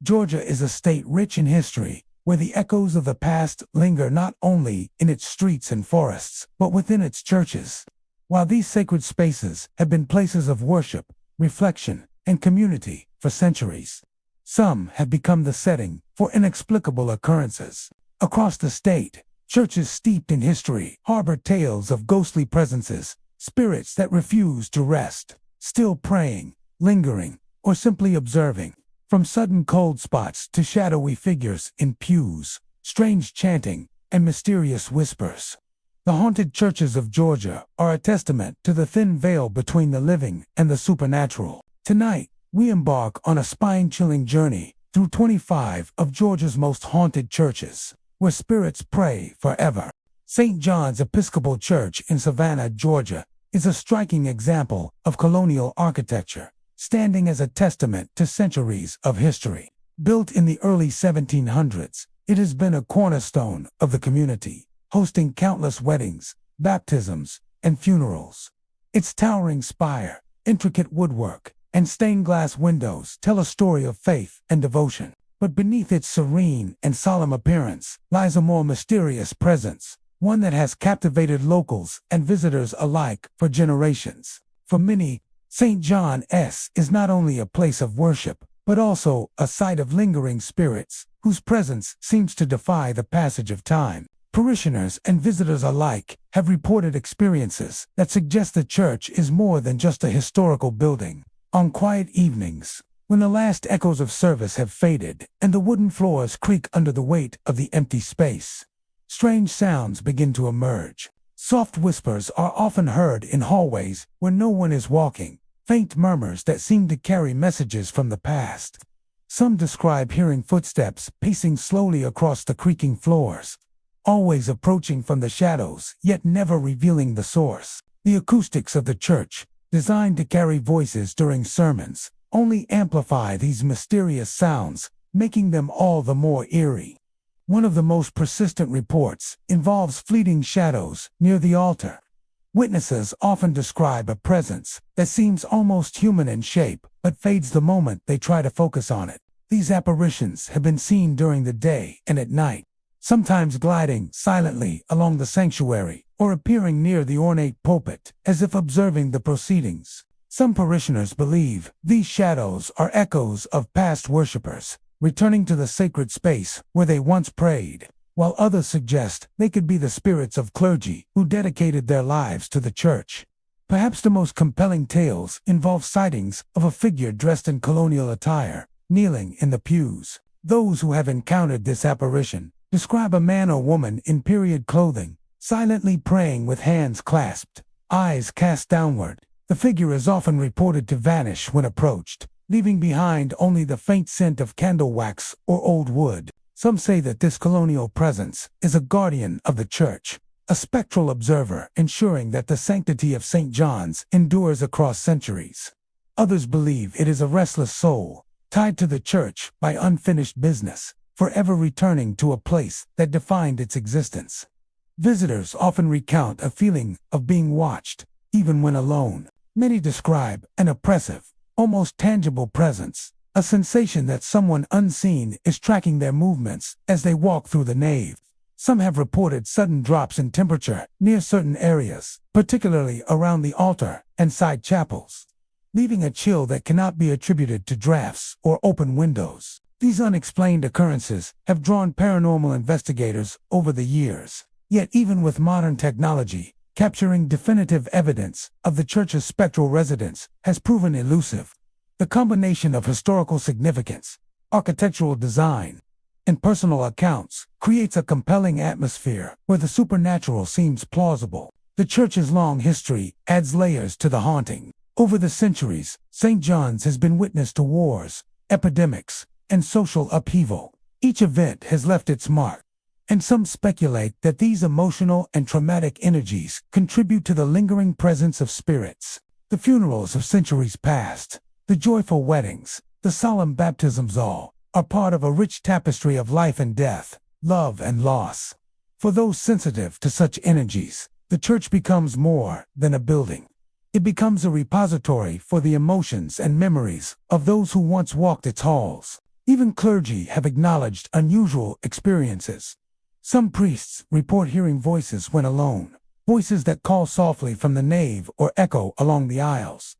Georgia is a state rich in history, where the echoes of the past linger not only in its streets and forests, but within its churches. While these sacred spaces have been places of worship, reflection, and community for centuries, some have become the setting for inexplicable occurrences. Across the state, churches steeped in history harbor tales of ghostly presences, spirits that refuse to rest, still praying, lingering, or simply observing. From sudden cold spots to shadowy figures in pews, strange chanting, and mysterious whispers. The haunted churches of Georgia are a testament to the thin veil between the living and the supernatural. Tonight, we embark on a spine-chilling journey through 25 of Georgia's most haunted churches, where spirits pray forever. St. John's Episcopal Church in Savannah, Georgia, is a striking example of colonial architecture, standing as a testament to centuries of history. Built in the early 1700s, it has been a cornerstone of the community, hosting countless weddings, baptisms, and funerals. Its towering spire, intricate woodwork, and stained glass windows tell a story of faith and devotion. But beneath its serene and solemn appearance lies a more mysterious presence, one that has captivated locals and visitors alike for generations. For many, St. John's is not only a place of worship, but also a site of lingering spirits, whose presence seems to defy the passage of time. Parishioners and visitors alike have reported experiences that suggest the church is more than just a historical building. On quiet evenings, when the last echoes of service have faded and the wooden floors creak under the weight of the empty space, strange sounds begin to emerge. Soft whispers are often heard in hallways where no one is walking, faint murmurs that seem to carry messages from the past. Some describe hearing footsteps pacing slowly across the creaking floors, always approaching from the shadows, yet never revealing the source. The acoustics of the church, designed to carry voices during sermons, only amplify these mysterious sounds, making them all the more eerie. One of the most persistent reports involves fleeting shadows near the altar. Witnesses often describe a presence that seems almost human in shape, but fades the moment they try to focus on it. These apparitions have been seen during the day and at night, sometimes gliding silently along the sanctuary or appearing near the ornate pulpit, as if observing the proceedings. Some parishioners believe these shadows are echoes of past worshippers, returning to the sacred space where they once prayed, while others suggest they could be the spirits of clergy who dedicated their lives to the church. Perhaps the most compelling tales involve sightings of a figure dressed in colonial attire, kneeling in the pews. Those who have encountered this apparition describe a man or woman in period clothing, silently praying with hands clasped, eyes cast downward. The figure is often reported to vanish when approached, leaving behind only the faint scent of candle wax or old wood. Some say that this colonial presence is a guardian of the church, a spectral observer ensuring that the sanctity of St. John's endures across centuries. Others believe it is a restless soul, tied to the church by unfinished business, forever returning to a place that defined its existence. Visitors often recount a feeling of being watched, even when alone. Many describe an oppressive, almost tangible presence, a sensation that someone unseen is tracking their movements as they walk through the nave. Some have reported sudden drops in temperature near certain areas, particularly around the altar and side chapels, leaving a chill that cannot be attributed to drafts or open windows. These unexplained occurrences have drawn paranormal investigators over the years. Yet even with modern technology, capturing definitive evidence of the church's spectral residence has proven elusive. The combination of historical significance, architectural design, and personal accounts creates a compelling atmosphere where the supernatural seems plausible. The church's long history adds layers to the haunting. Over the centuries, St. John's has been witness to wars, epidemics, and social upheaval. Each event has left its mark, and some speculate that these emotional and traumatic energies contribute to the lingering presence of spirits. The funerals of centuries past, the joyful weddings, the solemn baptisms all are part of a rich tapestry of life and death, love and loss. For those sensitive to such energies, the church becomes more than a building. It becomes a repository for the emotions and memories of those who once walked its halls. Even clergy have acknowledged unusual experiences. Some priests report hearing voices when alone, voices that call softly from the nave or echo along the aisles.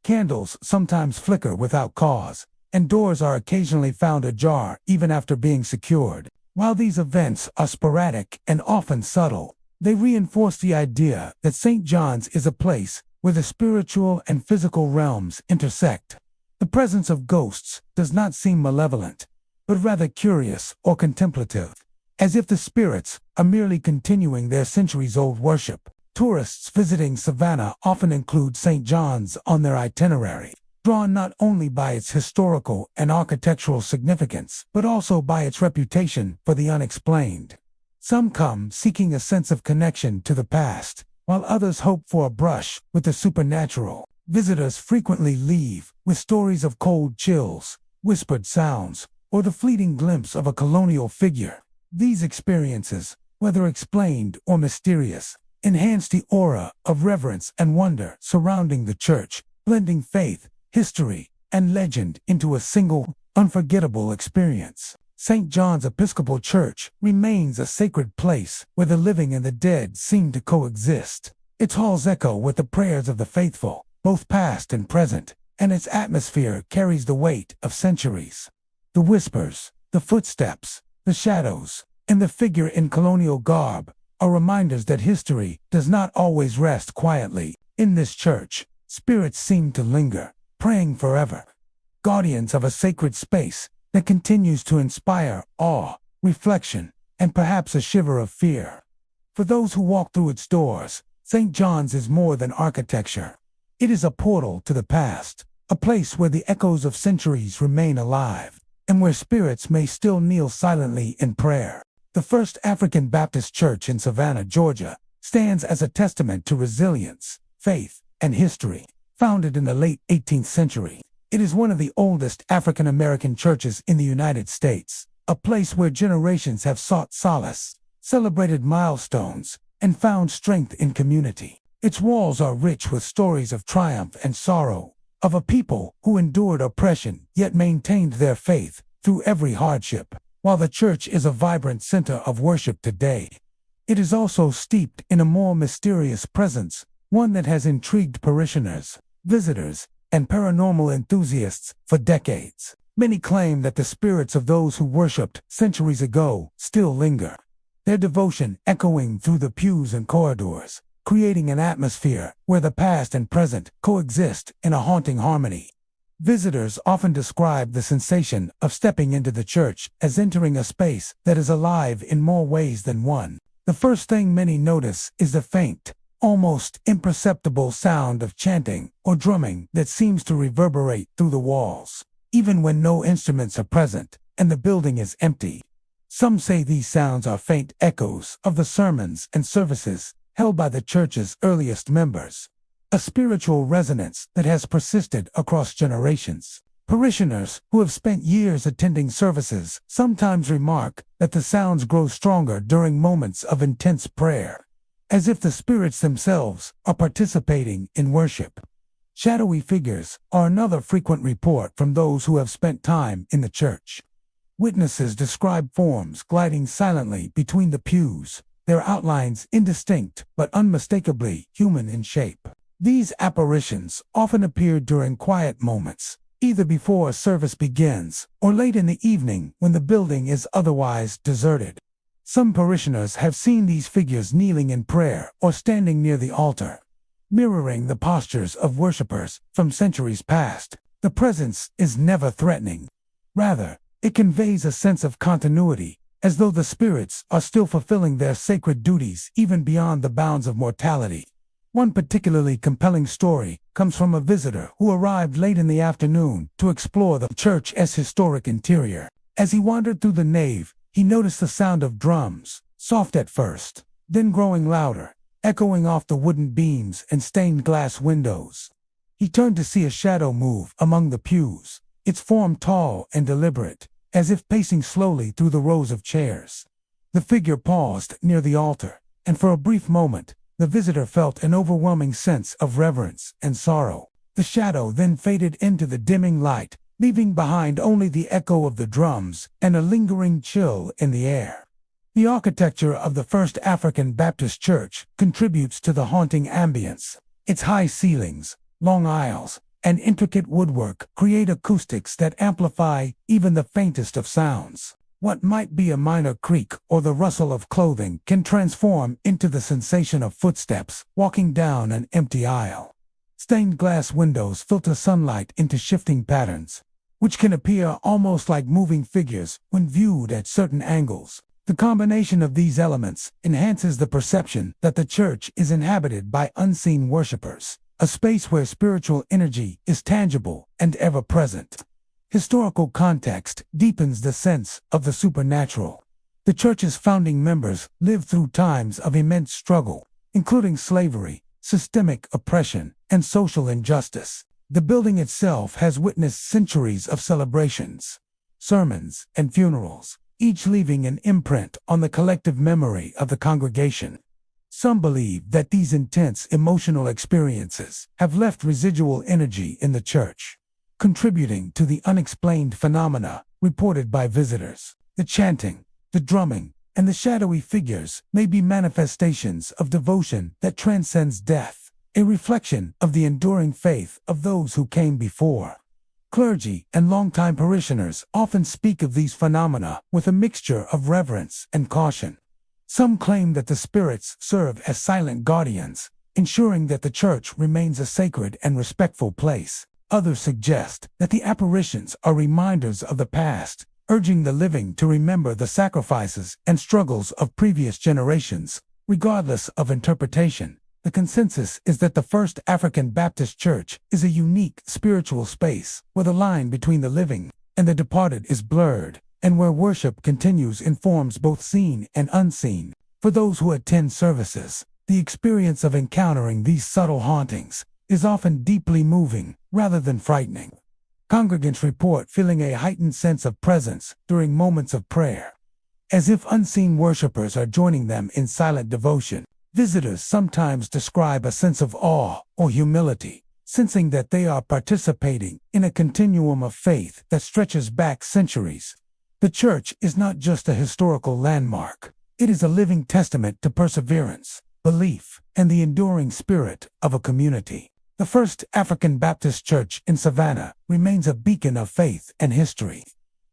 Candles sometimes flicker without cause, and doors are occasionally found ajar even after being secured. While these events are sporadic and often subtle, they reinforce the idea that St. John's is a place where the spiritual and physical realms intersect. The presence of ghosts does not seem malevolent, but rather curious or contemplative, as if the spirits are merely continuing their centuries-old worship. Tourists visiting Savannah often include St. John's on their itinerary, drawn not only by its historical and architectural significance, but also by its reputation for the unexplained. Some come seeking a sense of connection to the past, while others hope for a brush with the supernatural. Visitors frequently leave with stories of cold chills, whispered sounds, or the fleeting glimpse of a colonial figure. These experiences, whether explained or mysterious, enhance the aura of reverence and wonder surrounding the church, blending faith, history, and legend into a single, unforgettable experience. St. John's Episcopal Church remains a sacred place where the living and the dead seem to coexist. Its halls echo with the prayers of the faithful, both past and present, and its atmosphere carries the weight of centuries. The whispers, the footsteps, the shadows, and the figure in colonial garb are reminders that history does not always rest quietly. In this church, spirits seem to linger, praying forever, guardians of a sacred space that continues to inspire awe, reflection, and perhaps a shiver of fear. For those who walk through its doors, St. John's is more than architecture. It is a portal to the past, a place where the echoes of centuries remain alive, and where spirits may still kneel silently in prayer. The first African Baptist church in Savannah, Georgia, stands as a testament to resilience, faith, and history. Founded in the late 18th century, it is one of the oldest African American churches in the United States, a place where generations have sought solace, celebrated milestones, and found strength in community. Its walls are rich with stories of triumph and sorrow, of a people who endured oppression yet maintained their faith through every hardship. While the church is a vibrant center of worship today, it is also steeped in a more mysterious presence, one that has intrigued parishioners, visitors, and paranormal enthusiasts for decades. Many claim that the spirits of those who worshipped centuries ago still linger, their devotion echoing through the pews and corridors, creating an atmosphere where the past and present coexist in a haunting harmony. Visitors often describe the sensation of stepping into the church as entering a space that is alive in more ways than one. The first thing many notice is the faint, almost imperceptible sound of chanting or drumming that seems to reverberate through the walls, even when no instruments are present and the building is empty. Some say these sounds are faint echoes of the sermons and services held by the church's earliest members, a spiritual resonance that has persisted across generations. Parishioners who have spent years attending services sometimes remark that the sounds grow stronger during moments of intense prayer, as if the spirits themselves are participating in worship. Shadowy figures are another frequent report from those who have spent time in the church. Witnesses describe forms gliding silently between the pews, their outlines indistinct but unmistakably human in shape. These apparitions often appear during quiet moments, either before a service begins or late in the evening when the building is otherwise deserted. Some parishioners have seen these figures kneeling in prayer or standing near the altar, mirroring the postures of worshippers from centuries past. The presence is never threatening. Rather, it conveys a sense of continuity, as though the spirits are still fulfilling their sacred duties even beyond the bounds of mortality. One particularly compelling story comes from a visitor who arrived late in the afternoon to explore the church's historic interior. As he wandered through the nave, he noticed the sound of drums, soft at first, then growing louder, echoing off the wooden beams and stained glass windows. He turned to see a shadow move among the pews, its form tall and deliberate, as if pacing slowly through the rows of chairs. The figure paused near the altar, and for a brief moment, the visitor felt an overwhelming sense of reverence and sorrow. The shadow then faded into the dimming light, leaving behind only the echo of the drums and a lingering chill in the air. The architecture of the First African Baptist Church contributes to the haunting ambience. Its high ceilings, long aisles, and intricate woodwork create acoustics that amplify even the faintest of sounds. What might be a minor creak or the rustle of clothing can transform into the sensation of footsteps walking down an empty aisle. Stained glass windows filter sunlight into shifting patterns, which can appear almost like moving figures when viewed at certain angles. The combination of these elements enhances the perception that the church is inhabited by unseen worshippers, a space where spiritual energy is tangible and ever-present. Historical context deepens the sense of the supernatural. The church's founding members lived through times of immense struggle, including slavery, systemic oppression, and social injustice. The building itself has witnessed centuries of celebrations, sermons, and funerals, each leaving an imprint on the collective memory of the congregation. Some believe that these intense emotional experiences have left residual energy in the church, contributing to the unexplained phenomena reported by visitors. The chanting, the drumming, and the shadowy figures may be manifestations of devotion that transcends death, a reflection of the enduring faith of those who came before. Clergy and longtime parishioners often speak of these phenomena with a mixture of reverence and caution. Some claim that the spirits serve as silent guardians, ensuring that the church remains a sacred and respectful place. Others suggest that the apparitions are reminders of the past, urging the living to remember the sacrifices and struggles of previous generations. Regardless of interpretation, the consensus is that the First African Baptist Church is a unique spiritual space where the line between the living and the departed is blurred, and where worship continues in forms both seen and unseen. For those who attend services, the experience of encountering these subtle hauntings is often deeply moving rather than frightening. Congregants report feeling a heightened sense of presence during moments of prayer, as if unseen worshipers are joining them in silent devotion. Visitors sometimes describe a sense of awe or humility, sensing that they are participating in a continuum of faith that stretches back centuries. The church is not just a historical landmark. It is a living testament to perseverance, belief, and the enduring spirit of a community. The First African Baptist Church in Savannah remains a beacon of faith and history,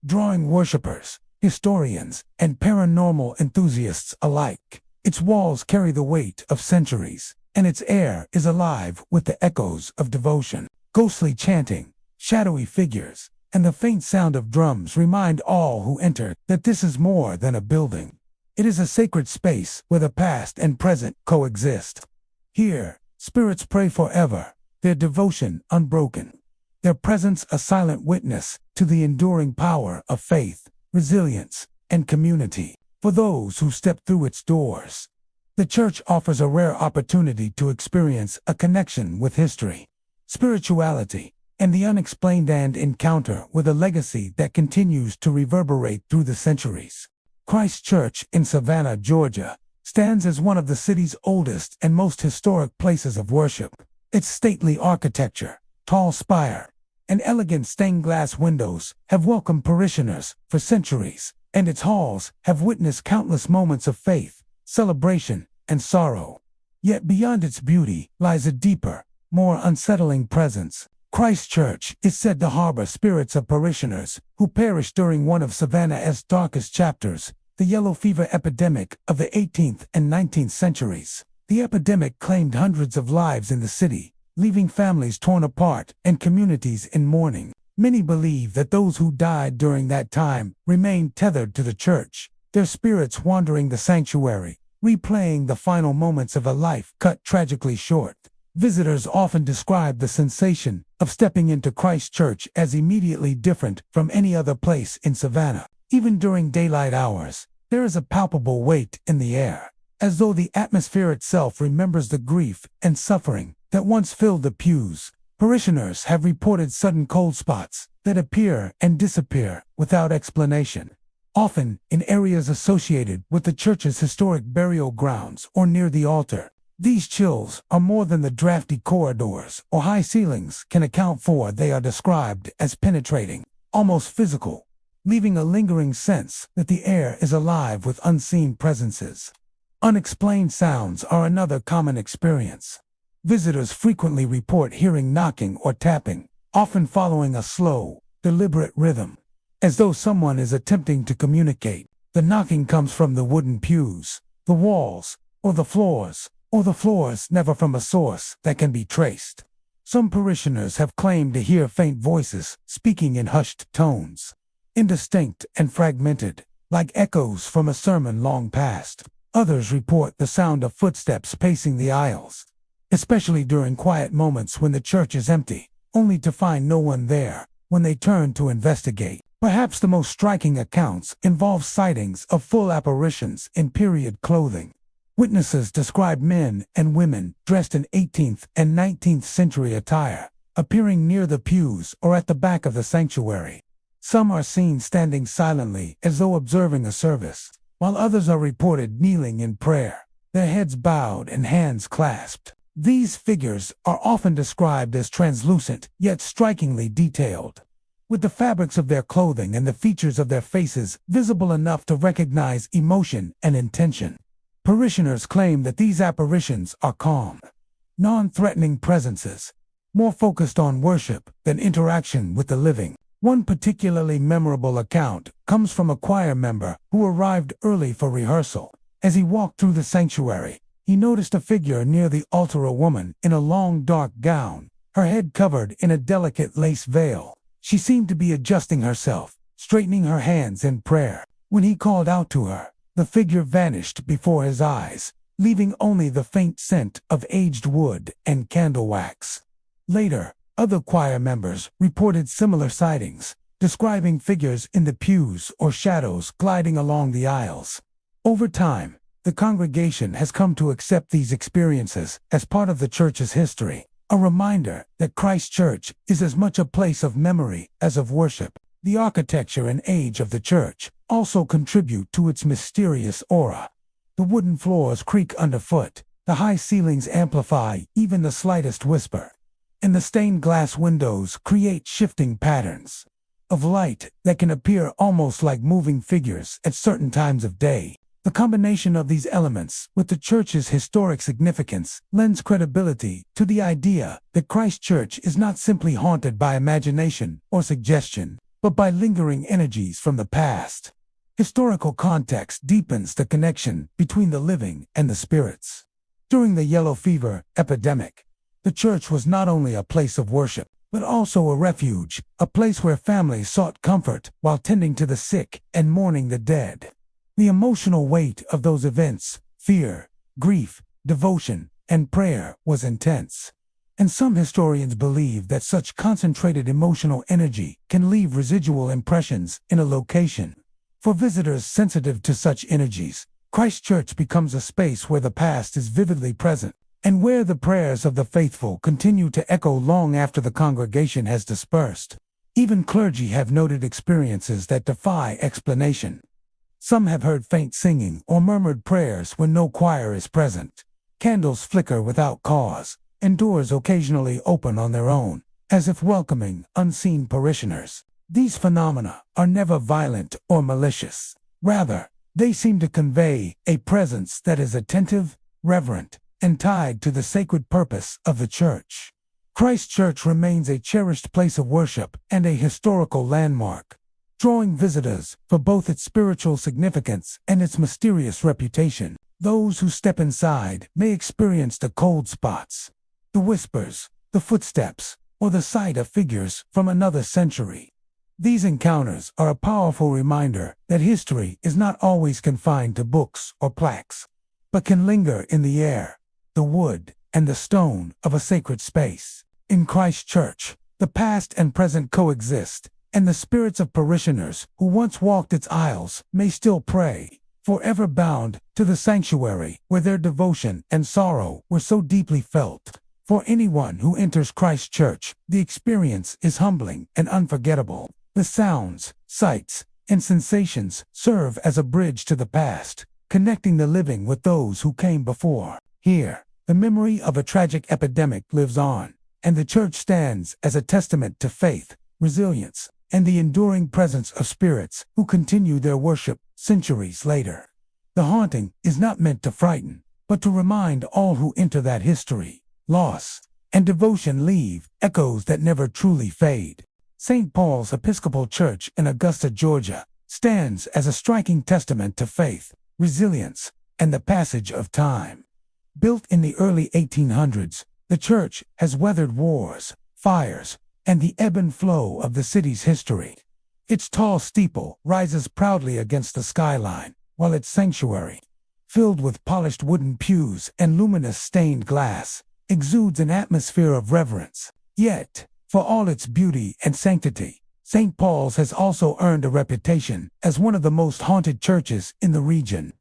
drawing worshipers, historians, and paranormal enthusiasts alike. Its walls carry the weight of centuries, and its air is alive with the echoes of devotion. Ghostly chanting, shadowy figures, and the faint sound of drums remind all who enter that this is more than a building. It is a sacred space where the past and present coexist. Here, spirits pray forever, their devotion unbroken, their presence a silent witness to the enduring power of faith, resilience, and community. For those who step through its doors, the church offers a rare opportunity to experience a connection with history, spirituality, and the unexplained, and encounter with a legacy that continues to reverberate through the centuries. Christ Church in Savannah, Georgia, stands as one of the city's oldest and most historic places of worship. Its stately architecture, tall spire, and elegant stained glass windows have welcomed parishioners for centuries, and its halls have witnessed countless moments of faith, celebration, and sorrow. Yet beyond its beauty lies a deeper, more unsettling presence. Christ Church is said to harbor spirits of parishioners who perished during one of Savannah's darkest chapters, the yellow fever epidemic of the 18th and 19th centuries. The epidemic claimed hundreds of lives in the city, leaving families torn apart and communities in mourning. Many believe that those who died during that time remained tethered to the church, their spirits wandering the sanctuary, replaying the final moments of a life cut tragically short. Visitors often describe the sensation of stepping into Christ Church as immediately different from any other place in Savannah. Even during daylight hours, there is a palpable weight in the air, as though the atmosphere itself remembers the grief and suffering that once filled the pews. Parishioners have reported sudden cold spots that appear and disappear without explanation, often in areas associated with the church's historic burial grounds or near the altar. These chills are more than the drafty corridors or high ceilings can account for. They are described as penetrating, almost physical, leaving a lingering sense that the air is alive with unseen presences. Unexplained sounds are another common experience. Visitors frequently report hearing knocking or tapping, often following a slow, deliberate rhythm, as though someone is attempting to communicate. The knocking comes from the wooden pews, the walls, or the floors, never from a source that can be traced. Some parishioners have claimed to hear faint voices speaking in hushed tones, indistinct and fragmented, like echoes from a sermon long past. Others report the sound of footsteps pacing the aisles, especially during quiet moments when the church is empty, only to find no one there when they turn to investigate. Perhaps the most striking accounts involve sightings of full apparitions in period clothing. Witnesses describe men and women dressed in 18th and 19th century attire, appearing near the pews or at the back of the sanctuary. Some are seen standing silently as though observing a service, while others are reported kneeling in prayer, their heads bowed and hands clasped. These figures are often described as translucent, yet strikingly detailed, with the fabrics of their clothing and the features of their faces visible enough to recognize emotion and intention. Parishioners claim that these apparitions are calm, non-threatening presences, more focused on worship than interaction with the living. One particularly memorable account comes from a choir member who arrived early for rehearsal. As he walked through the sanctuary, he noticed a figure near the altar, a woman in a long dark gown, her head covered in a delicate lace veil. She seemed to be adjusting herself, straightening her hands in prayer. When he called out to her, the figure vanished before his eyes, leaving only the faint scent of aged wood and candle wax. Later, other choir members reported similar sightings, describing figures in the pews or shadows gliding along the aisles. Over time, the congregation has come to accept these experiences as part of the church's history, a reminder that Christ Church is as much a place of memory as of worship. The architecture and age of the church also contribute to its mysterious aura. The wooden floors creak underfoot, the high ceilings amplify even the slightest whisper, and the stained glass windows create shifting patterns of light that can appear almost like moving figures at certain times of day. The combination of these elements with the church's historic significance lends credibility to the idea that Christ Church is not simply haunted by imagination or suggestion, but by lingering energies from the past. Historical context deepens the connection between the living and the spirits. During the yellow fever epidemic, the church was not only a place of worship, but also a refuge, a place where families sought comfort while tending to the sick and mourning the dead. The emotional weight of those events, fear, grief, devotion, and prayer, was intense. And some historians believe that such concentrated emotional energy can leave residual impressions in a location. For visitors sensitive to such energies, Christ Church becomes a space where the past is vividly present, and where the prayers of the faithful continue to echo long after the congregation has dispersed. Even clergy have noted experiences that defy explanation. Some have heard faint singing or murmured prayers when no choir is present. Candles flicker without cause, and doors occasionally open on their own, as if welcoming unseen parishioners. These phenomena are never violent or malicious. Rather, they seem to convey a presence that is attentive, reverent, and tied to the sacred purpose of the church. Christ Church remains a cherished place of worship and a historical landmark, drawing visitors for both its spiritual significance and its mysterious reputation. Those who step inside may experience the cold spots, the whispers, the footsteps, or the sight of figures from another century. These encounters are a powerful reminder that history is not always confined to books or plaques, but can linger in the air, the wood, and the stone of a sacred space. In Christ Church, the past and present coexist, and the spirits of parishioners who once walked its aisles may still pray, forever bound to the sanctuary where their devotion and sorrow were so deeply felt. For anyone who enters Christ Church, the experience is humbling and unforgettable. The sounds, sights, and sensations serve as a bridge to the past, connecting the living with those who came before. Here, The memory of a tragic epidemic lives on, and the church stands as a testament to faith, resilience, and the enduring presence of spirits who continue their worship centuries later. The haunting is not meant to frighten, but to remind all who enter that history, loss, and devotion leave echoes that never truly fade. St. Paul's Episcopal Church in Augusta, Georgia, stands as a striking testament to faith, resilience, and the passage of time. Built in the early 1800s, the church has weathered wars, fires, and the ebb and flow of the city's history. Its tall steeple rises proudly against the skyline, while its sanctuary, filled with polished wooden pews and luminous stained glass, exudes an atmosphere of reverence. Yet, for all its beauty and sanctity, St. Paul's has also earned a reputation as one of the most haunted churches in the region.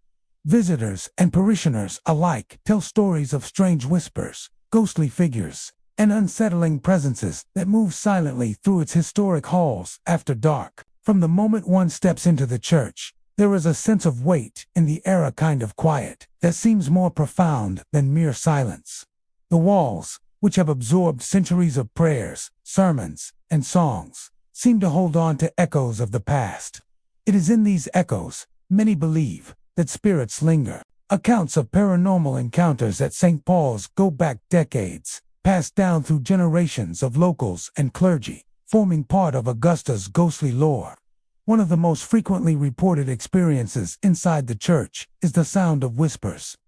Visitors and parishioners alike tell stories of strange whispers, ghostly figures, and unsettling presences that move silently through its historic halls after dark. From the moment one steps into the church, there is a sense of weight in the air, a kind of quiet that seems more profound than mere silence. The walls, which have absorbed centuries of prayers, sermons, and songs, seem to hold on to echoes of the past. It is in these echoes, many believe, that spirits linger. Accounts of paranormal encounters at St. Paul's go back decades, passed down through generations of locals and clergy, forming part of Augusta's ghostly lore. One of the most frequently reported experiences inside the church is the sound of whispers.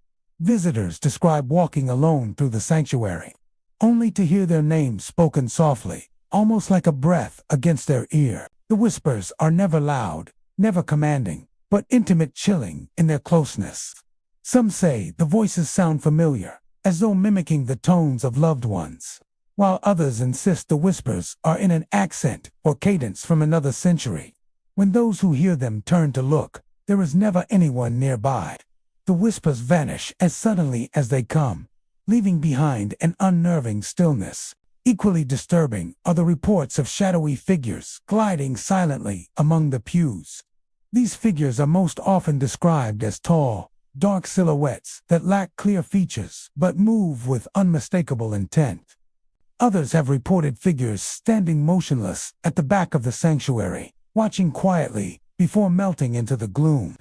Visitors describe walking alone through the sanctuary, only to hear their names spoken softly, almost like a breath against their ear. The whispers are never loud, never commanding, but intimate, chilling in their closeness. Some say the voices sound familiar, as though mimicking the tones of loved ones, while others insist the whispers are in an accent or cadence from another century. When those who hear them turn to look, there is never anyone nearby. The whispers vanish as suddenly as they come, leaving behind an unnerving stillness. Equally disturbing are the reports of shadowy figures gliding silently among the pews. These figures are most often described as tall, dark silhouettes that lack clear features but move with unmistakable intent. Others have reported figures standing motionless at the back of the sanctuary, watching quietly before melting into the gloom.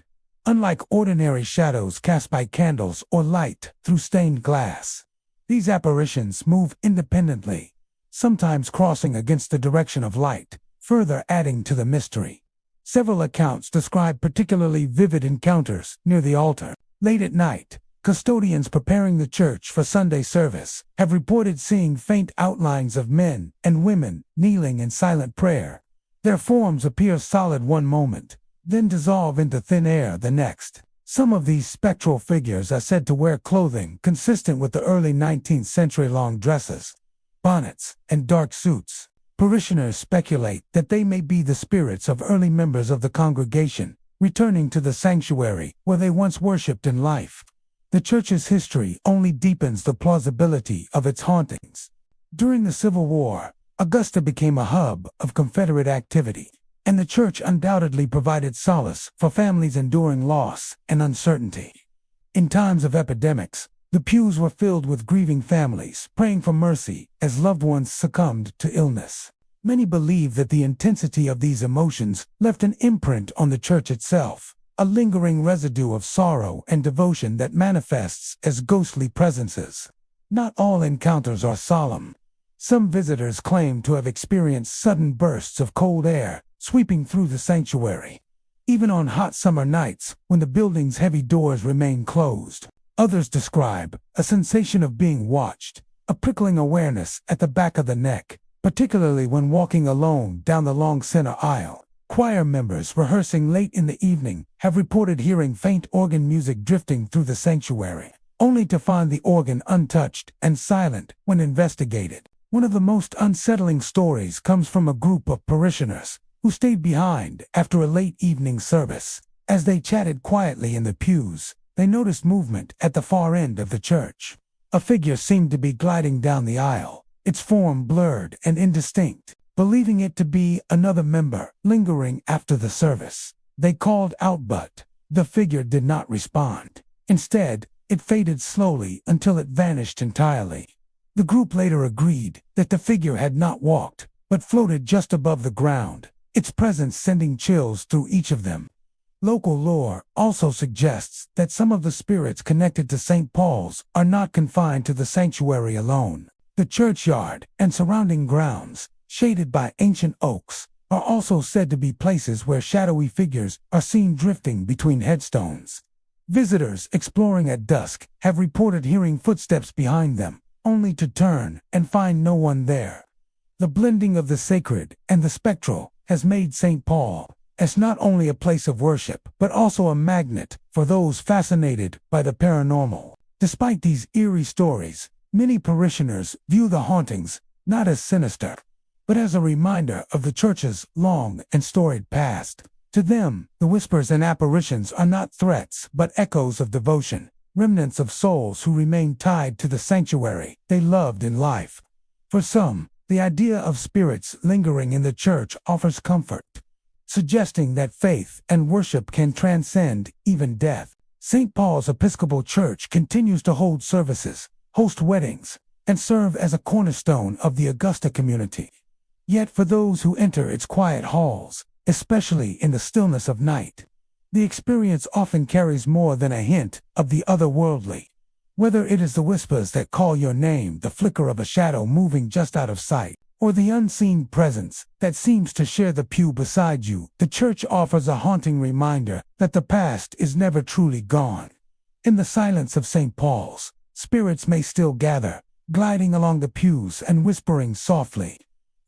Unlike ordinary shadows cast by candles or light through stained glass, these apparitions move independently, sometimes crossing against the direction of light, further adding to the mystery. Several accounts describe particularly vivid encounters near the altar. Late at night, custodians preparing the church for Sunday service have reported seeing faint outlines of men and women kneeling in silent prayer. Their forms appear solid one moment, then dissolve into thin air the next. Some of these spectral figures are said to wear clothing consistent with the early 19th century: long dresses, bonnets, and dark suits. Parishioners speculate that they may be the spirits of early members of the congregation, returning to the sanctuary where they once worshipped in life. The church's history only deepens the plausibility of its hauntings. During the Civil War, Augusta became a hub of Confederate activity, and the church undoubtedly provided solace for families enduring loss and uncertainty. In times of epidemics, the pews were filled with grieving families praying for mercy as loved ones succumbed to illness. Many believe that the intensity of these emotions left an imprint on the church itself, a lingering residue of sorrow and devotion that manifests as ghostly presences. Not all encounters are solemn. Some visitors claim to have experienced sudden bursts of cold air sweeping through the sanctuary, even on hot summer nights when the building's heavy doors remain closed. Others describe a sensation of being watched, a prickling awareness at the back of the neck, particularly when walking alone down the long center aisle. Choir members rehearsing late in the evening have reported hearing faint organ music drifting through the sanctuary, only to find the organ untouched and silent when investigated. One of the most unsettling stories comes from a group of parishioners who stayed behind after a late evening service. As they chatted quietly in the pews, they noticed movement at the far end of the church. A figure seemed to be gliding down the aisle, its form blurred and indistinct. Believing it to be another member lingering after the service, they called out, but the figure did not respond. Instead, it faded slowly until it vanished entirely. The group later agreed that the figure had not walked, but floated just above the ground, its presence sending chills through each of them. Local lore also suggests that some of the spirits connected to St. Paul's are not confined to the sanctuary alone. The churchyard and surrounding grounds, shaded by ancient oaks, are also said to be places where shadowy figures are seen drifting between headstones. Visitors exploring at dusk have reported hearing footsteps behind them, only to turn and find no one there. The blending of the sacred and the spectral has made St. Paul as not only a place of worship, but also a magnet for those fascinated by the paranormal. Despite these eerie stories, many parishioners view the hauntings not as sinister, but as a reminder of the church's long and storied past. To them, the whispers and apparitions are not threats but echoes of devotion, remnants of souls who remain tied to the sanctuary they loved in life. For some, the idea of spirits lingering in the church offers comfort, suggesting that faith and worship can transcend even death. St. Paul's Episcopal Church continues to hold services, host weddings, and serve as a cornerstone of the Augusta community. Yet for those who enter its quiet halls, especially in the stillness of night, the experience often carries more than a hint of the otherworldly. Whether it is the whispers that call your name, the flicker of a shadow moving just out of sight, or the unseen presence that seems to share the pew beside you, the church offers a haunting reminder that the past is never truly gone. In the silence of St. Paul's, spirits may still gather, gliding along the pews and whispering softly,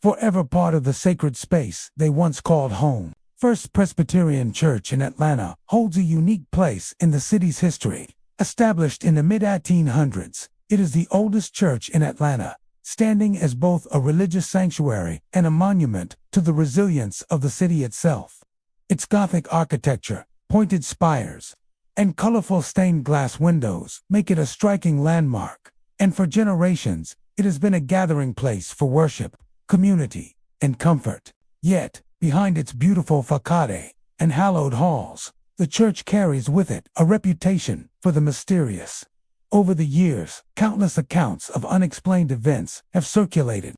forever part of the sacred space they once called home. First Presbyterian Church in Atlanta holds a unique place in the city's history. Established in the mid-1800s, it is the oldest church in Atlanta, standing as both a religious sanctuary and a monument to the resilience of the city itself. Its Gothic architecture, pointed spires, and colorful stained glass windows make it a striking landmark, and for generations, it has been a gathering place for worship, community, and comfort. Yet, behind its beautiful facade and hallowed halls, the church carries with it a reputation for the mysterious. Over the years, countless accounts of unexplained events have circulated,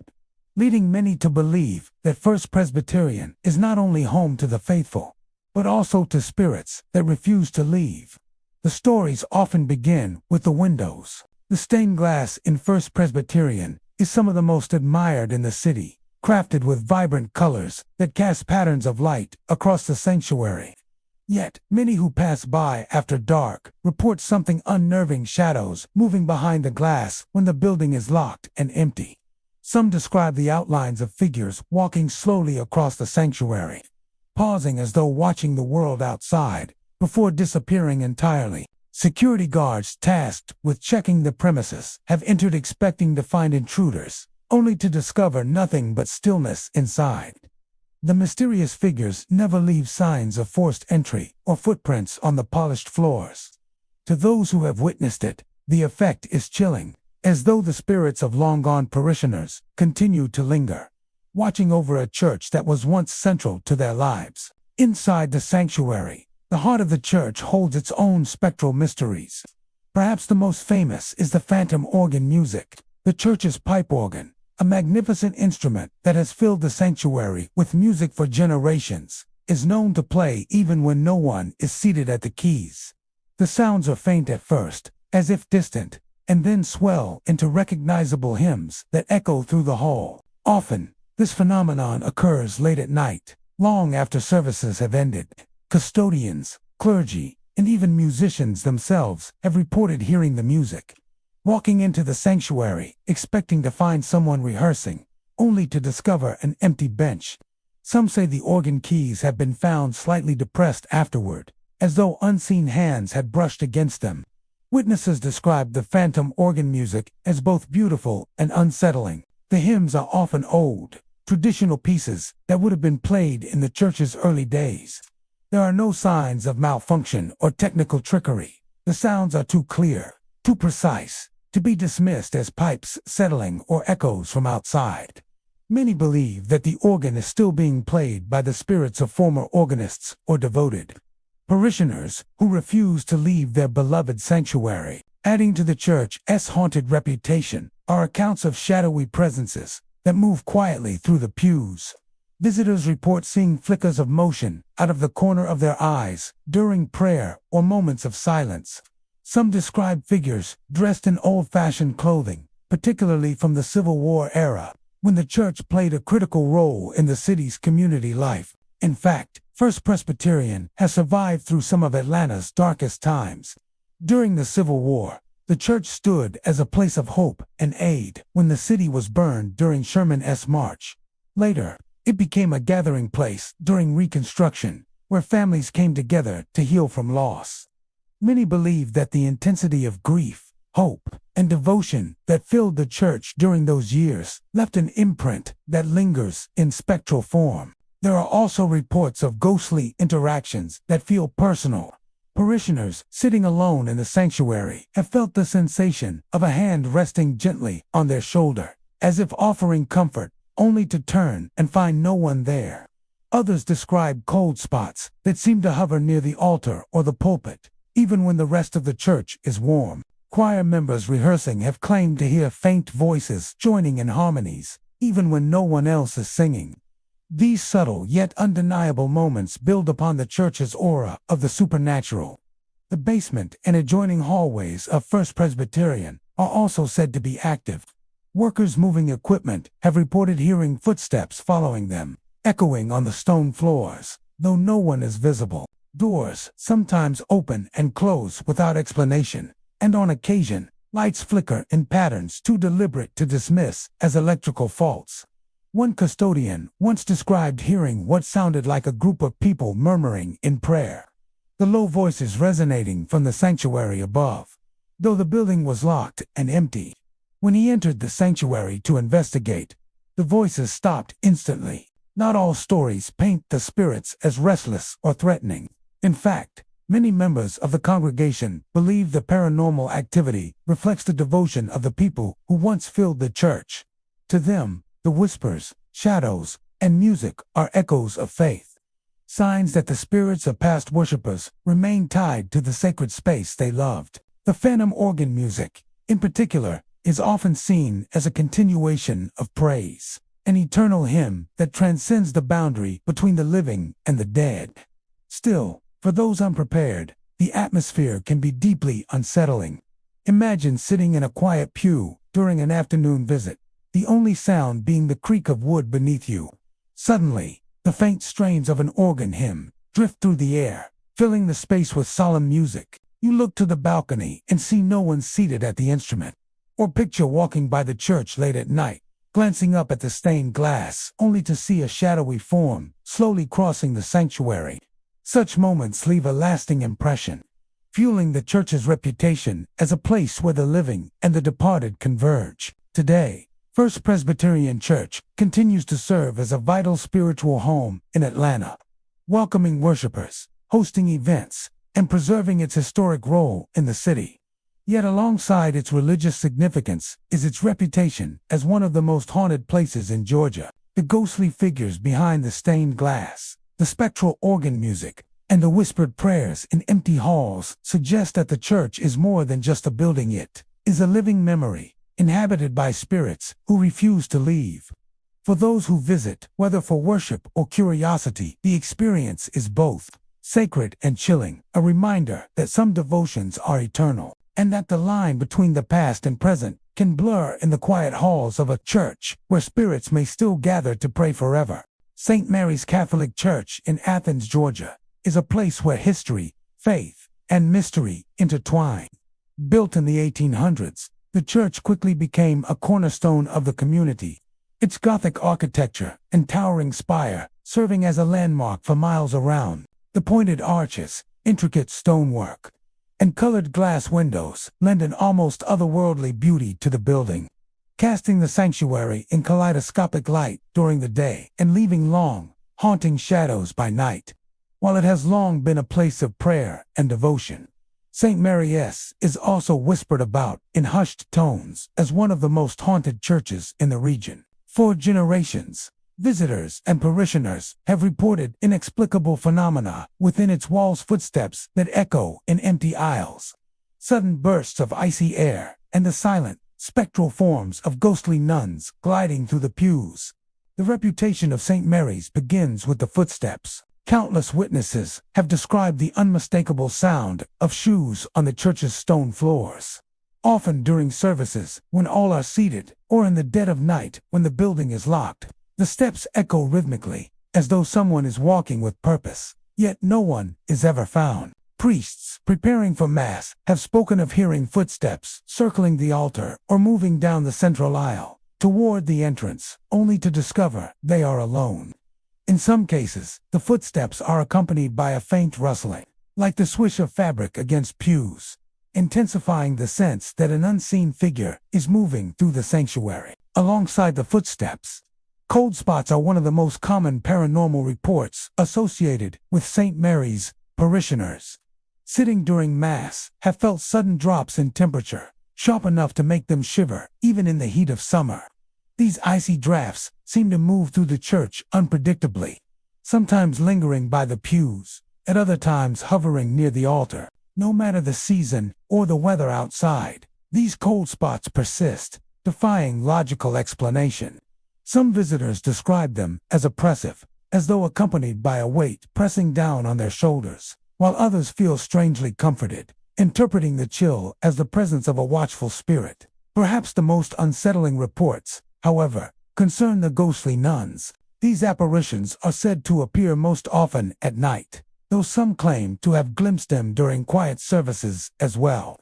leading many to believe that First Presbyterian is not only home to the faithful, but also to spirits that refuse to leave. The stories often begin with the windows. The stained glass in First Presbyterian is some of the most admired in the city, crafted with vibrant colors that cast patterns of light across the sanctuary. Yet, many who pass by after dark report something unnerving: shadows moving behind the glass when the building is locked and empty. Some describe the outlines of figures walking slowly across the sanctuary, pausing as though watching the world outside, before disappearing entirely. Security guards tasked with checking the premises have entered expecting to find intruders, only to discover nothing but stillness inside. The mysterious figures never leave signs of forced entry or footprints on the polished floors. To those who have witnessed it, the effect is chilling, as though the spirits of long-gone parishioners continue to linger, watching over a church that was once central to their lives. Inside the sanctuary, the heart of the church holds its own spectral mysteries. Perhaps the most famous is the phantom organ music, the church's pipe organ, a magnificent instrument that has filled the sanctuary with music for generations, is known to play even when no one is seated at the keys. The sounds are faint at first, as if distant, and then swell into recognizable hymns that echo through the hall. Often, this phenomenon occurs late at night, long after services have ended. Custodians, clergy, and even musicians themselves have reported hearing the music, walking into the sanctuary, expecting to find someone rehearsing, only to discover an empty bench. Some say the organ keys have been found slightly depressed afterward, as though unseen hands had brushed against them. Witnesses describe the phantom organ music as both beautiful and unsettling. The hymns are often old, traditional pieces that would have been played in the church's early days. There are no signs of malfunction or technical trickery. The sounds are too clear, too precise, to be dismissed as pipes settling or echoes from outside. Many believe that the organ is still being played by the spirits of former organists or devoted parishioners who refuse to leave their beloved sanctuary. Adding to the church's haunted reputation are accounts of shadowy presences that move quietly through the pews. Visitors report seeing flickers of motion out of the corner of their eyes during prayer or moments of silence. Some describe figures dressed in old-fashioned clothing, particularly from the Civil War era, when the church played a critical role in the city's community life. In fact, First Presbyterian has survived through some of Atlanta's darkest times. During the Civil War, the church stood as a place of hope and aid when the city was burned during Sherman's march. Later, it became a gathering place during Reconstruction, where families came together to heal from loss. Many believe that the intensity of grief, hope, and devotion that filled the church during those years left an imprint that lingers in spectral form. There are also reports of ghostly interactions that feel personal. Parishioners sitting alone in the sanctuary have felt the sensation of a hand resting gently on their shoulder, as if offering comfort, only to turn and find no one there. Others describe cold spots that seem to hover near the altar or the pulpit, even when the rest of the church is warm. Choir members rehearsing have claimed to hear faint voices joining in harmonies, even when no one else is singing. These subtle yet undeniable moments build upon the church's aura of the supernatural. The basement and adjoining hallways of First Presbyterian are also said to be active. Workers moving equipment have reported hearing footsteps following them, echoing on the stone floors, though no one is visible. Doors sometimes open and close without explanation, and on occasion, lights flicker in patterns too deliberate to dismiss as electrical faults. One custodian once described hearing what sounded like a group of people murmuring in prayer, the low voices resonating from the sanctuary above, though the building was locked and empty. When he entered the sanctuary to investigate, the voices stopped instantly. Not all stories paint the spirits as restless or threatening. In fact, many members of the congregation believe the paranormal activity reflects the devotion of the people who once filled the church. To them, the whispers, shadows, and music are echoes of faith, signs that the spirits of past worshippers remain tied to the sacred space they loved. The phantom organ music, in particular, is often seen as a continuation of praise, an eternal hymn that transcends the boundary between the living and the dead. Still, for those unprepared, the atmosphere can be deeply unsettling. Imagine sitting in a quiet pew during an afternoon visit, the only sound being the creak of wood beneath you. Suddenly, the faint strains of an organ hymn drift through the air, filling the space with solemn music. You look to the balcony and see no one seated at the instrument. Or picture walking by the church late at night, glancing up at the stained glass, only to see a shadowy form slowly crossing the sanctuary. Such moments leave a lasting impression, fueling the church's reputation as a place where the living and the departed converge. Today, First Presbyterian Church continues to serve as a vital spiritual home in Atlanta, welcoming worshipers, hosting events, and preserving its historic role in the city. Yet alongside its religious significance is its reputation as one of the most haunted places in Georgia. The ghostly figures behind the stained glass, the spectral organ music, and the whispered prayers in empty halls suggest that the church is more than just a building. It is a living memory, inhabited by spirits who refuse to leave. For those who visit, whether for worship or curiosity, the experience is both sacred and chilling, a reminder that some devotions are eternal, and that the line between the past and present can blur in the quiet halls of a church where spirits may still gather to pray forever. St. Mary's Catholic Church in Athens, Georgia, is a place where history, faith, and mystery intertwine. Built in the 1800s, the church quickly became a cornerstone of the community, its Gothic architecture and towering spire serving as a landmark for miles around. The pointed arches, intricate stonework, and colored glass windows lend an almost otherworldly beauty to the building, casting the sanctuary in kaleidoscopic light during the day and leaving long, haunting shadows by night. While it has long been a place of prayer and devotion, St. Mary's is also whispered about in hushed tones as one of the most haunted churches in the region. For generations, visitors and parishioners have reported inexplicable phenomena within its walls, footsteps that echo in empty aisles, sudden bursts of icy air, and the silent, spectral forms of ghostly nuns gliding through the pews. The reputation of St. Mary's begins with the footsteps. Countless witnesses have described the unmistakable sound of shoes on the church's stone floors. Often during services, when all are seated, or in the dead of night when the building is locked, the steps echo rhythmically, as though someone is walking with purpose. Yet no one is ever found. Priests, preparing for Mass, have spoken of hearing footsteps circling the altar or moving down the central aisle toward the entrance, only to discover they are alone. In some cases, the footsteps are accompanied by a faint rustling, like the swish of fabric against pews, intensifying the sense that an unseen figure is moving through the sanctuary. Alongside the footsteps, cold spots are one of the most common paranormal reports associated with St. Mary's parishioners. Sitting during Mass, have felt sudden drops in temperature, sharp enough to make them shiver, even in the heat of summer. These icy drafts seem to move through the church unpredictably, sometimes lingering by the pews, at other times hovering near the altar. No matter the season or the weather outside, these cold spots persist, defying logical explanation. Some visitors describe them as oppressive, as though accompanied by a weight pressing down on their shoulders, while others feel strangely comforted, interpreting the chill as the presence of a watchful spirit. Perhaps the most unsettling reports, however, concern the ghostly nuns. These apparitions are said to appear most often at night, though some claim to have glimpsed them during quiet services as well.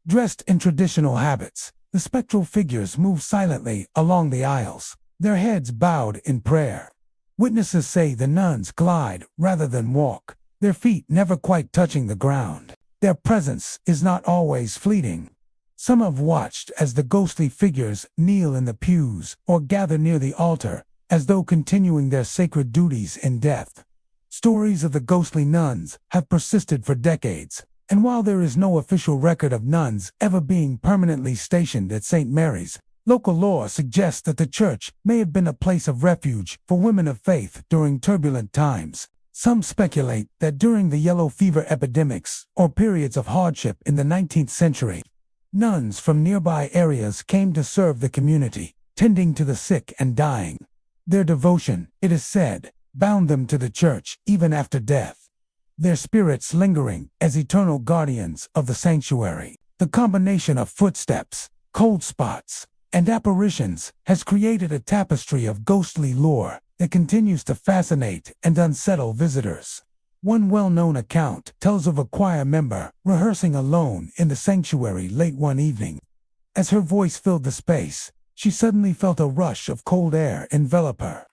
Dressed in traditional habits, the spectral figures move silently along the aisles, their heads bowed in prayer. Witnesses say the nuns glide rather than walk, their feet never quite touching the ground. Their presence is not always fleeting. Some have watched as the ghostly figures kneel in the pews or gather near the altar, as though continuing their sacred duties in death. Stories of the ghostly nuns have persisted for decades, and while there is no official record of nuns ever being permanently stationed at St. Mary's, local lore suggests that the church may have been a place of refuge for women of faith during turbulent times. Some speculate that during the yellow fever epidemics or periods of hardship in the 19th century, nuns from nearby areas came to serve the community, tending to the sick and dying. Their devotion, it is said, bound them to the church even after death, their spirits lingering as eternal guardians of the sanctuary. The combination of footsteps, cold spots, and apparitions has created a tapestry of ghostly lore that continues to fascinate and unsettle visitors. One well-known account tells of a choir member rehearsing alone in the sanctuary late one evening. As her voice filled the space, she suddenly felt a rush of cold air envelop her.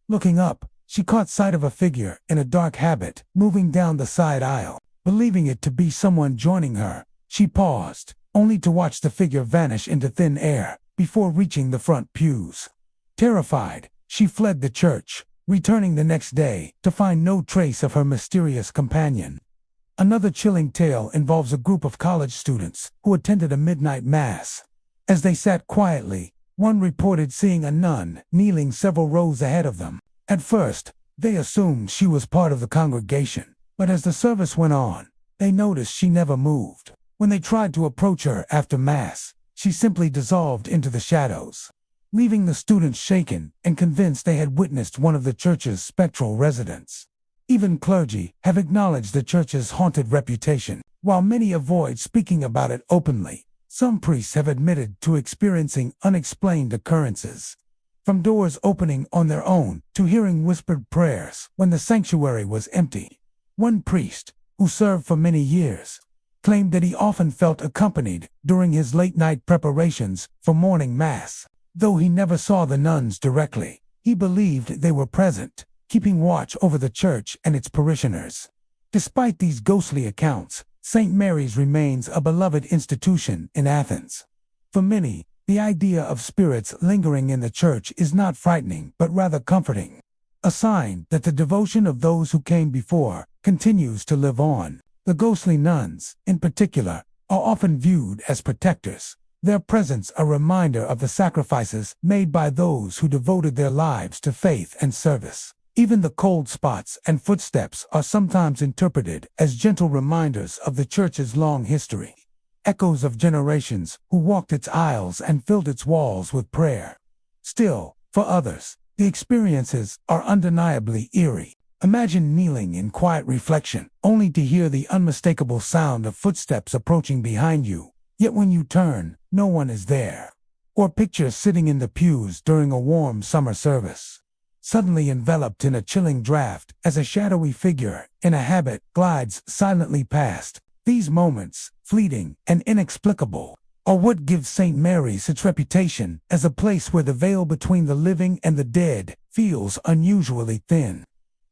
Looking up, she caught sight of a figure in a dark habit moving down the side aisle. Believing it to be someone joining her, she paused, only to watch the figure vanish into thin air before reaching the front pews. Terrified, she fled the church, returning the next day to find no trace of her mysterious companion. Another chilling tale involves a group of college students who attended a midnight mass. As they sat quietly, one reported seeing a nun kneeling several rows ahead of them. At first, they assumed she was part of the congregation, but as the service went on, they noticed she never moved. When they tried to approach her after mass, she simply dissolved into the shadows, leaving the students shaken and convinced they had witnessed one of the church's spectral residents. Even clergy have acknowledged the church's haunted reputation. While many avoid speaking about it openly, some priests have admitted to experiencing unexplained occurrences. From doors opening on their own to hearing whispered prayers when the sanctuary was empty. One priest, who served for many years, claimed that he often felt accompanied during his late-night preparations for morning mass. Though he never saw the nuns directly, he believed they were present, keeping watch over the church and its parishioners. Despite these ghostly accounts, St. Mary's remains a beloved institution in Athens. For many, the idea of spirits lingering in the church is not frightening but rather comforting, a sign that the devotion of those who came before continues to live on. The ghostly nuns, in particular, are often viewed as protectors, their presence a reminder of the sacrifices made by those who devoted their lives to faith and service. Even the cold spots and footsteps are sometimes interpreted as gentle reminders of the church's long history. echoes of generations who walked its aisles and filled its walls with prayer. Still, for others, the experiences are undeniably eerie. Imagine kneeling in quiet reflection, only to hear the unmistakable sound of footsteps approaching behind you, yet when you turn, no one is there. Or picture sitting in the pews during a warm summer service, suddenly enveloped in a chilling draft as a shadowy figure in a habit glides silently past. These moments, fleeting and inexplicable, are what gives St. Mary's its reputation as a place where the veil between the living and the dead feels unusually thin.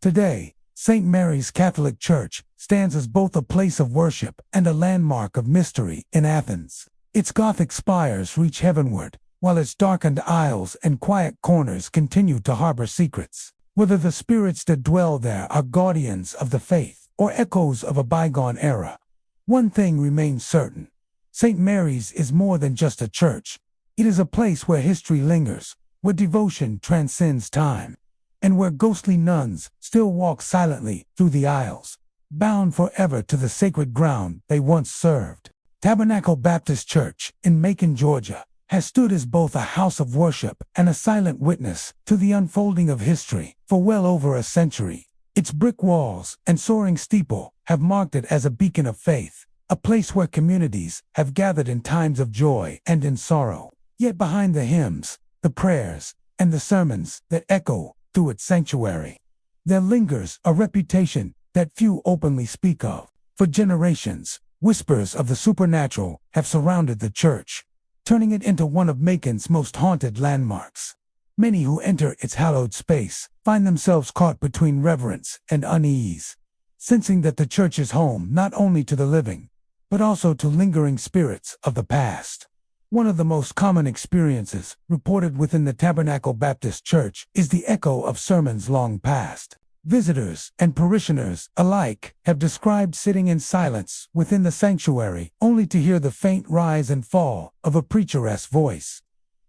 Today, St. Mary's Catholic Church stands as both a place of worship and a landmark of mystery in Athens. Its Gothic spires reach heavenward, while its darkened aisles and quiet corners continue to harbor secrets. Whether the spirits that dwell there are guardians of the faith or echoes of a bygone era, one thing remains certain. St. Mary's is more than just a church. It is a place where history lingers, where devotion transcends time, and where ghostly nuns still walk silently through the aisles, bound forever to the sacred ground they once served. Tabernacle Baptist Church in Macon, Georgia, has stood as both a house of worship and a silent witness to the unfolding of history for well over a century. Its brick walls and soaring steeple have marked it as a beacon of faith, a place where communities have gathered in times of joy and in sorrow. Yet behind the hymns, the prayers, and the sermons that echo through its sanctuary, there lingers a reputation that few openly speak of. For generations, whispers of the supernatural have surrounded the church, turning it into one of Macon's most haunted landmarks. Many who enter its hallowed space find themselves caught between reverence and unease, sensing that the church is home not only to the living, but also to lingering spirits of the past. One of the most common experiences reported within the Tabernacle Baptist Church is the echo of sermons long past. Visitors and parishioners alike have described sitting in silence within the sanctuary only to hear the faint rise and fall of a preacher's voice.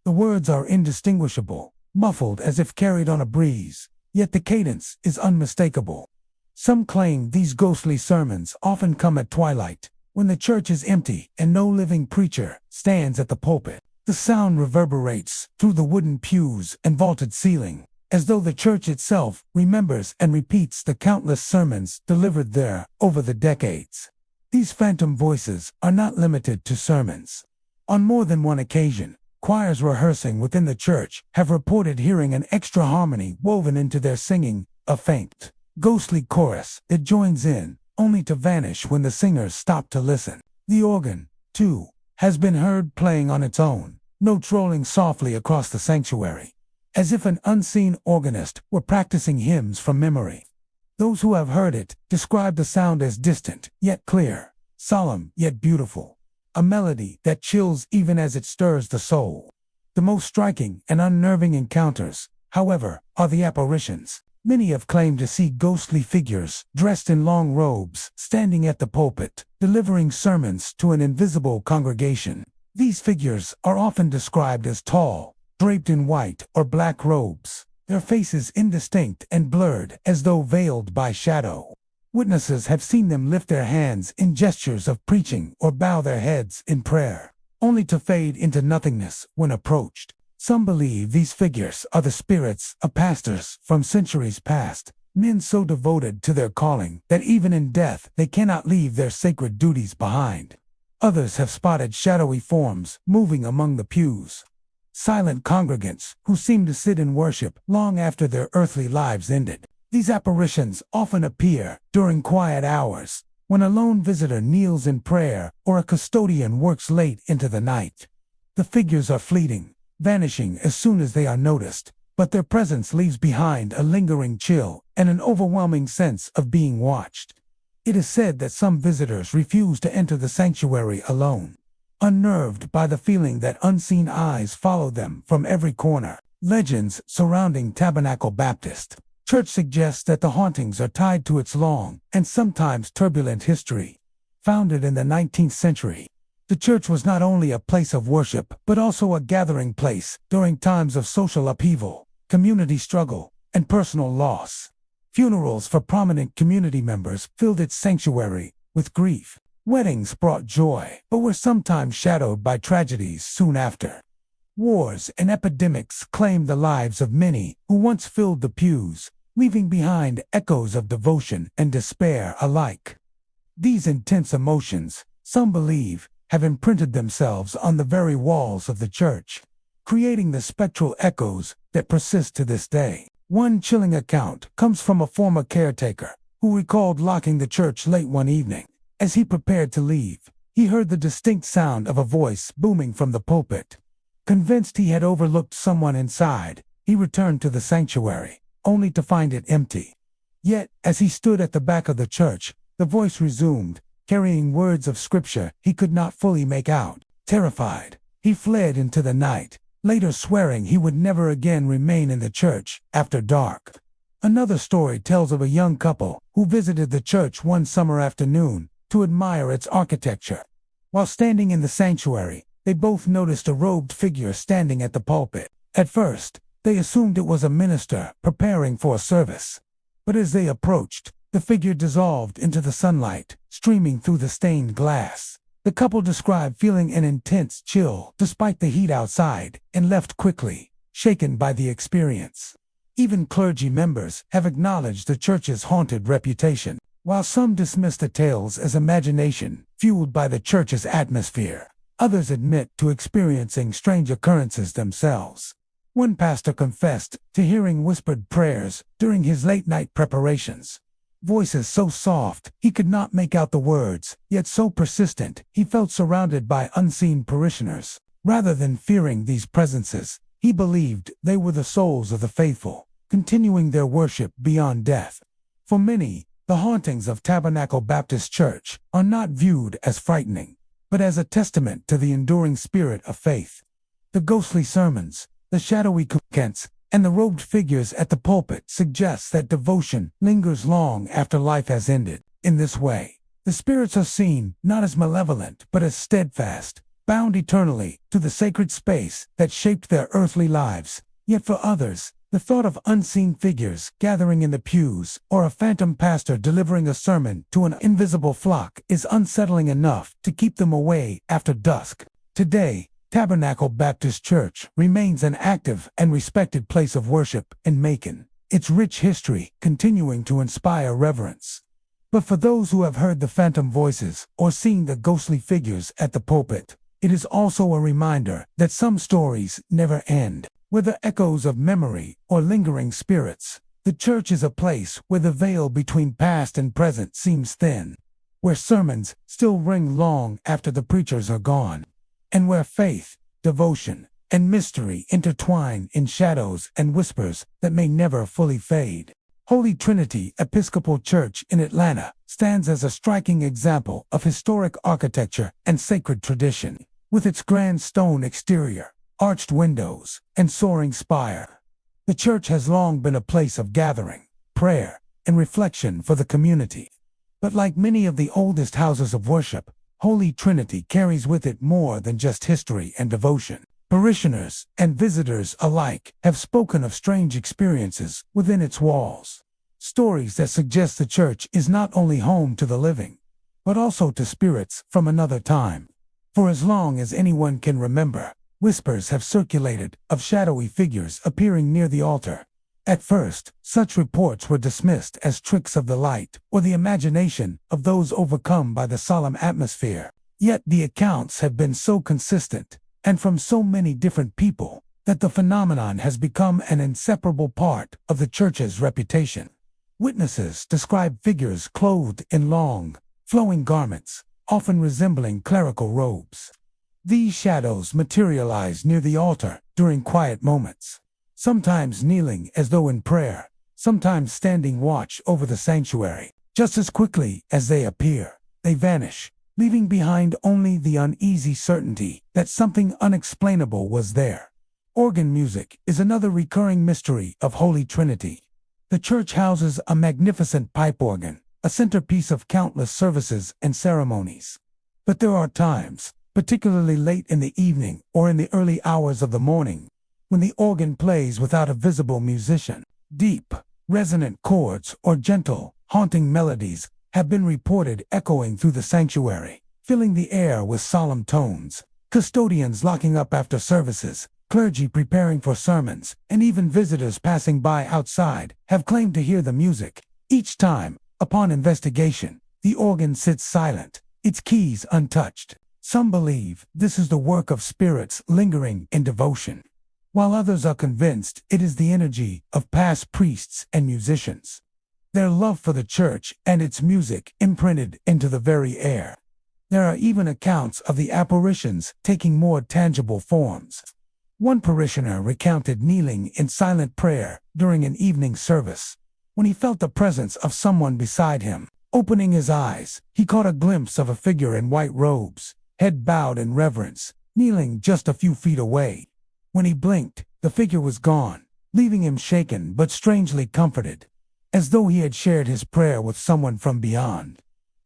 The words are indistinguishable, muffled as if carried on a breeze, yet the cadence is unmistakable. Some claim these ghostly sermons often come at twilight, when the church is empty and no living preacher stands at the pulpit. The sound reverberates through the wooden pews and vaulted ceiling, as though the church itself remembers and repeats the countless sermons delivered there over the decades. These phantom voices are not limited to sermons. On more than one occasion, choirs rehearsing within the church have reported hearing an extra harmony woven into their singing, a faint, ghostly chorus that joins in, only to vanish when the singers stop to listen. The organ, too, has been heard playing on its own, notes rolling softly across the sanctuary, as if an unseen organist were practicing hymns from memory. Those who have heard it describe the sound as distant, yet clear, solemn, yet beautiful, a melody that chills even as it stirs the soul. The most striking and unnerving encounters, however, are the apparitions. Many have claimed to see ghostly figures dressed in long robes standing at the pulpit, delivering sermons to an invisible congregation. These figures are often described as tall, draped in white or black robes, their faces indistinct and blurred as though veiled by shadow. Witnesses have seen them lift their hands in gestures of preaching or bow their heads in prayer, only to fade into nothingness when approached. Some believe these figures are the spirits of pastors from centuries past, men so devoted to their calling that even in death they cannot leave their sacred duties behind. Others have spotted shadowy forms moving among the pews, silent congregants who seem to sit in worship long after their earthly lives ended. These apparitions often appear during quiet hours, when a lone visitor kneels in prayer or a custodian works late into the night. The figures are fleeting, vanishing as soon as they are noticed, but their presence leaves behind a lingering chill and an overwhelming sense of being watched. It is said that some visitors refuse to enter the sanctuary alone, unnerved by the feeling that unseen eyes follow them from every corner. Legends surrounding Tabernacle Baptist Church suggest that the hauntings are tied to its long and sometimes turbulent history. Founded in the 19th century, the church was not only a place of worship, but also a gathering place during times of social upheaval, community struggle, and personal loss. Funerals for prominent community members filled its sanctuary with grief, Weddings brought joy, but were sometimes shadowed by tragedies soon after. Wars and epidemics claimed the lives of many who once filled the pews, leaving behind echoes of devotion and despair alike. These intense emotions, some believe, have imprinted themselves on the very walls of the church, creating the spectral echoes that persist to this day. One chilling account comes from a former caretaker who recalled locking the church late one evening. As he prepared to leave, he heard the distinct sound of a voice booming from the pulpit. Convinced he had overlooked someone inside, he returned to the sanctuary, only to find it empty. Yet, as he stood at the back of the church, the voice resumed, carrying words of scripture he could not fully make out. Terrified, he fled into the night, later swearing he would never again remain in the church after dark. Another story tells of a young couple who visited the church one summer afternoon to admire its architecture. While standing in the sanctuary, they both noticed a robed figure standing at the pulpit. At first, they assumed it was a minister preparing for a service. But as they approached, the figure dissolved into the sunlight, streaming through the stained glass. The couple described feeling an intense chill despite the heat outside and left quickly, shaken by the experience. Even clergy members have acknowledged the church's haunted reputation. While some dismiss the tales as imagination fueled by the church's atmosphere, others admit to experiencing strange occurrences themselves. One pastor confessed to hearing whispered prayers during his late-night preparations. Voices so soft he could not make out the words, yet so persistent he felt surrounded by unseen parishioners. Rather than fearing these presences, he believed they were the souls of the faithful, continuing their worship beyond death. For many, the hauntings of Tabernacle Baptist Church are not viewed as frightening, but as a testament to the enduring spirit of faith. The ghostly sermons, the shadowy chants, and the robed figures at the pulpit suggest that devotion lingers long after life has ended. In this way, the spirits are seen not as malevolent but as steadfast, bound eternally to the sacred space that shaped their earthly lives. Yet for others, the thought of unseen figures gathering in the pews or a phantom pastor delivering a sermon to an invisible flock is unsettling enough to keep them away after dusk. Today, Tabernacle Baptist Church remains an active and respected place of worship in Macon, its rich history continuing to inspire reverence. But for those who have heard the phantom voices or seen the ghostly figures at the pulpit, it is also a reminder that some stories never end. Whether echoes of memory or lingering spirits, the church is a place where the veil between past and present seems thin, where sermons still ring long after the preachers are gone, and where faith, devotion, and mystery intertwine in shadows and whispers that may never fully fade. Holy Trinity Episcopal Church in Atlanta stands as a striking example of historic architecture and sacred tradition. With its grand stone exterior, arched windows, and soaring spire, the church has long been a place of gathering, prayer, and reflection for the community. But like many of the oldest houses of worship, Holy Trinity carries with it more than just history and devotion. Parishioners and visitors alike have spoken of strange experiences within its walls. Stories that suggest the church is not only home to the living, but also to spirits from another time. For as long as anyone can remember, whispers have circulated of shadowy figures appearing near the altar. At first, such reports were dismissed as tricks of the light or the imagination of those overcome by the solemn atmosphere. Yet the accounts have been so consistent, and from so many different people, that the phenomenon has become an inseparable part of the church's reputation. Witnesses describe figures clothed in long, flowing garments, often resembling clerical robes. These shadows materialize near the altar during quiet moments, sometimes kneeling as though in prayer, sometimes standing watch over the sanctuary. Just as quickly as they appear, they vanish, leaving behind only the uneasy certainty that something unexplainable was there. Organ music is another recurring mystery of Holy Trinity. The church houses a magnificent pipe organ, a centerpiece of countless services and ceremonies. But there are times, particularly late in the evening or in the early hours of the morning, when the organ plays without a visible musician. Deep, resonant chords or gentle, haunting melodies have been reported echoing through the sanctuary, filling the air with solemn tones. Custodians locking up after services, clergy preparing for sermons, and even visitors passing by outside have claimed to hear the music. Each time, upon investigation, the organ sits silent, its keys untouched. Some believe this is the work of spirits lingering in devotion, while others are convinced it is the energy of past priests and musicians, their love for the church and its music imprinted into the very air. There are even accounts of the apparitions taking more tangible forms. One parishioner recounted kneeling in silent prayer during an evening service. When he felt the presence of someone beside him, opening his eyes, he caught a glimpse of a figure in white robes, head bowed in reverence, kneeling just a few feet away. When he blinked, the figure was gone, leaving him shaken but strangely comforted, as though he had shared his prayer with someone from beyond.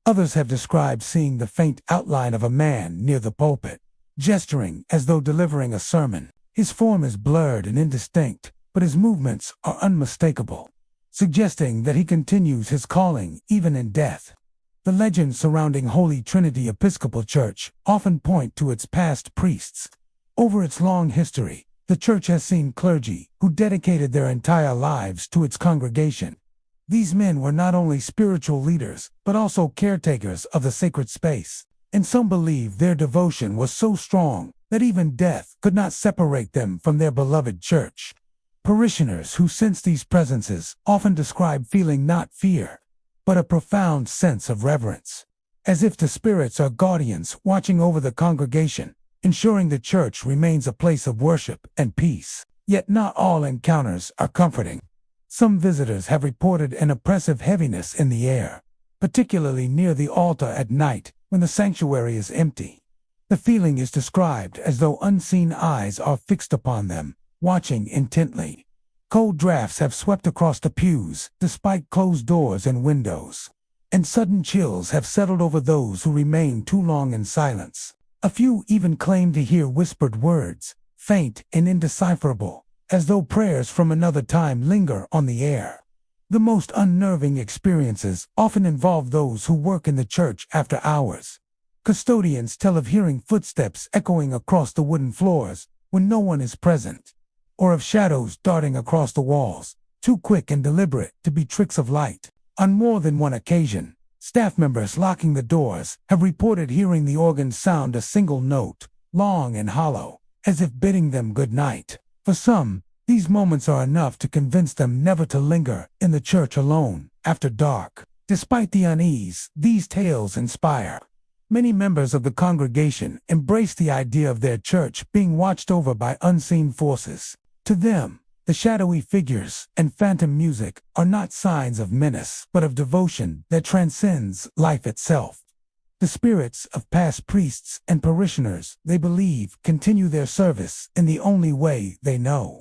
Others have described seeing the faint outline of a man near the pulpit, gesturing as though delivering a sermon. His form is blurred and indistinct, but his movements are unmistakable, suggesting that he continues his calling even in death. The legends surrounding Holy Trinity Episcopal Church often point to its past priests. Over its long history, the church has seen clergy who dedicated their entire lives to its congregation. These men were not only spiritual leaders, but also caretakers of the sacred space, and some believe their devotion was so strong that even death could not separate them from their beloved church. Parishioners who sense these presences often describe feeling not fear, but a profound sense of reverence, as if the spirits are guardians watching over the congregation, ensuring the church remains a place of worship and peace. Yet not all encounters are comforting. Some visitors have reported an oppressive heaviness in the air, particularly near the altar at night when the sanctuary is empty. The feeling is described as though unseen eyes are fixed upon them, watching intently. Cold drafts have swept across the pews, despite closed doors and windows, and sudden chills have settled over those who remain too long in silence. A few even claim to hear whispered words, faint and indecipherable, as though prayers from another time linger on the air. The most unnerving experiences often involve those who work in the church after hours. Custodians tell of hearing footsteps echoing across the wooden floors when no one is present, or of shadows darting across the walls, too quick and deliberate to be tricks of light. On more than one occasion, staff members locking the doors have reported hearing the organ sound a single note, long and hollow, as if bidding them good night. For some, these moments are enough to convince them never to linger in the church alone after dark. Despite the unease these tales inspire, many members of the congregation embrace the idea of their church being watched over by unseen forces. To them, the shadowy figures and phantom music are not signs of menace, but of devotion that transcends life itself. The spirits of past priests and parishioners, they believe, continue their service in the only way they know: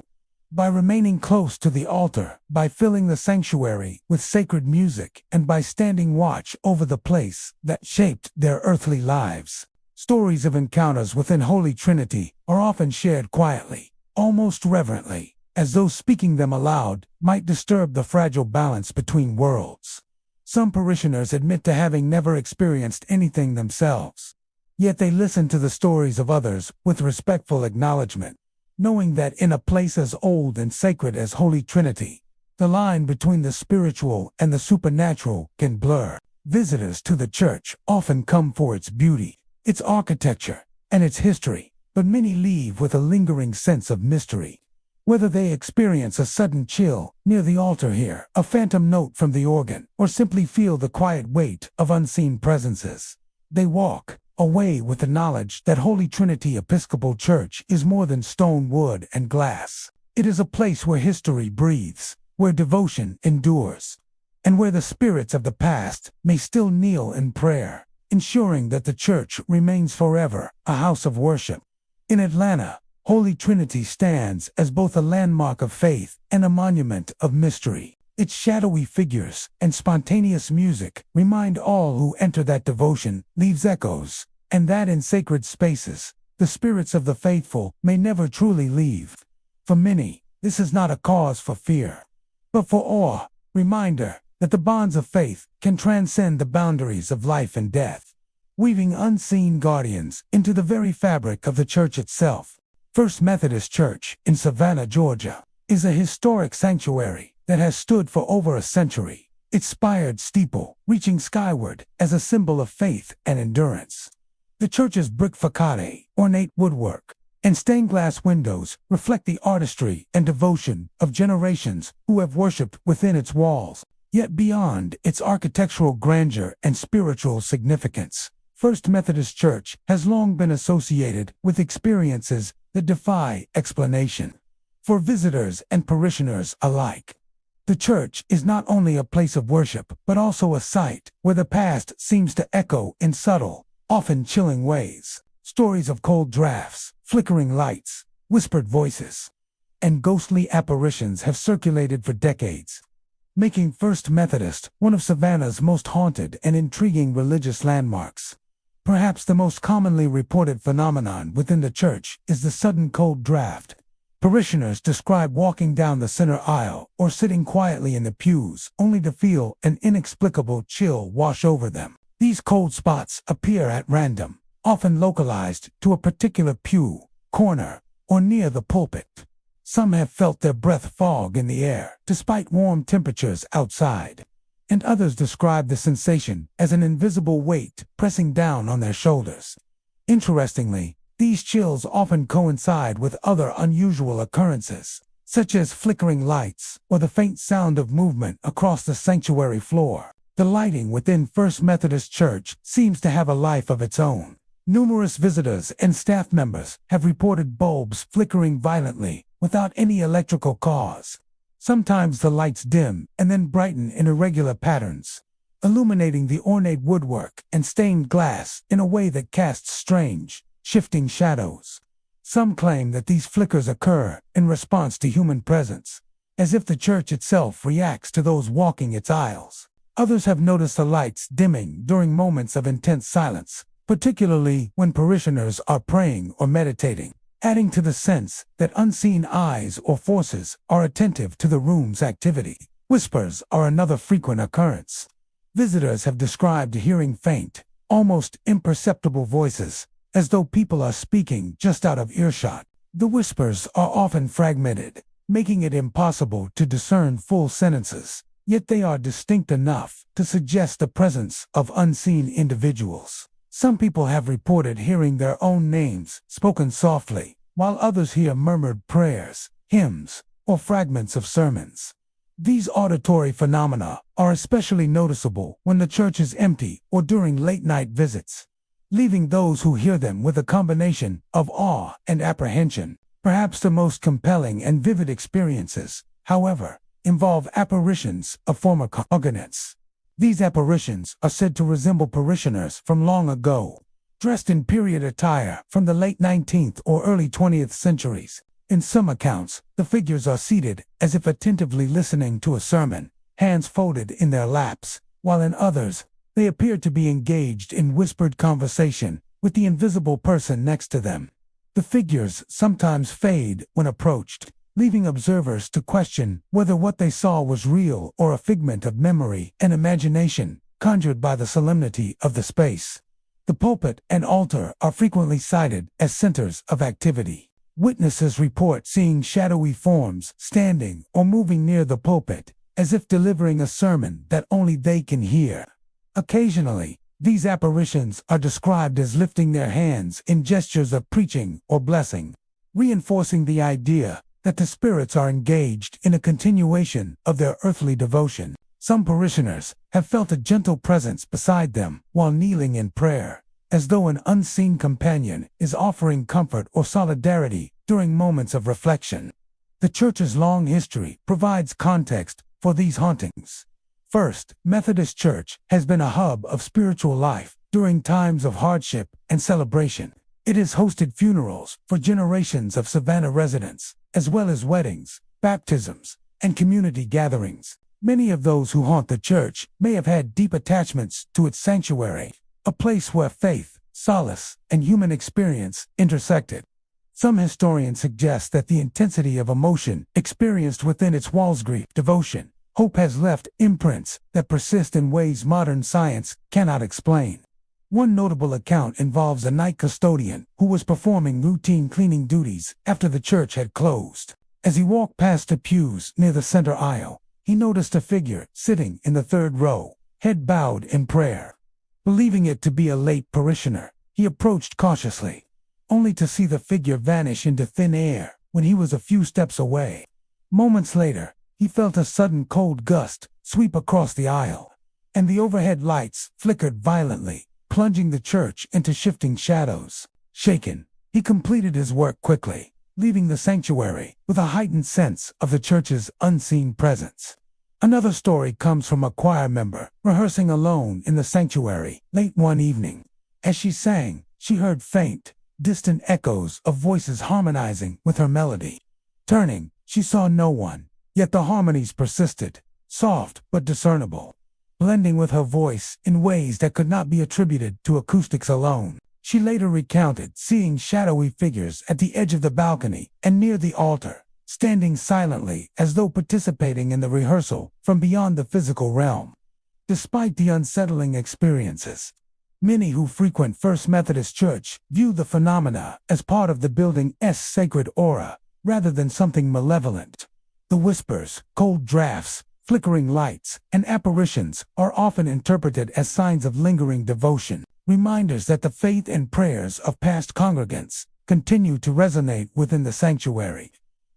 by remaining close to the altar, by filling the sanctuary with sacred music, and by standing watch over the place that shaped their earthly lives. Stories of encounters within Holy Trinity are often shared quietly, almost reverently, as though speaking them aloud might disturb the fragile balance between worlds. Some parishioners admit to having never experienced anything themselves, yet they listen to the stories of others with respectful acknowledgement, knowing that in a place as old and sacred as Holy Trinity, the line between the spiritual and the supernatural can blur. Visitors to the church often come for its beauty, its architecture, and its history, but many leave with a lingering sense of mystery. Whether they experience a sudden chill near the altar here, a phantom note from the organ, or simply feel the quiet weight of unseen presences, they walk away with the knowledge that Holy Trinity Episcopal Church is more than stone, wood, and glass. It is a place where history breathes, where devotion endures, and where the spirits of the past may still kneel in prayer, ensuring that the church remains forever a house of worship. In Atlanta, Holy Trinity stands as both a landmark of faith and a monument of mystery. Its shadowy figures and spontaneous music remind all who enter that devotion leaves echoes, and that in sacred spaces, the spirits of the faithful may never truly leave. For many, this is not a cause for fear, but for awe, reminder that the bonds of faith can transcend the boundaries of life and death, weaving unseen guardians into the very fabric of the church itself. First Methodist Church in Savannah, Georgia, is a historic sanctuary that has stood for over a century, its spired steeple reaching skyward as a symbol of faith and endurance. The church's brick facade, ornate woodwork, and stained glass windows reflect the artistry and devotion of generations who have worshipped within its walls. Yet beyond its architectural grandeur and spiritual significance, First Methodist Church has long been associated with experiences that defy explanation. For visitors and parishioners alike, the church is not only a place of worship, but also a site where the past seems to echo in subtle, often chilling ways. Stories of cold drafts, flickering lights, whispered voices, and ghostly apparitions have circulated for decades, making First Methodist one of Savannah's most haunted and intriguing religious landmarks. Perhaps the most commonly reported phenomenon within the church is the sudden cold draft. Parishioners describe walking down the center aisle or sitting quietly in the pews only to feel an inexplicable chill wash over them. These cold spots appear at random, often localized to a particular pew, corner, or near the pulpit. Some have felt their breath fog in the air, despite warm temperatures outside, and others describe the sensation as an invisible weight pressing down on their shoulders. Interestingly, these chills often coincide with other unusual occurrences, such as flickering lights or the faint sound of movement across the sanctuary floor. The lighting within First Methodist Church seems to have a life of its own. Numerous visitors and staff members have reported bulbs flickering violently without any electrical cause. Sometimes the lights dim and then brighten in irregular patterns, illuminating the ornate woodwork and stained glass in a way that casts strange, shifting shadows. Some claim that these flickers occur in response to human presence, as if the church itself reacts to those walking its aisles. Others have noticed the lights dimming during moments of intense silence, particularly when parishioners are praying or meditating, adding to the sense that unseen eyes or forces are attentive to the room's activity. Whispers are another frequent occurrence. Visitors have described hearing faint, almost imperceptible voices, as though people are speaking just out of earshot. The whispers are often fragmented, making it impossible to discern full sentences, yet they are distinct enough to suggest the presence of unseen individuals. Some people have reported hearing their own names spoken softly, while others hear murmured prayers, hymns, or fragments of sermons. These auditory phenomena are especially noticeable when the church is empty or during late-night visits, leaving those who hear them with a combination of awe and apprehension. Perhaps the most compelling and vivid experiences, however, involve apparitions of former congregants. These apparitions are said to resemble parishioners from long ago, dressed in period attire from the late 19th or early 20th centuries. In some accounts, the figures are seated as if attentively listening to a sermon, hands folded in their laps, while in others, they appear to be engaged in whispered conversation with the invisible person next to them. The figures sometimes fade when approached, leaving observers to question whether what they saw was real or a figment of memory and imagination conjured by the solemnity of the space. The pulpit and altar are frequently cited as centers of activity. Witnesses report seeing shadowy forms standing or moving near the pulpit, as if delivering a sermon that only they can hear. Occasionally, these apparitions are described as lifting their hands in gestures of preaching or blessing, reinforcing the idea that the spirits are engaged in a continuation of their earthly devotion. Some parishioners have felt a gentle presence beside them while kneeling in prayer, as though an unseen companion is offering comfort or solidarity during moments of reflection. The church's long history provides context for these hauntings. First, Methodist Church has been a hub of spiritual life during times of hardship and celebration. It has hosted funerals for generations of Savannah residents, as well as weddings, baptisms, and community gatherings. Many of those who haunt the church may have had deep attachments to its sanctuary, a place where faith, solace, and human experience intersected. Some historians suggest that the intensity of emotion experienced within its walls, grief, devotion, Hope has left imprints that persist in ways modern science cannot explain. One notable account involves a night custodian who was performing routine cleaning duties after the church had closed. As he walked past the pews near the center aisle, he noticed a figure sitting in the third row, head bowed in prayer. Believing it to be a late parishioner, he approached cautiously, only to see the figure vanish into thin air when he was a few steps away. Moments later, he felt a sudden cold gust sweep across the aisle, and the overhead lights flickered violently, plunging the church into shifting shadows. Shaken, he completed his work quickly, leaving the sanctuary with a heightened sense of the church's unseen presence. Another story comes from a choir member rehearsing alone in the sanctuary late one evening. As she sang, she heard faint, distant echoes of voices harmonizing with her melody. Turning, she saw no one, yet the harmonies persisted, soft but discernible, blending with her voice in ways that could not be attributed to acoustics alone. She later recounted seeing shadowy figures at the edge of the balcony and near the altar, standing silently as though participating in the rehearsal from beyond the physical realm. Despite the unsettling experiences, many who frequent First Methodist Church view the phenomena as part of the building's sacred aura, rather than something malevolent. The whispers, cold drafts, flickering lights, and apparitions are often interpreted as signs of lingering devotion, reminders that the faith and prayers of past congregants continue to resonate within the sanctuary.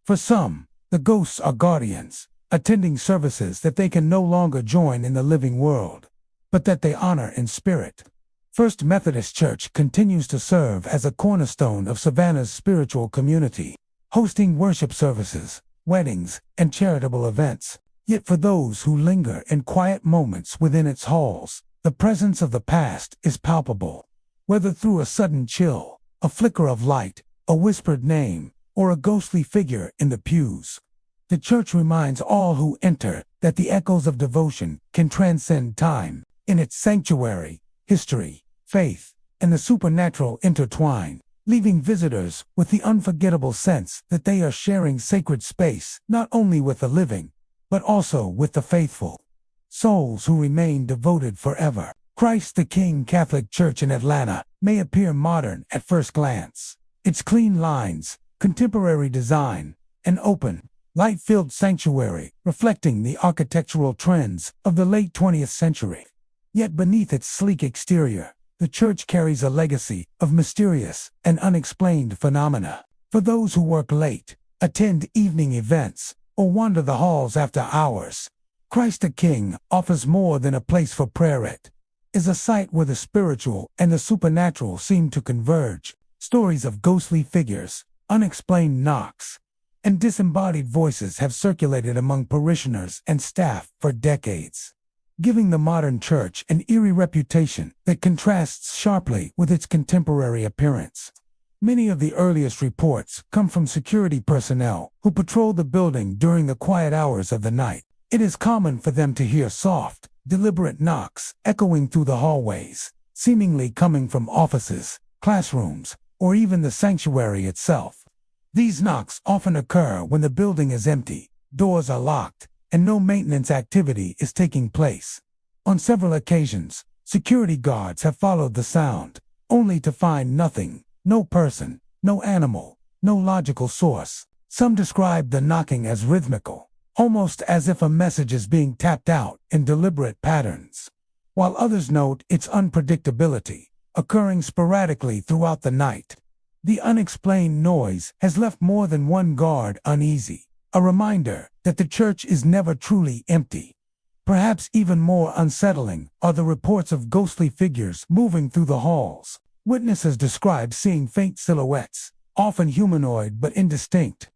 For some, the ghosts are guardians, attending services that they can no longer join in the living world, but that they honor in spirit. First Methodist Church continues to serve as a cornerstone of Savannah's spiritual community, hosting worship services, weddings, and charitable events. Yet for those who linger in quiet moments within its halls, the presence of the past is palpable. Whether through a sudden chill, a flicker of light, a whispered name, or a ghostly figure in the pews, the church reminds all who enter that the echoes of devotion can transcend time. In its sanctuary, history, faith, and the supernatural intertwine, leaving visitors with the unforgettable sense that they are sharing sacred space not only with the living, but also with the faithful, souls who remain devoted forever. Christ the King Catholic Church in Atlanta may appear modern at first glance. Its clean lines, contemporary design, and open, light-filled sanctuary reflecting the architectural trends of the late 20th century. Yet beneath its sleek exterior, the church carries a legacy of mysterious and unexplained phenomena. For those who work late, attend evening events, or wander the halls after hours, Christ the King offers more than a place for prayer. It is a site where the spiritual and the supernatural seem to converge. Stories of ghostly figures, unexplained knocks, and disembodied voices have circulated among parishioners and staff for decades, giving the modern church an eerie reputation that contrasts sharply with its contemporary appearance. Many of the earliest reports come from security personnel who patrol the building during the quiet hours of the night. It is common for them to hear soft, deliberate knocks echoing through the hallways, seemingly coming from offices, classrooms, or even the sanctuary itself. These knocks often occur when the building is empty, doors are locked, and no maintenance activity is taking place. On several occasions, security guards have followed the sound, only to find nothing. No person, no animal, no logical source. Some describe the knocking as rhythmical, almost as if a message is being tapped out in deliberate patterns, while others note its unpredictability, occurring sporadically throughout the night. The unexplained noise has left more than one guard uneasy, a reminder that the church is never truly empty. Perhaps even more unsettling are the reports of ghostly figures moving through the halls. Witnesses describe seeing faint silhouettes, often humanoid but indistinct,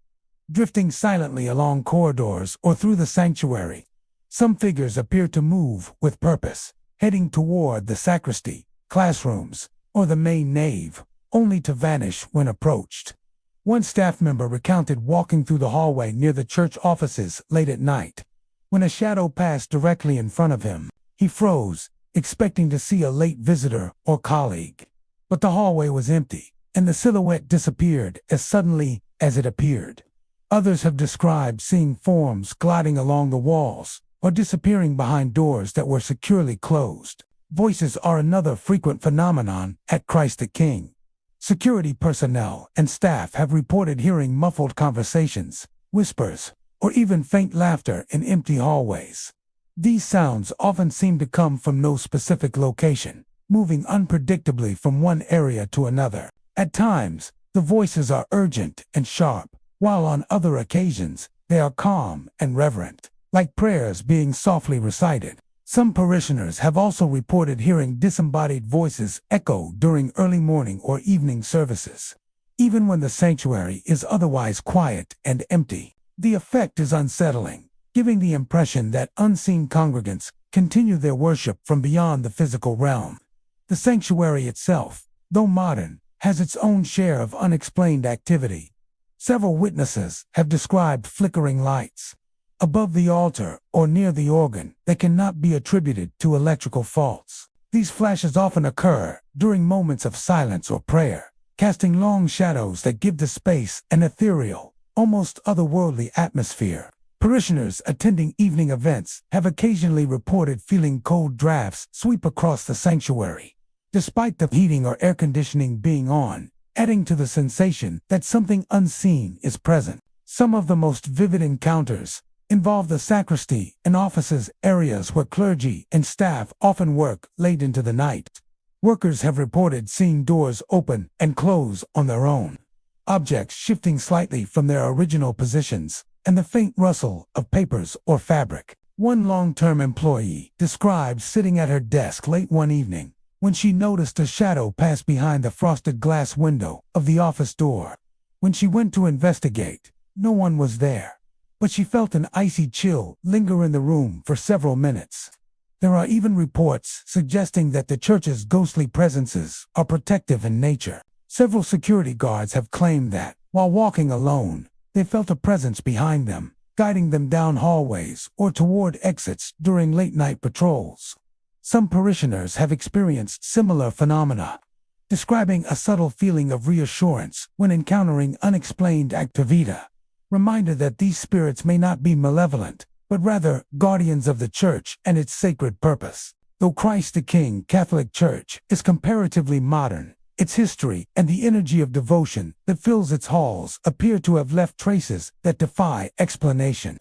drifting silently along corridors or through the sanctuary. Some figures appear to move with purpose, heading toward the sacristy, classrooms, or the main nave, only to vanish when approached. One staff member recounted walking through the hallway near the church offices late at night. When a shadow passed directly in front of him, he froze, expecting to see a late visitor or colleague. But the hallway was empty, and the silhouette disappeared as suddenly as it appeared. Others have described seeing forms gliding along the walls, or disappearing behind doors that were securely closed. Voices are another frequent phenomenon at Christ the King. Security personnel and staff have reported hearing muffled conversations, whispers, or even faint laughter in empty hallways. These sounds often seem to come from no specific location, moving unpredictably from one area to another. At times, the voices are urgent and sharp, while on other occasions, they are calm and reverent, like prayers being softly recited. Some parishioners have also reported hearing disembodied voices echo during early morning or evening services, even when the sanctuary is otherwise quiet and empty. The effect is unsettling, giving the impression that unseen congregants continue their worship from beyond the physical realm. The sanctuary itself, though modern, has its own share of unexplained activity. Several witnesses have described flickering lights above the altar or near the organ that cannot be attributed to electrical faults. These flashes often occur during moments of silence or prayer, casting long shadows that give the space an ethereal, almost otherworldly atmosphere. Parishioners attending evening events have occasionally reported feeling cold drafts sweep across the sanctuary, despite the heating or air conditioning being on, adding to the sensation that something unseen is present. Some of the most vivid encounters involve the sacristy and offices, areas where clergy and staff often work late into the night. Workers have reported seeing doors open and close on their own, objects shifting slightly from their original positions, and the faint rustle of papers or fabric. One long-term employee described sitting at her desk late one evening when she noticed a shadow pass behind the frosted glass window of the office door. When she went to investigate, no one was there, but she felt an icy chill linger in the room for several minutes. There are even reports suggesting that the church's ghostly presences are protective in nature. Several security guards have claimed that, while walking alone, they felt a presence behind them, guiding them down hallways or toward exits during late-night patrols. Some parishioners have experienced similar phenomena, describing a subtle feeling of reassurance when encountering unexplained activita. Reminder that these spirits may not be malevolent, but rather guardians of the church and its sacred purpose. Though Christ the King Catholic Church is comparatively modern, its history and the energy of devotion that fills its halls appear to have left traces that defy explanation.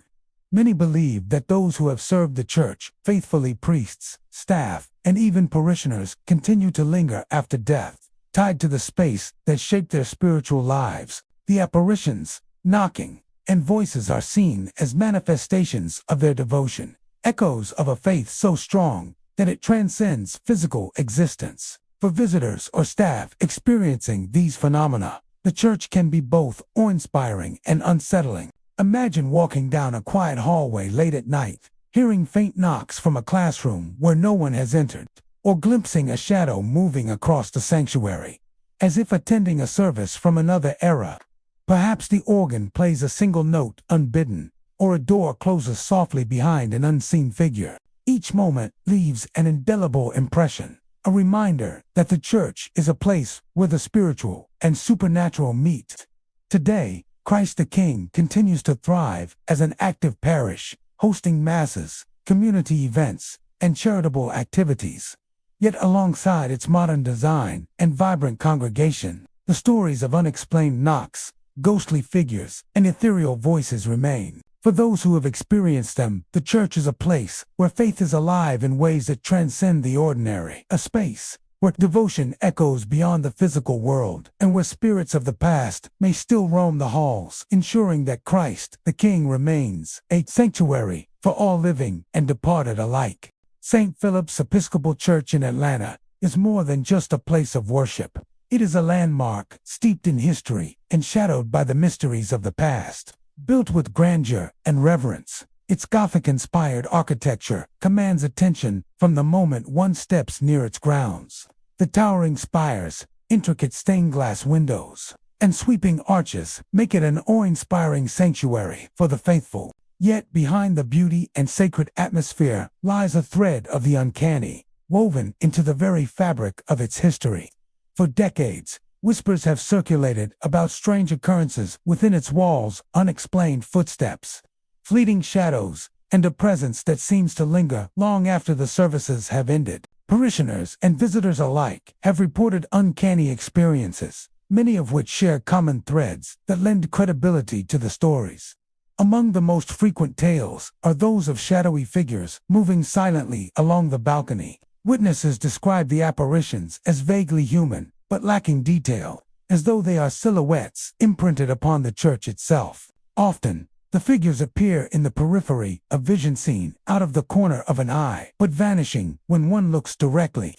Many believe that those who have served the church faithfully, priests, staff, and even parishioners, continue to linger after death, tied to the space that shaped their spiritual lives. The apparitions, knocking, and voices are seen as manifestations of their devotion, echoes of a faith so strong that it transcends physical existence. For visitors or staff experiencing these phenomena, the church can be both awe-inspiring and unsettling. Imagine walking down a quiet hallway late at night, hearing faint knocks from a classroom where no one has entered, or glimpsing a shadow moving across the sanctuary, as if attending a service from another era. Perhaps the organ plays a single note unbidden, or a door closes softly behind an unseen figure. Each moment leaves an indelible impression, a reminder that the church is a place where the spiritual and supernatural meet. Today, Christ the King continues to thrive as an active parish, hosting masses, community events, and charitable activities. Yet alongside its modern design and vibrant congregation, the stories of unexplained knocks, ghostly figures, and ethereal voices remain. For those who have experienced them, the church is a place where faith is alive in ways that transcend the ordinary, a space where devotion echoes beyond the physical world, and where spirits of the past may still roam the halls, ensuring that Christ, the King, remains a sanctuary for all living and departed alike. St. Philip's Episcopal Church in Atlanta is more than just a place of worship. It is a landmark steeped in history and shadowed by the mysteries of the past. Built with grandeur and reverence, its Gothic-inspired architecture commands attention from the moment one steps near its grounds. The towering spires, intricate stained-glass windows, and sweeping arches make it an awe-inspiring sanctuary for the faithful. Yet behind the beauty and sacred atmosphere lies a thread of the uncanny, woven into the very fabric of its history. For decades, whispers have circulated about strange occurrences within its walls, unexplained footsteps, fleeting shadows, and a presence that seems to linger long after the services have ended. Parishioners and visitors alike have reported uncanny experiences, many of which share common threads that lend credibility to the stories. Among the most frequent tales are those of shadowy figures moving silently along the balcony. Witnesses describe the apparitions as vaguely human, but lacking detail, as though they are silhouettes imprinted upon the church itself. Often, the figures appear in the periphery of vision, seen out of the corner of an eye, but vanishing when one looks directly.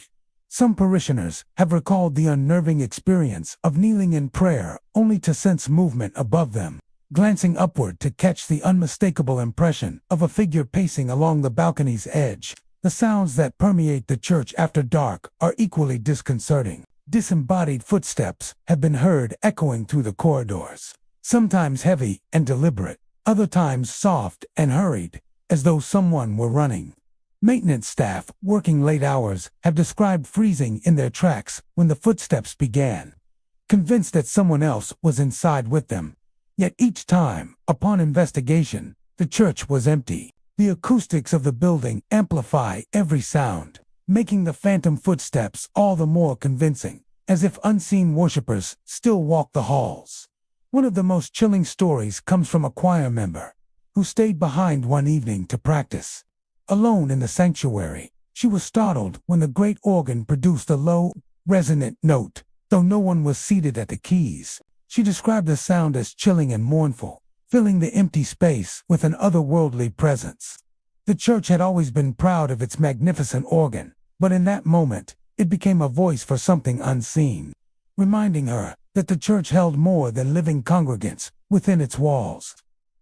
Some parishioners have recalled the unnerving experience of kneeling in prayer only to sense movement above them, glancing upward to catch the unmistakable impression of a figure pacing along the balcony's edge. The sounds that permeate the church after dark are equally disconcerting. Disembodied footsteps have been heard echoing through the corridors, sometimes heavy and deliberate, other times soft and hurried, as though someone were running. Maintenance staff working late hours have described freezing in their tracks when the footsteps began, convinced that someone else was inside with them. Yet each time, upon investigation, the church was empty. The acoustics of the building amplify every sound, making the phantom footsteps all the more convincing, as if unseen worshippers still walk the halls. One of the most chilling stories comes from a choir member who stayed behind one evening to practice. Alone in the sanctuary, she was startled when the great organ produced a low, resonant note, though no one was seated at the keys. She described the sound as chilling and mournful, filling the empty space with an otherworldly presence. The church had always been proud of its magnificent organ, but in that moment, it became a voice for something unseen, reminding her that the church held more than living congregants within its walls.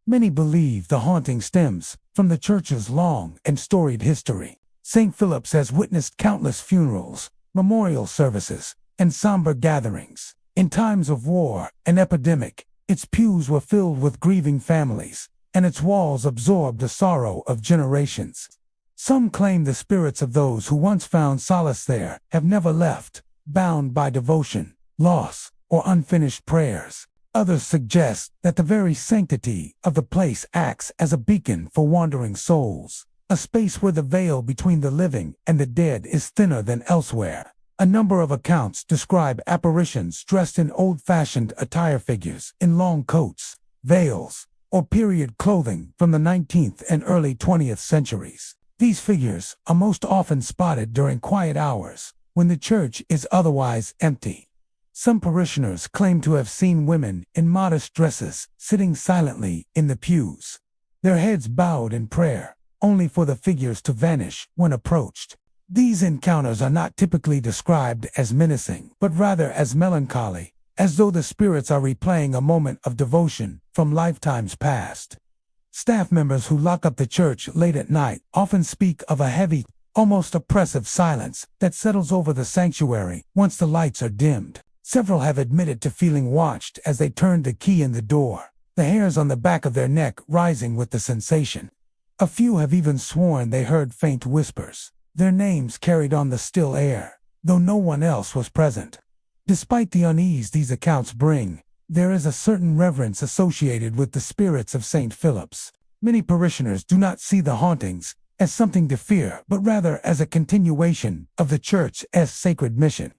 Many believe the haunting stems from the church's long and storied history. St. Philip's has witnessed countless funerals, memorial services, and somber gatherings. In times of war and epidemic, its pews were filled with grieving families, and its walls absorbed the sorrow of generations. Some claim the spirits of those who once found solace there have never left, bound by devotion, loss, or unfinished prayers. Others suggest that the very sanctity of the place acts as a beacon for wandering souls, a space where the veil between the living and the dead is thinner than elsewhere. A number of accounts describe apparitions dressed in old-fashioned attire, figures in long coats, veils, or period clothing from the 19th and early 20th centuries. These figures are most often spotted during quiet hours, when the church is otherwise empty. Some parishioners claim to have seen women in modest dresses sitting silently in the pews, their heads bowed in prayer, only for the figures to vanish when approached. These encounters are not typically described as menacing, but rather as melancholy, as though the spirits are replaying a moment of devotion from lifetimes past. Staff members who lock up the church late at night often speak of a heavy, almost oppressive silence that settles over the sanctuary once the lights are dimmed. Several have admitted to feeling watched as they turned the key in the door, the hairs on the back of their neck rising with the sensation. A few have even sworn they heard faint whispers, their names carried on the still air, though no one else was present. Despite the unease these accounts bring, there is a certain reverence associated with the spirits of St. Philip's. Many parishioners do not see the hauntings as something to fear, but rather as a continuation of the church's sacred mission.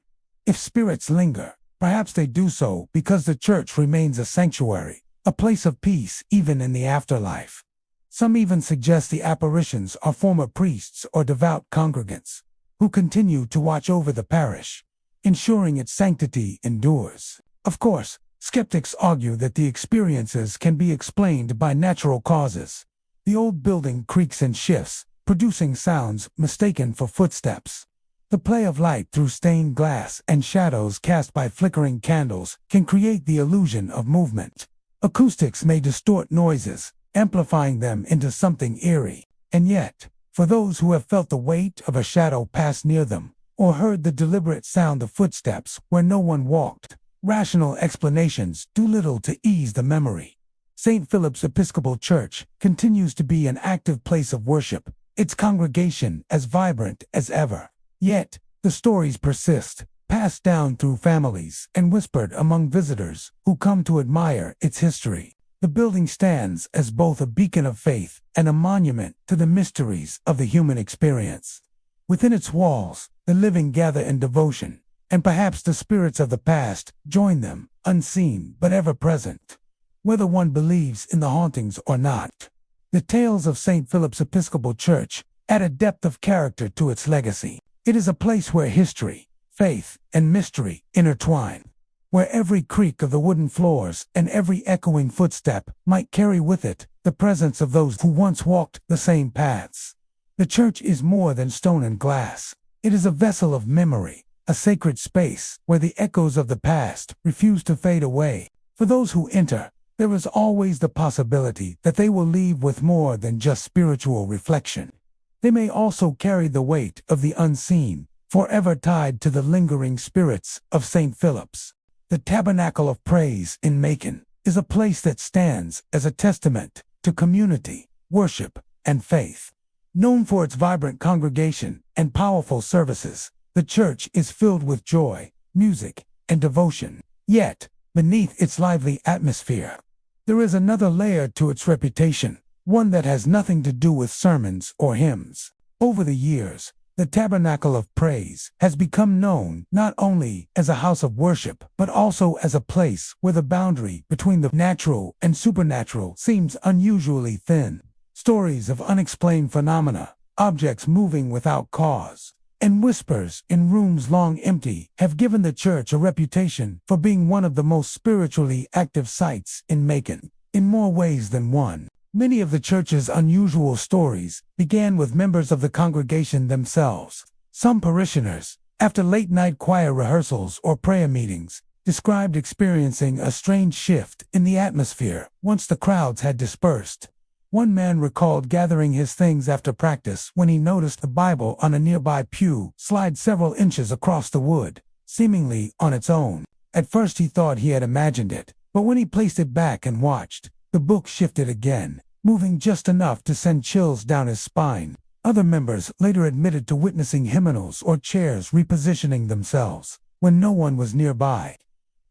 If spirits linger, perhaps they do so because the church remains a sanctuary, a place of peace even in the afterlife. Some even suggest the apparitions are former priests or devout congregants who continue to watch over the parish, ensuring its sanctity endures. Of course, skeptics argue that the experiences can be explained by natural causes. The old building creaks and shifts, producing sounds mistaken for footsteps. The play of light through stained glass and shadows cast by flickering candles can create the illusion of movement. Acoustics may distort noises, amplifying them into something eerie. And yet, for those who have felt the weight of a shadow pass near them, or heard the deliberate sound of footsteps where no one walked, rational explanations do little to ease the memory. St. Philip's Episcopal Church continues to be an active place of worship, its congregation as vibrant as ever. Yet, the stories persist, passed down through families and whispered among visitors who come to admire its history. The building stands as both a beacon of faith and a monument to the mysteries of the human experience. Within its walls, the living gather in devotion, and perhaps the spirits of the past join them, unseen but ever present. Whether one believes in the hauntings or not, the tales of St. Philip's Episcopal Church add a depth of character to its legacy. It is a place where history, faith, and mystery intertwine, where every creak of the wooden floors and every echoing footstep might carry with it the presence of those who once walked the same paths. The church is more than stone and glass. It is a vessel of memory, a sacred space where the echoes of the past refuse to fade away. For those who enter, there is always the possibility that they will leave with more than just spiritual reflection. They may also carry the weight of the unseen, forever tied to the lingering spirits of St. Philip's. The Tabernacle of Praise in Macon is a place that stands as a testament to community, worship, and faith. Known for its vibrant congregation and powerful services, the church is filled with joy, music, and devotion. Yet, beneath its lively atmosphere, there is another layer to its reputation, one that has nothing to do with sermons or hymns. Over the years, the Tabernacle of Praise has become known not only as a house of worship, but also as a place where the boundary between the natural and supernatural seems unusually thin. Stories of unexplained phenomena, objects moving without cause, and whispers in rooms long empty have given the church a reputation for being one of the most spiritually active sites in Macon. In more ways than one, many of the church's unusual stories began with members of the congregation themselves. Some parishioners, after late-night choir rehearsals or prayer meetings, described experiencing a strange shift in the atmosphere once the crowds had dispersed. One man recalled gathering his things after practice when he noticed the Bible on a nearby pew slide several inches across the wood, seemingly on its own. At first he thought he had imagined it, but when he placed it back and watched, the book shifted again, moving just enough to send chills down his spine. Other members later admitted to witnessing hymnals or chairs repositioning themselves when no one was nearby.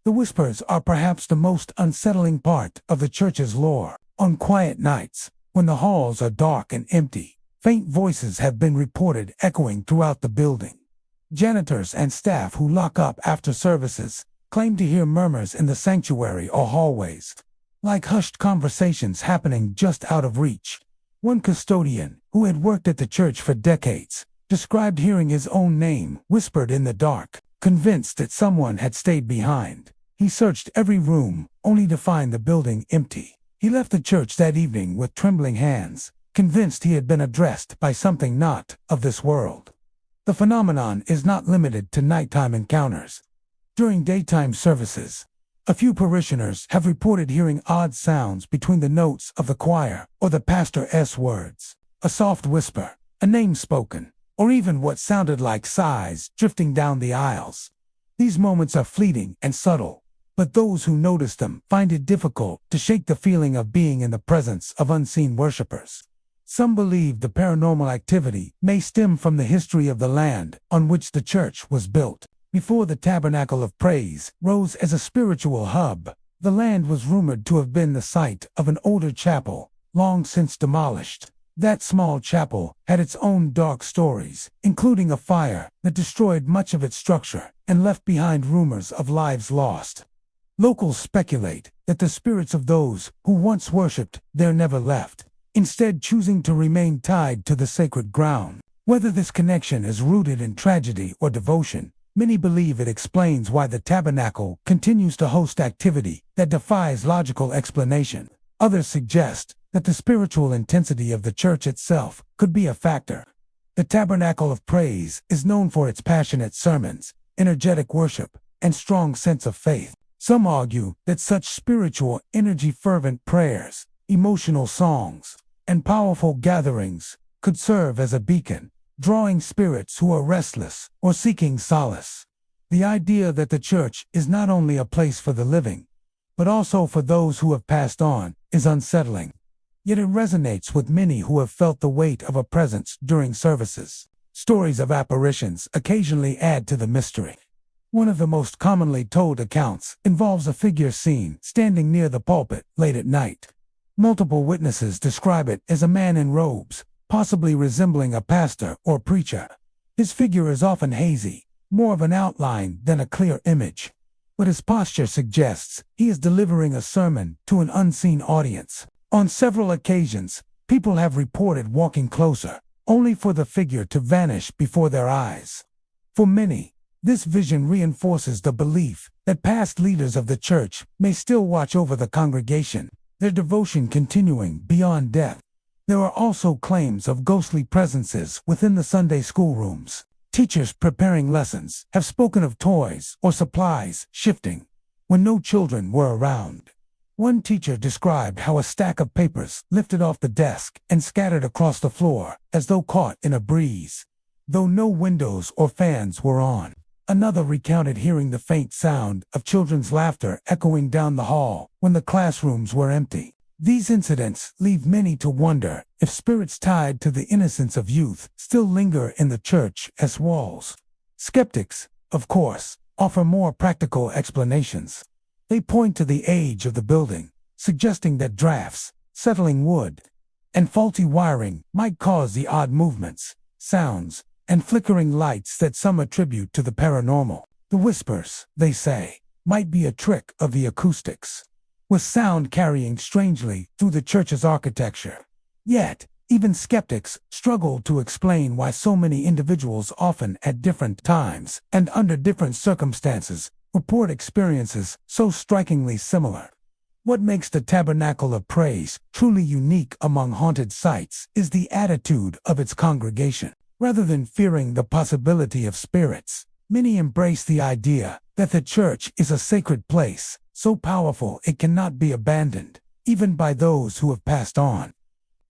The whispers are perhaps the most unsettling part of the church's lore. On quiet nights, when the halls are dark and empty, faint voices have been reported echoing throughout the building. Janitors and staff who lock up after services claim to hear murmurs in the sanctuary or hallways, like hushed conversations happening just out of reach. One custodian, who had worked at the church for decades, described hearing his own name whispered in the dark, convinced that someone had stayed behind. He searched every room, only to find the building empty. He left the church that evening with trembling hands, convinced he had been addressed by something not of this world. The phenomenon is not limited to nighttime encounters. During daytime services, a few parishioners have reported hearing odd sounds between the notes of the choir or the pastor's words, a soft whisper, a name spoken, or even what sounded like sighs drifting down the aisles. These moments are fleeting and subtle, but those who notice them find it difficult to shake the feeling of being in the presence of unseen worshipers. Some believe the paranormal activity may stem from the history of the land on which the church was built. Before the Tabernacle of Praise rose as a spiritual hub, the land was rumored to have been the site of an older chapel, long since demolished. That small chapel had its own dark stories, including a fire that destroyed much of its structure and left behind rumors of lives lost. Locals speculate that the spirits of those who once worshipped there never left, instead choosing to remain tied to the sacred ground. Whether this connection is rooted in tragedy or devotion, many believe it explains why the tabernacle continues to host activity that defies logical explanation. Others suggest that the spiritual intensity of the church itself could be a factor. The Tabernacle of Praise is known for its passionate sermons, energetic worship, and strong sense of faith. Some argue that such spiritual energy, fervent prayers, emotional songs, and powerful gatherings could serve as a beacon, drawing spirits who are restless or seeking solace. The idea that the church is not only a place for the living, but also for those who have passed on, is unsettling. Yet it resonates with many who have felt the weight of a presence during services. Stories of apparitions occasionally add to the mystery. One of the most commonly told accounts involves a figure seen standing near the pulpit late at night. Multiple witnesses describe it as a man in robes, possibly resembling a pastor or preacher. His figure is often hazy, more of an outline than a clear image, but his posture suggests he is delivering a sermon to an unseen audience. On several occasions, people have reported walking closer, only for the figure to vanish before their eyes. For many, this vision reinforces the belief that past leaders of the church may still watch over the congregation, their devotion continuing beyond death. There are also claims of ghostly presences within the Sunday school rooms. Teachers preparing lessons have spoken of toys or supplies shifting when no children were around. One teacher described how a stack of papers lifted off the desk and scattered across the floor as though caught in a breeze, though no windows or fans were on. Another recounted hearing the faint sound of children's laughter echoing down the hall when the classrooms were empty. These incidents leave many to wonder if spirits tied to the innocence of youth still linger in the church as walls. Skeptics, of course, offer more practical explanations. They point to the age of the building, suggesting that drafts, settling wood, and faulty wiring might cause the odd movements, sounds, and flickering lights that some attribute to the paranormal. The whispers, they say, might be a trick of the acoustics, with sound carrying strangely through the church's architecture. Yet, even skeptics struggle to explain why so many individuals, often at different times and under different circumstances, report experiences so strikingly similar. What makes the Tabernacle of Praise truly unique among haunted sites is the attitude of its congregation. Rather than fearing the possibility of spirits, many embrace the idea that the church is a sacred place, so powerful it cannot be abandoned, even by those who have passed on.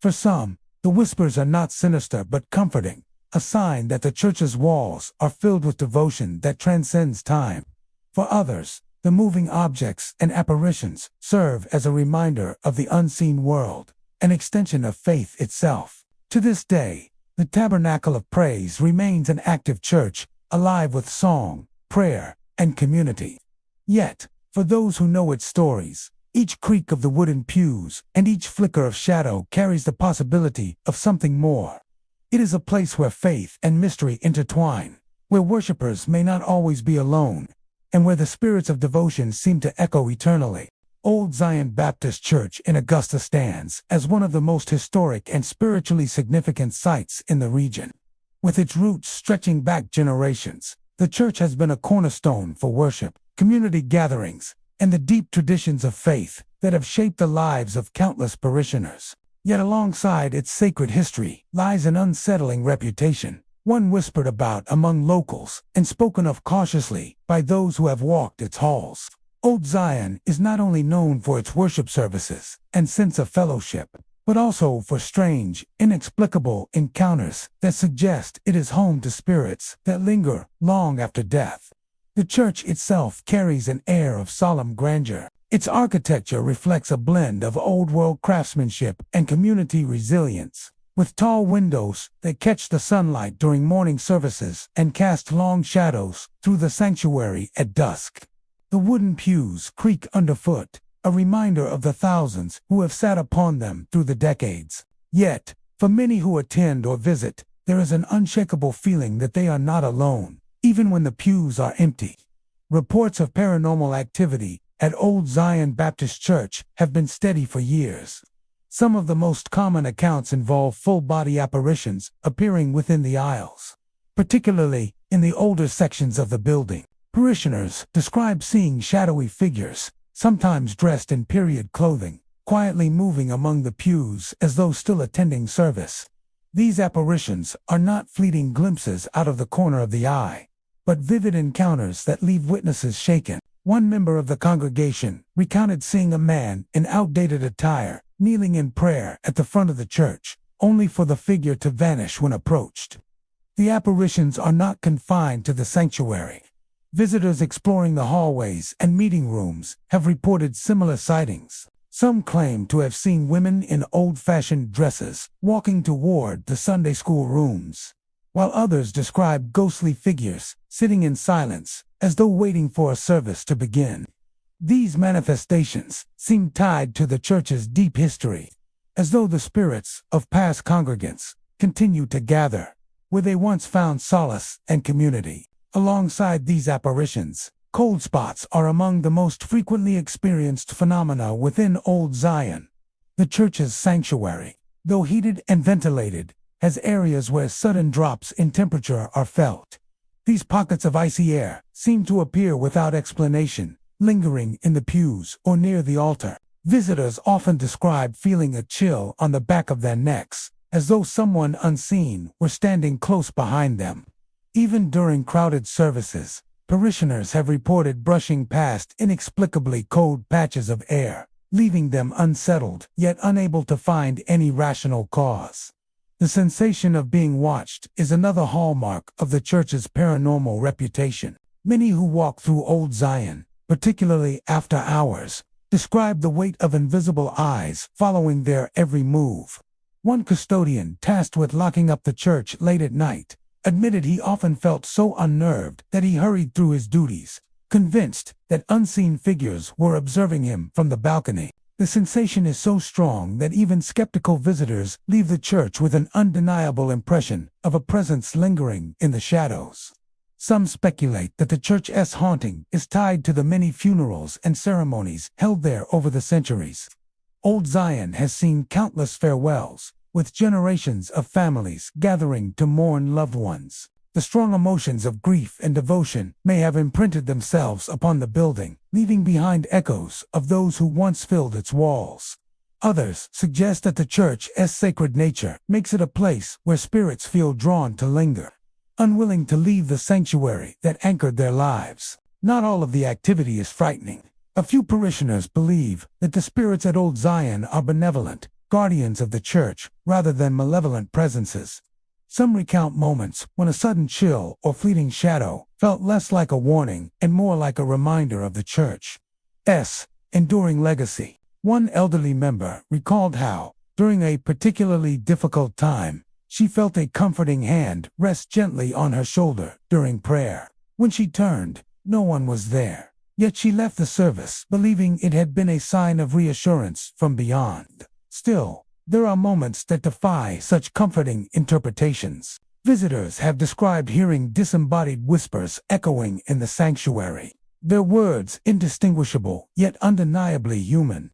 For some, the whispers are not sinister but comforting, a sign that the church's walls are filled with devotion that transcends time. For others, the moving objects and apparitions serve as a reminder of the unseen world, an extension of faith itself. To this day, the Tabernacle of Praise remains an active church, alive with song, prayer, and community. Yet, for those who know its stories, each creak of the wooden pews and each flicker of shadow carries the possibility of something more. It is a place where faith and mystery intertwine, where worshipers may not always be alone, and where the spirits of devotion seem to echo eternally. Old Zion Baptist Church in Augusta stands as one of the most historic and spiritually significant sites in the region. With its roots stretching back generations, the church has been a cornerstone for worship, community gatherings, and the deep traditions of faith that have shaped the lives of countless parishioners. Yet alongside its sacred history lies an unsettling reputation, one whispered about among locals and spoken of cautiously by those who have walked its halls. Old Zion is not only known for its worship services and sense of fellowship, but also for strange, inexplicable encounters that suggest it is home to spirits that linger long after death. The church itself carries an air of solemn grandeur. Its architecture reflects a blend of old-world craftsmanship and community resilience, with tall windows that catch the sunlight during morning services and cast long shadows through the sanctuary at dusk. The wooden pews creak underfoot, a reminder of the thousands who have sat upon them through the decades. Yet, for many who attend or visit, there is an unshakable feeling that they are not alone, even when the pews are empty. Reports of paranormal activity at Old Zion Baptist Church have been steady for years. Some of the most common accounts involve full-body apparitions appearing within the aisles, particularly in the older sections of the building. Parishioners describe seeing shadowy figures, sometimes dressed in period clothing, quietly moving among the pews as though still attending service. These apparitions are not fleeting glimpses out of the corner of the eye, but vivid encounters that leave witnesses shaken. One member of the congregation recounted seeing a man in outdated attire kneeling in prayer at the front of the church, only for the figure to vanish when approached. The apparitions are not confined to the sanctuary. Visitors exploring the hallways and meeting rooms have reported similar sightings. Some claim to have seen women in old-fashioned dresses walking toward the Sunday school rooms, while others describe ghostly figures sitting in silence, as though waiting for a service to begin. These manifestations seem tied to the church's deep history, as though the spirits of past congregants continue to gather where they once found solace and community. Alongside these apparitions, cold spots are among the most frequently experienced phenomena within Old Zion. The church's sanctuary, though heated and ventilated, has areas where sudden drops in temperature are felt. These pockets of icy air seem to appear without explanation, lingering in the pews or near the altar. Visitors often describe feeling a chill on the back of their necks, as though someone unseen were standing close behind them. Even during crowded services, parishioners have reported brushing past inexplicably cold patches of air, leaving them unsettled yet unable to find any rational cause. The sensation of being watched is another hallmark of the church's paranormal reputation. Many who walk through Old Zion, particularly after hours, describe the weight of invisible eyes following their every move. One custodian tasked with locking up the church late at night admitted he often felt so unnerved that he hurried through his duties, convinced that unseen figures were observing him from the balcony. The sensation is so strong that even skeptical visitors leave the church with an undeniable impression of a presence lingering in the shadows. Some speculate that the church's haunting is tied to the many funerals and ceremonies held there over the centuries. Old Zion has seen countless farewells, with generations of families gathering to mourn loved ones. The strong emotions of grief and devotion may have imprinted themselves upon the building, leaving behind echoes of those who once filled its walls. Others suggest that the church's sacred nature makes it a place where spirits feel drawn to linger, unwilling to leave the sanctuary that anchored their lives. Not all of the activity is frightening. A few parishioners believe that the spirits at Old Zion are benevolent, guardians of the church, rather than malevolent presences. Some recount moments when a sudden chill or fleeting shadow felt less like a warning and more like a reminder of the church's enduring legacy. One elderly member recalled how, during a particularly difficult time, she felt a comforting hand rest gently on her shoulder during prayer. When she turned, no one was there, yet she left the service believing it had been a sign of reassurance from beyond. Still, there are moments that defy such comforting interpretations. Visitors have described hearing disembodied whispers echoing in the sanctuary, their words indistinguishable yet undeniably human.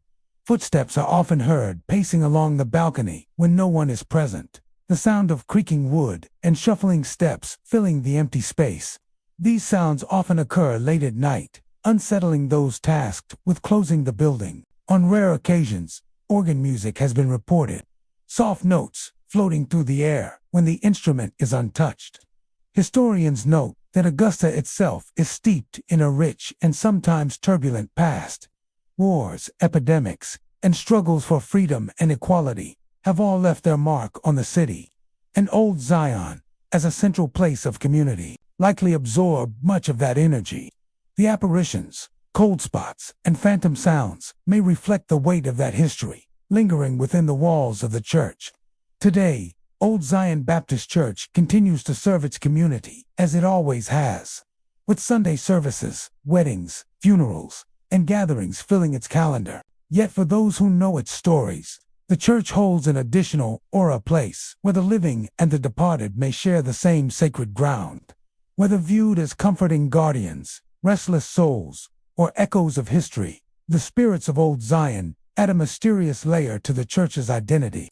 Footsteps are often heard pacing along the balcony when no one is present, the sound of creaking wood and shuffling steps filling the empty space. These sounds often occur late at night, unsettling those tasked with closing the building. On rare occasions, organ music has been reported, soft notes floating through the air when the instrument is untouched. Historians note that Augusta itself is steeped in a rich and sometimes turbulent past. Wars, epidemics, and struggles for freedom and equality have all left their mark on the city. And Old Zion, as a central place of community, likely absorbed much of that energy. The apparitions, cold spots, and phantom sounds may reflect the weight of that history, lingering within the walls of the church. Today, Old Zion Baptist Church continues to serve its community as it always has, with Sunday services, weddings, funerals, and gatherings filling its calendar. Yet for those who know its stories, the church holds an additional a place where the living and the departed may share the same sacred ground. Whether viewed as comforting guardians, restless souls, or echoes of history, the spirits of Old Zion add a mysterious layer to the church's identity.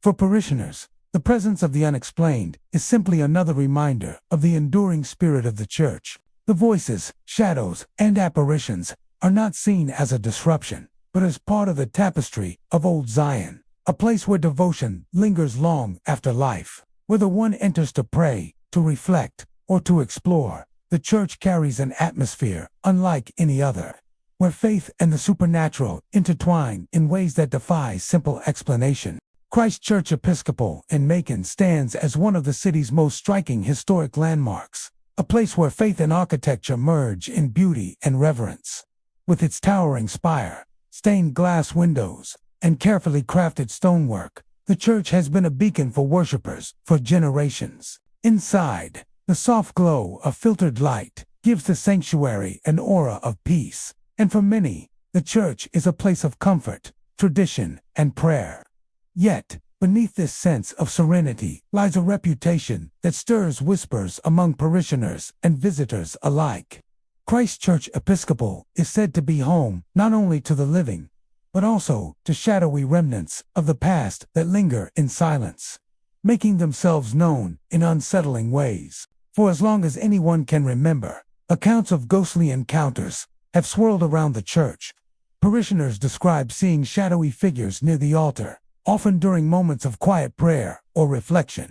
For parishioners, the presence of the unexplained is simply another reminder of the enduring spirit of the church. The voices, shadows, and apparitions are not seen as a disruption, but as part of the tapestry of Old Zion, a place where devotion lingers long after life. Whether one enters to pray, to reflect, or to explore, the church carries an atmosphere unlike any other, where faith and the supernatural intertwine in ways that defy simple explanation. Christ Church Episcopal in Macon stands as one of the city's most striking historic landmarks, a place where faith and architecture merge in beauty and reverence. With its towering spire, stained glass windows, and carefully crafted stonework, the church has been a beacon for worshipers for generations. Inside, the soft glow of filtered light gives the sanctuary an aura of peace. And for many, the church is a place of comfort, tradition, and prayer. Yet, beneath this sense of serenity lies a reputation that stirs whispers among parishioners and visitors alike. Christ Church Episcopal is said to be home not only to the living, but also to shadowy remnants of the past that linger in silence, making themselves known in unsettling ways. For as long as anyone can remember, accounts of ghostly encounters have swirled around the church. Parishioners describe seeing shadowy figures near the altar, often during moments of quiet prayer or reflection.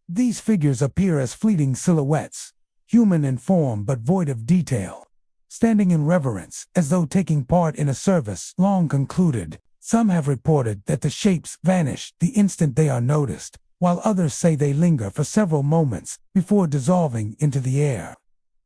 These figures appear as fleeting silhouettes, human in form but void of detail, standing in reverence as though taking part in a service long concluded. Some have reported that the shapes vanish the instant they are noticed, while others say they linger for several moments before dissolving into the air.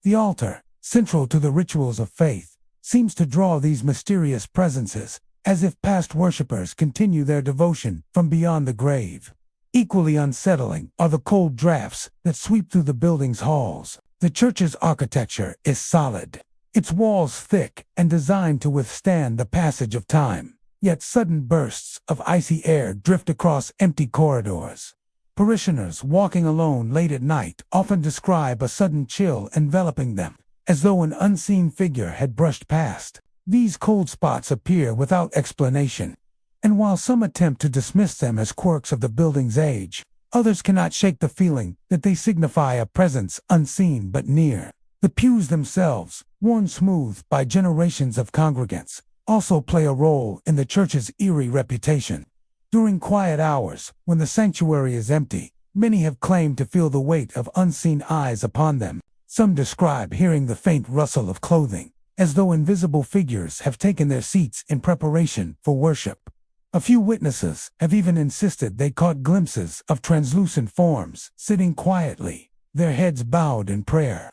The altar, central to the rituals of faith, seems to draw these mysterious presences, as if past worshippers continue their devotion from beyond the grave. Equally unsettling are the cold drafts that sweep through the building's halls. The church's architecture is solid, its walls thick and designed to withstand the passage of time, yet sudden bursts of icy air drift across empty corridors. Parishioners walking alone late at night often describe a sudden chill enveloping them, as though an unseen figure had brushed past. These cold spots appear without explanation, and while some attempt to dismiss them as quirks of the building's age, others cannot shake the feeling that they signify a presence unseen but near. The pews themselves, worn smooth by generations of congregants, also play a role in the church's eerie reputation. During quiet hours, when the sanctuary is empty, many have claimed to feel the weight of unseen eyes upon them. Some describe hearing the faint rustle of clothing, as though invisible figures have taken their seats in preparation for worship. A few witnesses have even insisted they caught glimpses of translucent forms sitting quietly, their heads bowed in prayer.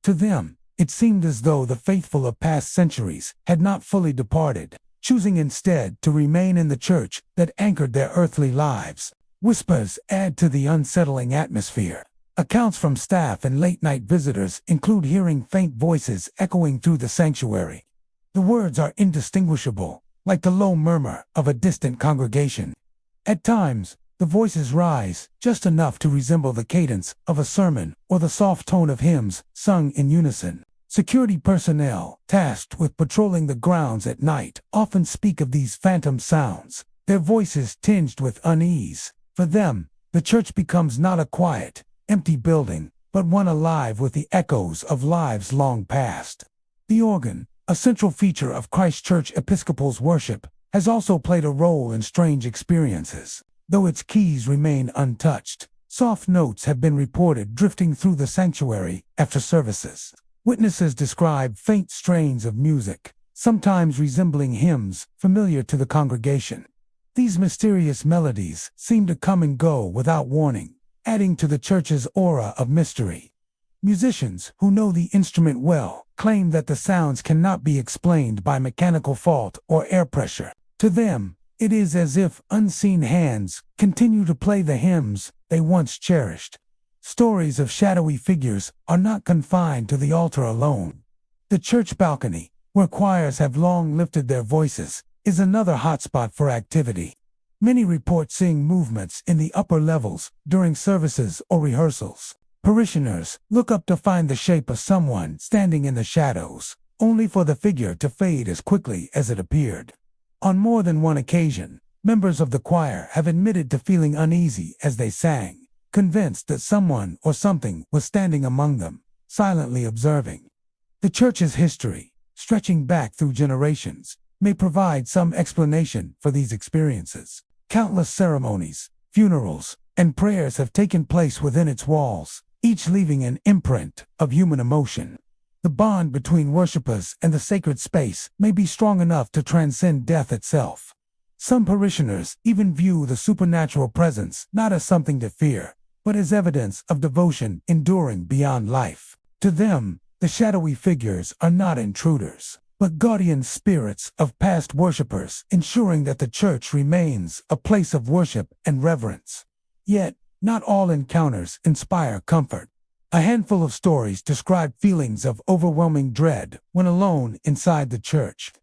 To them, it seemed as though the faithful of past centuries had not fully departed, choosing instead to remain in the church that anchored their earthly lives. Whispers add to the unsettling atmosphere. Accounts from staff and late-night visitors include hearing faint voices echoing through the sanctuary. The words are indistinguishable, like the low murmur of a distant congregation. At times, the voices rise just enough to resemble the cadence of a sermon or the soft tone of hymns sung in unison. Security personnel, tasked with patrolling the grounds at night, often speak of these phantom sounds, their voices tinged with unease. For them, the church becomes not a quiet, empty building, but one alive with the echoes of lives long past. The organ, a central feature of Christ Church Episcopal's worship, has also played a role in strange experiences. Though its keys remain untouched, soft notes have been reported drifting through the sanctuary after services. Witnesses describe faint strains of music, sometimes resembling hymns familiar to the congregation. These mysterious melodies seem to come and go without warning, adding to the church's aura of mystery. Musicians who know the instrument well claim that the sounds cannot be explained by mechanical fault or air pressure. To them, it is as if unseen hands continue to play the hymns they once cherished. Stories of shadowy figures are not confined to the altar alone. The church balcony, where choirs have long lifted their voices, is another hotspot for activity. Many report seeing movements in the upper levels during services or rehearsals. Parishioners look up to find the shape of someone standing in the shadows, only for the figure to fade as quickly as it appeared. On more than one occasion, members of the choir have admitted to feeling uneasy as they sang, convinced that someone or something was standing among them, silently observing. The church's history, stretching back through generations, may provide some explanation for these experiences. Countless ceremonies, funerals, and prayers have taken place within its walls, each leaving an imprint of human emotion. The bond between worshippers and the sacred space may be strong enough to transcend death itself. Some parishioners even view the supernatural presence not as something to fear, but as evidence of devotion enduring beyond life. To them, the shadowy figures are not intruders, but guardian spirits of past worshippers, ensuring that the church remains a place of worship and reverence. Yet, not all encounters inspire comfort. A handful of stories describe feelings of overwhelming dread when alone inside the church.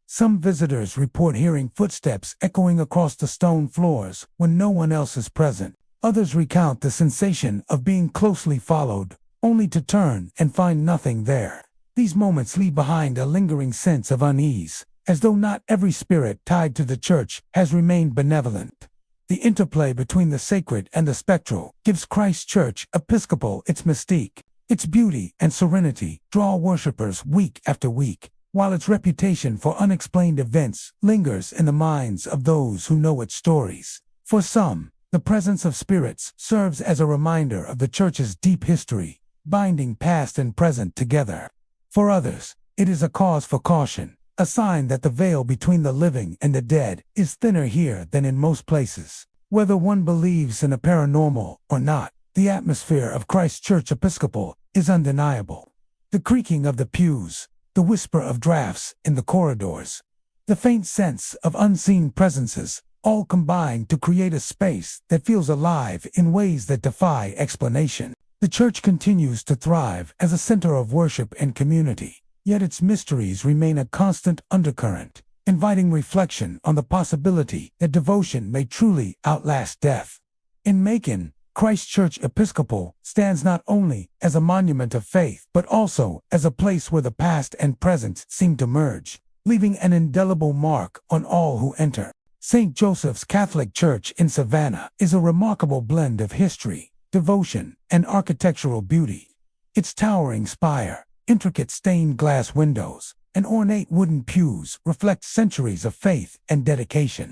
Some visitors report hearing footsteps echoing across the stone floors when no one else is present. Others recount the sensation of being closely followed, only to turn and find nothing there. These moments leave behind a lingering sense of unease, as though not every spirit tied to the church has remained benevolent. The interplay between the sacred and the spectral gives Christ Church Episcopal its mystique. Its beauty and serenity draw worshippers week after week, while its reputation for unexplained events lingers in the minds of those who know its stories. For some, the presence of spirits serves as a reminder of the church's deep history, binding past and present together. For others, it is a cause for caution, a sign that the veil between the living and the dead is thinner here than in most places. Whether one believes in a paranormal or not, the atmosphere of Christ Church Episcopal is undeniable. The creaking of the pews, the whisper of drafts in the corridors, the faint sense of unseen presences, all combine to create a space that feels alive in ways that defy explanation. The church continues to thrive as a center of worship and community. Yet its mysteries remain a constant undercurrent, inviting reflection on the possibility that devotion may truly outlast death. In Macon, Christ Church Episcopal stands not only as a monument of faith, but also as a place where the past and present seem to merge, leaving an indelible mark on all who enter. St. Joseph's Catholic Church in Savannah is a remarkable blend of history, devotion, and architectural beauty. Its towering spire, intricate stained glass windows, and ornate wooden pews reflect centuries of faith and dedication.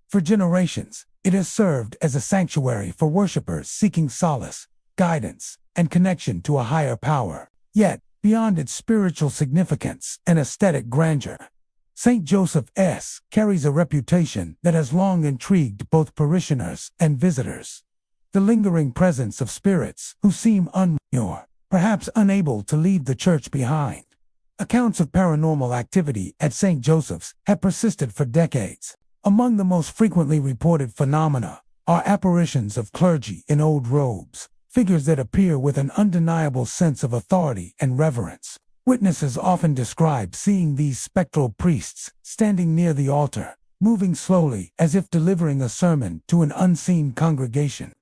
For generations, it has served as a sanctuary for worshippers seeking solace, guidance, and connection to a higher power. Yet, beyond its spiritual significance and aesthetic grandeur, St. Joseph's carries a reputation that has long intrigued both parishioners and visitors. The lingering presence of spirits who seem unreal, perhaps unable to leave the church behind. Accounts of paranormal activity at St. Joseph's have persisted for decades. Among the most frequently reported phenomena are apparitions of clergy in old robes, figures that appear with an undeniable sense of authority and reverence. Witnesses often describe seeing these spectral priests standing near the altar, moving slowly as if delivering a sermon to an unseen congregation.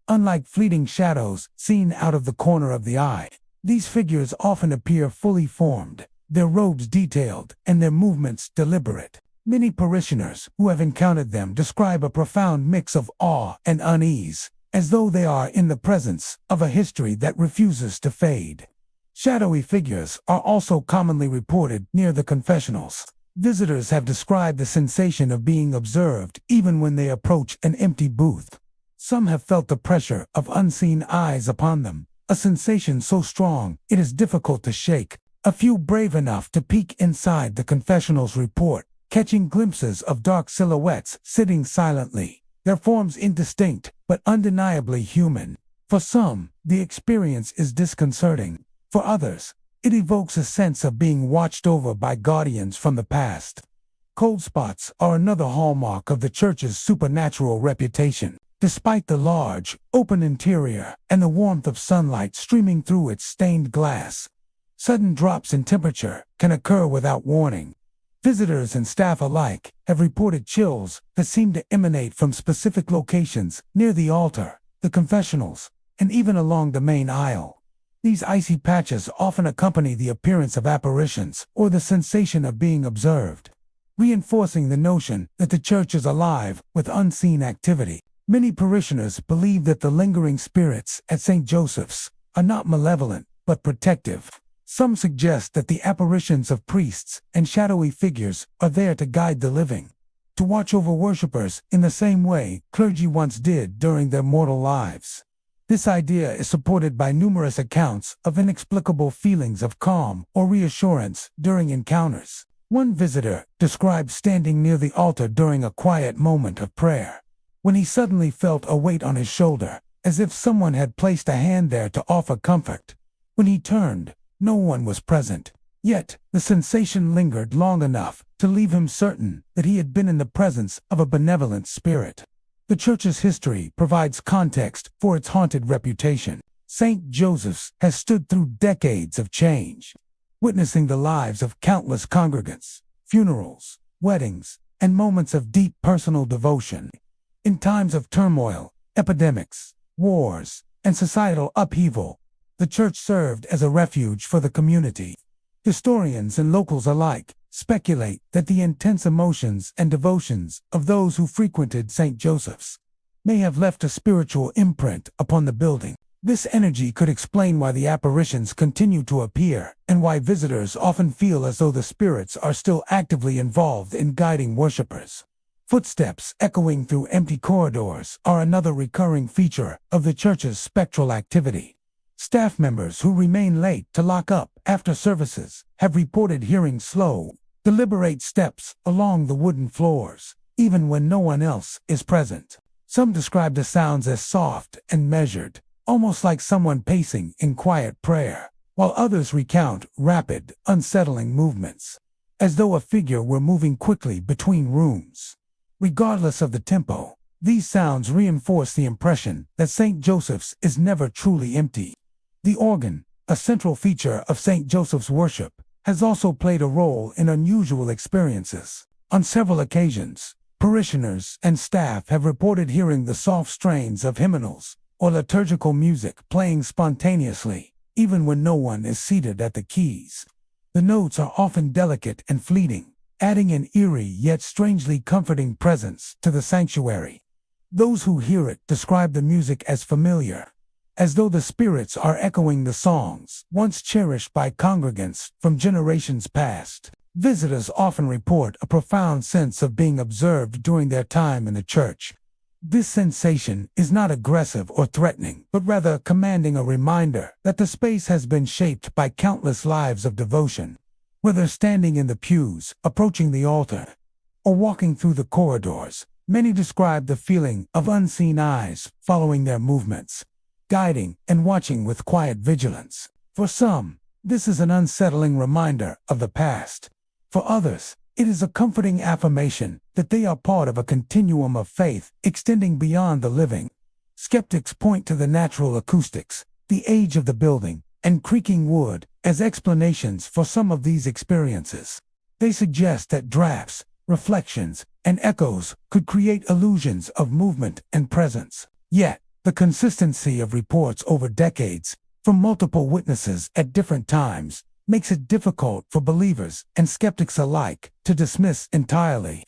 Unlike fleeting shadows seen out of the corner of the eye, these figures often appear fully formed, their robes detailed and their movements deliberate. Many parishioners who have encountered them describe a profound mix of awe and unease, as though they are in the presence of a history that refuses to fade. Shadowy figures are also commonly reported near the confessionals. Visitors have described the sensation of being observed even when they approach an empty booth. Some have felt the pressure of unseen eyes upon them, a sensation so strong it is difficult to shake. A few brave enough to peek inside the confessionals report catching glimpses of dark silhouettes sitting silently, their forms indistinct but undeniably human. For some, the experience is disconcerting. For others, it evokes a sense of being watched over by guardians from the past. Cold spots are another hallmark of the church's supernatural reputation. Despite the large, open interior and the warmth of sunlight streaming through its stained glass, sudden drops in temperature can occur without warning. Visitors and staff alike have reported chills that seem to emanate from specific locations near the altar, the confessionals, and even along the main aisle. These icy patches often accompany the appearance of apparitions or the sensation of being observed, reinforcing the notion that the church is alive with unseen activity. Many parishioners believe that the lingering spirits at St. Joseph's are not malevolent, but protective. Some suggest that the apparitions of priests and shadowy figures are there to guide the living, to watch over worshippers in the same way clergy once did during their mortal lives. This idea is supported by numerous accounts of inexplicable feelings of calm or reassurance during encounters. One visitor described standing near the altar during a quiet moment of prayer, when he suddenly felt a weight on his shoulder, as if someone had placed a hand there to offer comfort. When he turned, no one was present. Yet, the sensation lingered long enough to leave him certain that he had been in the presence of a benevolent spirit. The church's history provides context for its haunted reputation. St. Joseph's has stood through decades of change, witnessing the lives of countless congregants, funerals, weddings, and moments of deep personal devotion. In times of turmoil, epidemics, wars, and societal upheaval, the church served as a refuge for the community. Historians and locals alike speculate that the intense emotions and devotions of those who frequented St. Joseph's may have left a spiritual imprint upon the building. This energy could explain why the apparitions continue to appear and why visitors often feel as though the spirits are still actively involved in guiding worshippers. Footsteps echoing through empty corridors are another recurring feature of the church's spectral activity. Staff members who remain late to lock up after services have reported hearing slow, deliberate steps along the wooden floors, even when no one else is present. Some describe the sounds as soft and measured, almost like someone pacing in quiet prayer, while others recount rapid, unsettling movements, as though a figure were moving quickly between rooms. Regardless of the tempo, these sounds reinforce the impression that St. Joseph's is never truly empty. The organ, a central feature of St. Joseph's worship, has also played a role in unusual experiences. On several occasions, parishioners and staff have reported hearing the soft strains of hymnals or liturgical music playing spontaneously, even when no one is seated at the keys. The notes are often delicate and fleeting, adding an eerie yet strangely comforting presence to the sanctuary. Those who hear it describe the music as familiar, as though the spirits are echoing the songs once cherished by congregants from generations past. Visitors often report a profound sense of being observed during their time in the church. This sensation is not aggressive or threatening, but rather commanding a reminder that the space has been shaped by countless lives of devotion. Whether standing in the pews, approaching the altar, or walking through the corridors, many describe the feeling of unseen eyes following their movements, guiding and watching with quiet vigilance. For some, this is an unsettling reminder of the past. For others, it is a comforting affirmation that they are part of a continuum of faith extending beyond the living. Skeptics point to the natural acoustics, the age of the building, and creaking wood as explanations for some of these experiences. They suggest that drafts, reflections, and echoes could create illusions of movement and presence. Yet, the consistency of reports over decades, from multiple witnesses at different times, makes it difficult for believers and skeptics alike to dismiss entirely.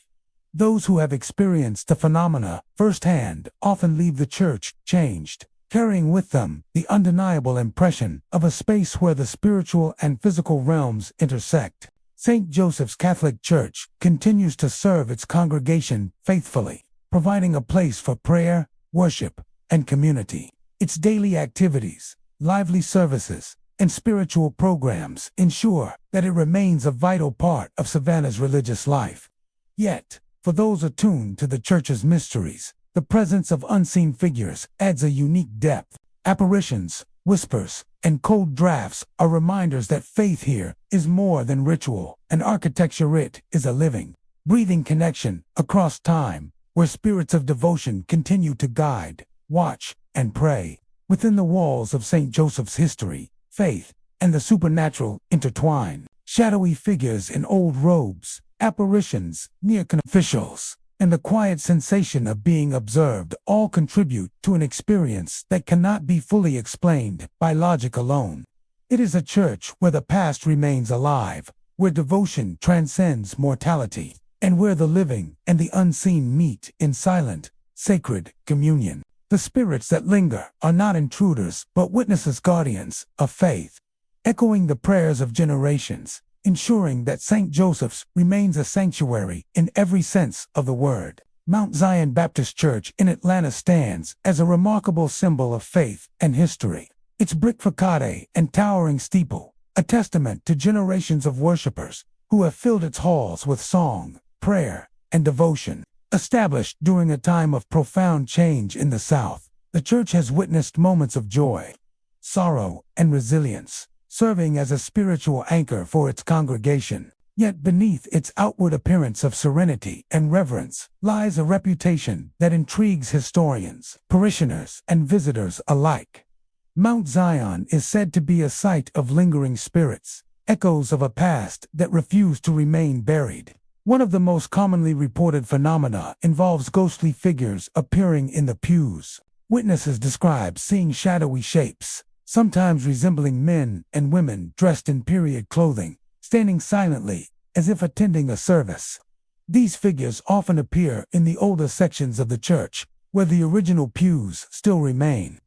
Those who have experienced the phenomena firsthand often leave the church changed, carrying with them the undeniable impression of a space where the spiritual and physical realms intersect. St. Joseph's Catholic Church continues to serve its congregation faithfully, providing a place for prayer, worship, and community. Its daily activities, lively services, and spiritual programs ensure that it remains a vital part of Savannah's religious life. Yet, for those attuned to the church's mysteries, the presence of unseen figures adds a unique depth. Apparitions, whispers, and cold drafts are reminders that faith here is more than ritual, and architecture it is a living, breathing connection across time, where spirits of devotion continue to guide, watch, and pray. Within the walls of St. Joseph's history, faith and the supernatural intertwine. Shadowy figures in old robes, apparitions, near-con officials, and the quiet sensation of being observed all contribute to an experience that cannot be fully explained by logic alone. It is a church where the past remains alive, where devotion transcends mortality, and where the living and the unseen meet in silent, sacred communion. The spirits that linger are not intruders, but witnesses, guardians of faith, echoing the prayers of generations, ensuring that St. Joseph's remains a sanctuary in every sense of the word. Mount Zion Baptist Church in Atlanta stands as a remarkable symbol of faith and history. Its brick facade and towering steeple, a testament to generations of worshipers who have filled its halls with song, prayer, and devotion. Established during a time of profound change in the South, the church has witnessed moments of joy, sorrow, and resilience, serving as a spiritual anchor for its congregation. Yet beneath its outward appearance of serenity and reverence lies a reputation that intrigues historians, parishioners, and visitors alike. Mount Zion is said to be a site of lingering spirits, echoes of a past that refuse to remain buried. One of the most commonly reported phenomena involves ghostly figures appearing in the pews. Witnesses describe seeing shadowy shapes, sometimes resembling men and women dressed in period clothing, standing silently, as if attending a service. These figures often appear in the older sections of the church, where the original pews still remain.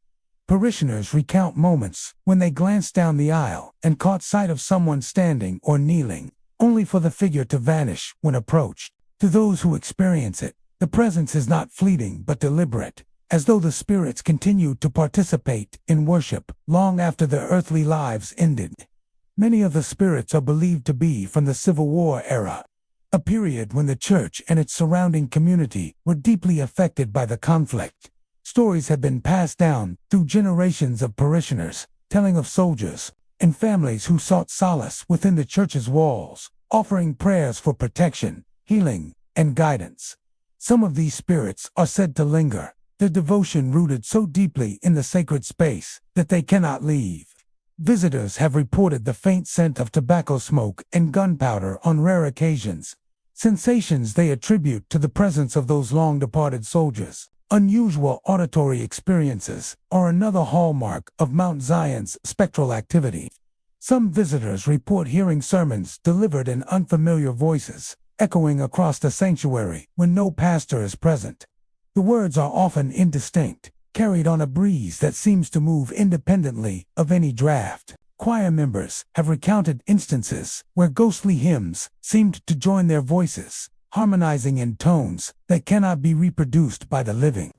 Parishioners recount moments when they glanced down the aisle and caught sight of someone standing or kneeling, only for the figure to vanish when approached. To those who experience it, the presence is not fleeting but deliberate, as though the spirits continued to participate in worship long after their earthly lives ended. Many of the spirits are believed to be from the Civil War era, a period when the church and its surrounding community were deeply affected by the conflict. Stories have been passed down through generations of parishioners, telling of soldiers and families who sought solace within the church's walls, offering prayers for protection, healing, and guidance. Some of these spirits are said to linger, their devotion rooted so deeply in the sacred space that they cannot leave. Visitors have reported the faint scent of tobacco smoke and gunpowder on rare occasions, sensations they attribute to the presence of those long-departed soldiers. Unusual auditory experiences are another hallmark of Mount Zion's spectral activity. Some visitors report hearing sermons delivered in unfamiliar voices, echoing across the sanctuary when no pastor is present. The words are often indistinct, carried on a breeze that seems to move independently of any draft. Choir members have recounted instances where ghostly hymns seemed to join their voices, harmonizing in tones that cannot be reproduced by the living.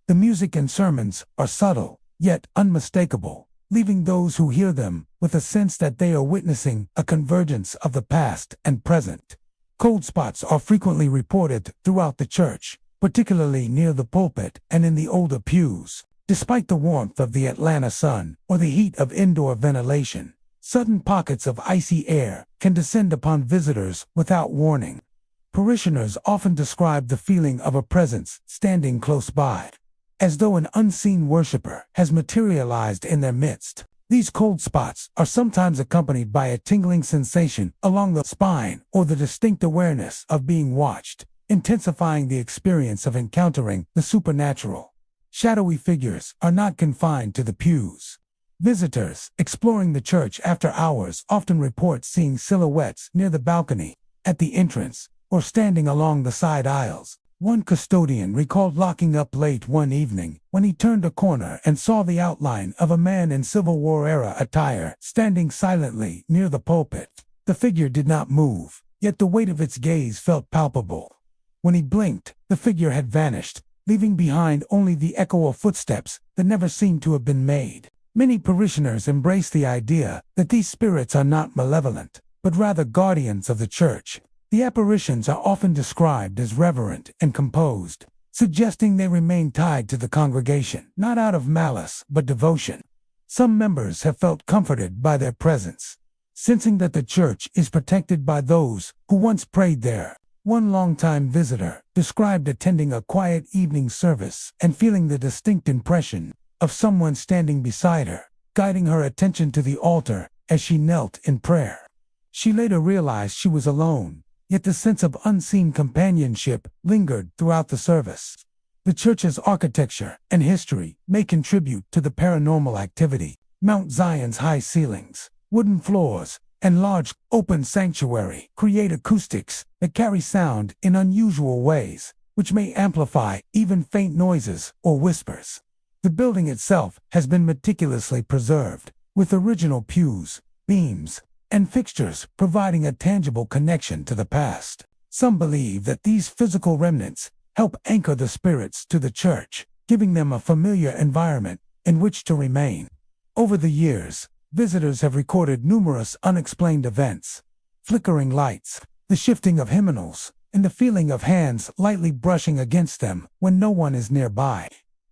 The music and sermons are subtle, yet unmistakable, leaving those who hear them with a sense that they are witnessing a convergence of the past and present. Cold spots are frequently reported throughout the church, particularly near the pulpit and in the older pews. Despite the warmth of the Atlanta sun or the heat of indoor ventilation, sudden pockets of icy air can descend upon visitors without warning. Parishioners often describe the feeling of a presence standing close by, as though an unseen worshiper has materialized in their midst. These cold spots are sometimes accompanied by a tingling sensation along the spine or the distinct awareness of being watched, intensifying the experience of encountering the supernatural. Shadowy figures are not confined to the pews. Visitors exploring the church after hours often report seeing silhouettes near the balcony, at the entrance, or standing along the side aisles. One custodian recalled locking up late one evening when he turned a corner and saw the outline of a man in Civil War-era attire standing silently near the pulpit. The figure did not move, yet the weight of its gaze felt palpable. When he blinked, the figure had vanished, leaving behind only the echo of footsteps that never seemed to have been made. Many parishioners embrace the idea that these spirits are not malevolent, but rather guardians of the church. The apparitions are often described as reverent and composed, suggesting they remain tied to the congregation, not out of malice but devotion. Some members have felt comforted by their presence, sensing that the church is protected by those who once prayed there. One longtime visitor described attending a quiet evening service and feeling the distinct impression of someone standing beside her, guiding her attention to the altar as she knelt in prayer. She later realized she was alone, yet the sense of unseen companionship lingered throughout the service. The church's architecture and history may contribute to the paranormal activity. Mount Zion's high ceilings, wooden floors, and large, open sanctuary create acoustics that carry sound in unusual ways, which may amplify even faint noises or whispers. The building itself has been meticulously preserved, with original pews, beams, and fixtures providing a tangible connection to the past. Some believe that these physical remnants help anchor the spirits to the church, giving them a familiar environment in which to remain. Over the years, visitors have recorded numerous unexplained events: flickering lights, the shifting of hymnals, and the feeling of hands lightly brushing against them when no one is nearby.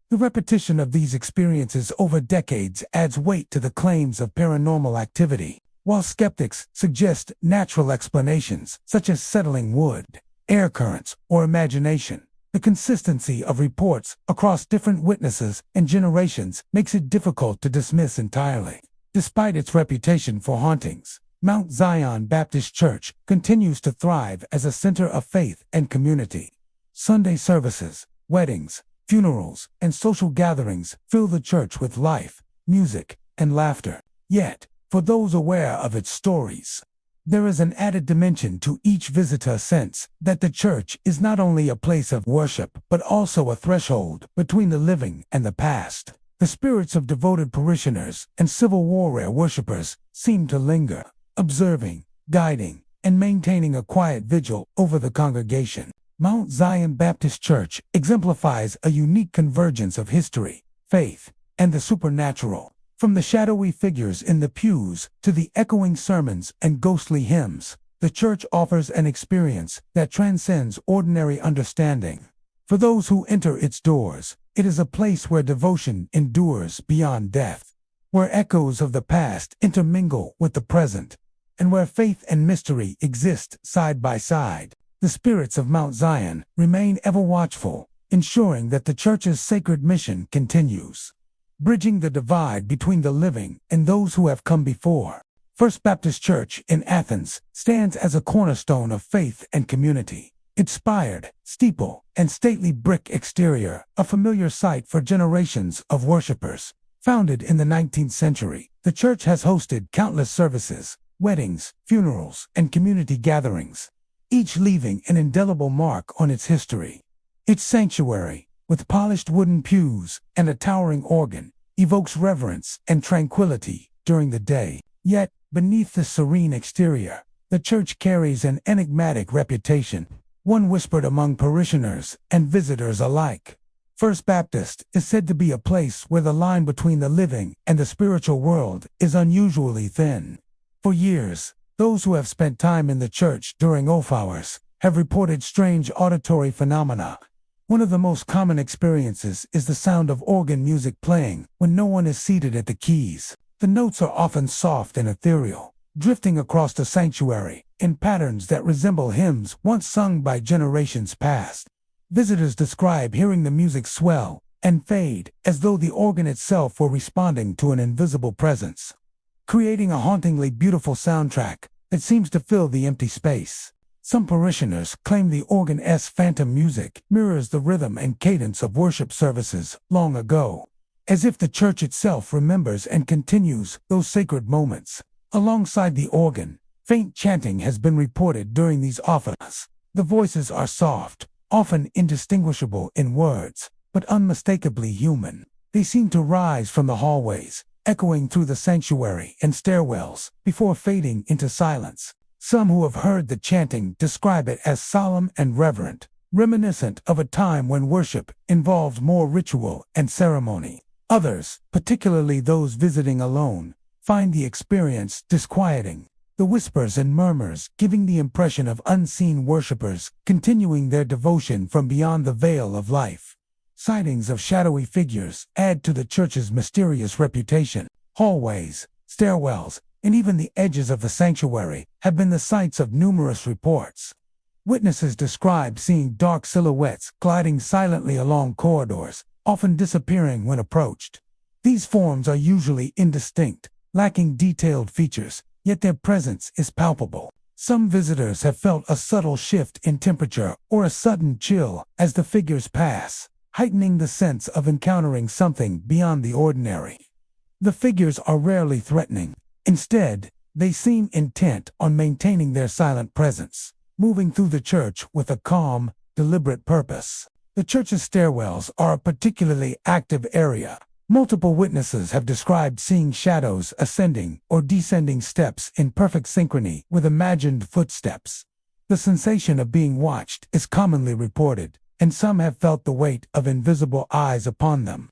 The repetition of these experiences over decades adds weight to the claims of paranormal activity. While skeptics suggest natural explanations such as settling wood, air currents, or imagination, The consistency of reports across different witnesses and generations makes it difficult to dismiss entirely. Despite its reputation for hauntings, Mount Zion Baptist Church continues to thrive as a center of faith and community. Sunday services, weddings, funerals, and social gatherings fill the church with life, music, and laughter. Yet, for those aware of its stories, there is an added dimension to each visitor's sense that the church is not only a place of worship but also a threshold between the living and the past. The spirits of devoted parishioners and Civil War-era worshippers seem to linger, observing, guiding, and maintaining a quiet vigil over the congregation. Mount Zion Baptist Church exemplifies a unique convergence of history, faith, and the supernatural. From the shadowy figures in the pews to the echoing sermons and ghostly hymns, the church offers an experience that transcends ordinary understanding. For those who enter its doors, it is a place where devotion endures beyond death, where echoes of the past intermingle with the present, and where faith and mystery exist side by side. The spirits of Mount Zion remain ever watchful, ensuring that the church's sacred mission continues, bridging the divide between the living and those who have come before. First Baptist Church in Athens stands as a cornerstone of faith and community. Its spired, steeple, and stately brick exterior, a familiar sight for generations of worshipers. Founded in the 19th century, the church has hosted countless services, weddings, funerals, and community gatherings, each leaving an indelible mark on its history. Its sanctuary, with polished wooden pews and a towering organ, evokes reverence and tranquility during the day. Yet, beneath the serene exterior, the church carries an enigmatic reputation, one whispered among parishioners and visitors alike. First Baptist is said to be a place where the line between the living and the spiritual world is unusually thin. For years, those who have spent time in the church during off hours have reported strange auditory phenomena. One of the most common experiences is the sound of organ music playing when no one is seated at the keys. The notes are often soft and ethereal, drifting across the sanctuary in patterns that resemble hymns once sung by generations past. Visitors describe hearing the music swell and fade as though the organ itself were responding to an invisible presence, creating a hauntingly beautiful soundtrack that seems to fill the empty space. Some parishioners claim the organ's phantom music mirrors the rhythm and cadence of worship services long ago, as if the church itself remembers and continues those sacred moments. Alongside the organ, faint chanting has been reported during these offerings. The voices are soft, often indistinguishable in words, but unmistakably human. They seem to rise from the hallways, echoing through the sanctuary and stairwells, before fading into silence. Some who have heard the chanting describe it as solemn and reverent, reminiscent of a time when worship involved more ritual and ceremony. Others, particularly those visiting alone, find the experience disquieting, the whispers and murmurs giving the impression of unseen worshipers continuing their devotion from beyond the veil of life. Sightings of shadowy figures add to the church's mysterious reputation. Hallways, stairwells, and even the edges of the sanctuary have been the sites of numerous reports. Witnesses describe seeing dark silhouettes gliding silently along corridors, often disappearing when approached. These forms are usually indistinct, lacking detailed features, yet their presence is palpable. Some visitors have felt a subtle shift in temperature or a sudden chill as the figures pass, heightening the sense of encountering something beyond the ordinary. The figures are rarely threatening. Instead, they seem intent on maintaining their silent presence, moving through the church with a calm, deliberate purpose. The church's stairwells are a particularly active area. Multiple witnesses have described seeing shadows ascending or descending steps in perfect synchrony with imagined footsteps. The sensation of being watched is commonly reported, and some have felt the weight of invisible eyes upon them.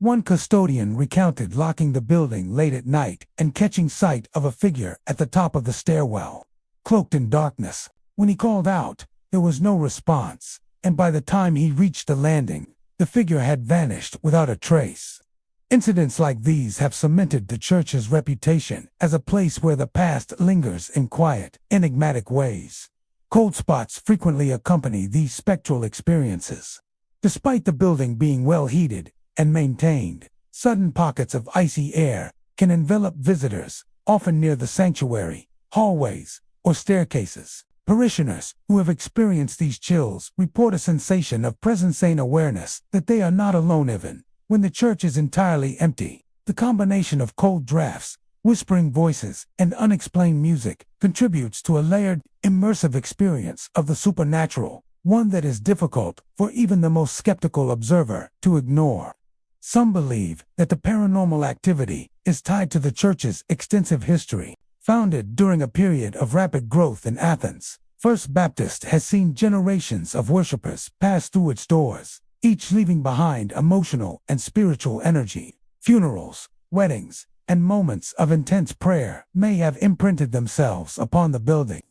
One custodian recounted locking the building late at night and catching sight of a figure at the top of the stairwell, cloaked in darkness. When he called out, there was no response, and by the time he reached the landing, the figure had vanished without a trace. Incidents like these have cemented the church's reputation as a place where the past lingers in quiet, enigmatic ways. Cold spots frequently accompany these spectral experiences. Despite the building being well heated and maintained, sudden pockets of icy air can envelop visitors, often near the sanctuary, hallways, or staircases. Parishioners who have experienced these chills report a sensation of presence-sane awareness that they are not alone even when the church is entirely empty. The combination of cold drafts, whispering voices, and unexplained music contributes to a layered, immersive experience of the supernatural, one that is difficult for even the most skeptical observer to ignore. Some believe that the paranormal activity is tied to the church's extensive history. Founded during a period of rapid growth in Athens, First Baptist has seen generations of worshipers pass through its doors, each leaving behind emotional and spiritual energy. Funerals, weddings, and moments of intense prayer may have imprinted themselves upon the building,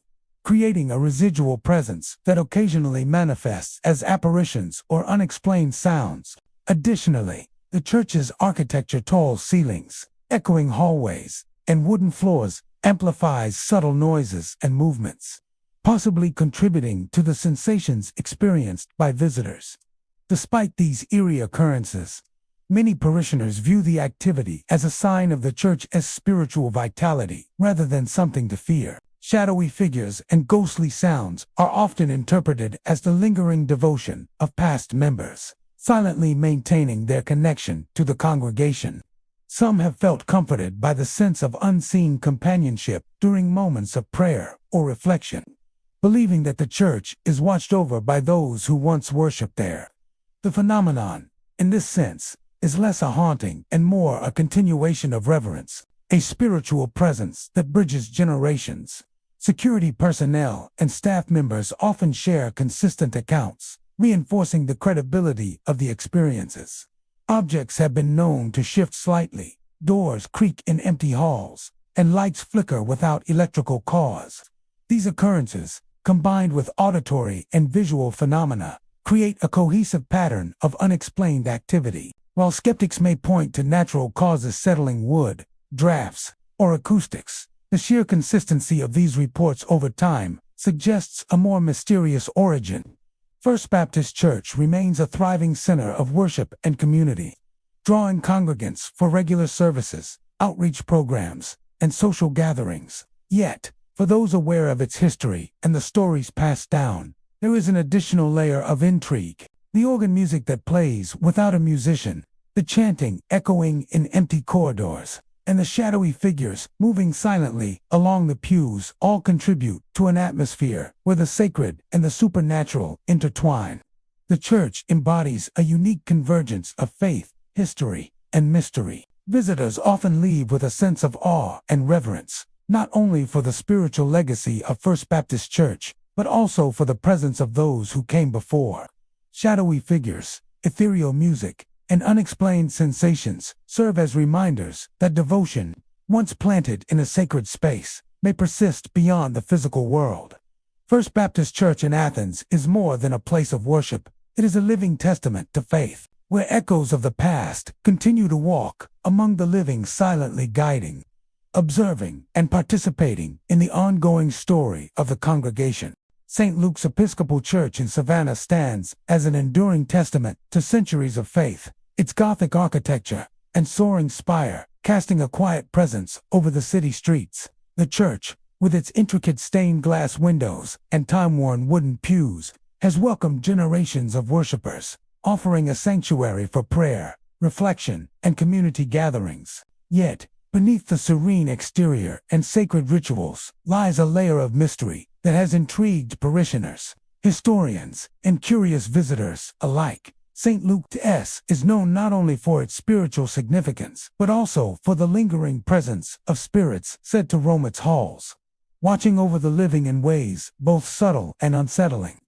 creating a residual presence that occasionally manifests as apparitions or unexplained sounds. Additionally, the church's architecture, tall ceilings, echoing hallways, and wooden floors amplifies subtle noises and movements, possibly contributing to the sensations experienced by visitors. Despite these eerie occurrences, many parishioners view the activity as a sign of the church's spiritual vitality rather than something to fear. Shadowy figures and ghostly sounds are often interpreted as the lingering devotion of past members, silently maintaining their connection to the congregation. Some have felt comforted by the sense of unseen companionship during moments of prayer or reflection, believing that the church is watched over by those who once worshipped there. The phenomenon, in this sense, is less a haunting and more a continuation of reverence, a spiritual presence that bridges generations. Security personnel and staff members often share consistent accounts, reinforcing the credibility of the experiences. Objects have been known to shift slightly, doors creak in empty halls, and lights flicker without electrical cause. These occurrences, combined with auditory and visual phenomena, create a cohesive pattern of unexplained activity. While skeptics may point to natural causes, settling wood, drafts, or acoustics, the sheer consistency of these reports over time suggests a more mysterious origin. First Baptist Church remains a thriving center of worship and community, drawing congregants for regular services, outreach programs, and social gatherings. Yet, for those aware of its history and the stories passed down, there is an additional layer of intrigue. The organ music that plays without a musician, the chanting echoing in empty corridors, and the shadowy figures moving silently along the pews all contribute to an atmosphere where the sacred and the supernatural intertwine. The church embodies a unique convergence of faith, history, and mystery. Visitors often leave with a sense of awe and reverence, not only for the spiritual legacy of First Baptist Church, but also for the presence of those who came before. Shadowy figures, ethereal music, and unexplained sensations serve as reminders that devotion, once planted in a sacred space, may persist beyond the physical world. First Baptist Church in Athens is more than a place of worship. It is a living testament to faith, where echoes of the past continue to walk among the living, silently guiding, observing, and participating in the ongoing story of the congregation. St. Luke's Episcopal Church in Savannah stands as an enduring testament to centuries of faith, its Gothic architecture and soaring spire casting a quiet presence over the city streets. The church, with its intricate stained glass windows and time-worn wooden pews, has welcomed generations of worshipers, offering a sanctuary for prayer, reflection, and community gatherings. Yet, beneath the serene exterior and sacred rituals lies a layer of mystery that has intrigued parishioners, historians, and curious visitors alike. St. Luke's is known not only for its spiritual significance, but also for the lingering presence of spirits said to roam its halls, watching over the living in ways both subtle and unsettling.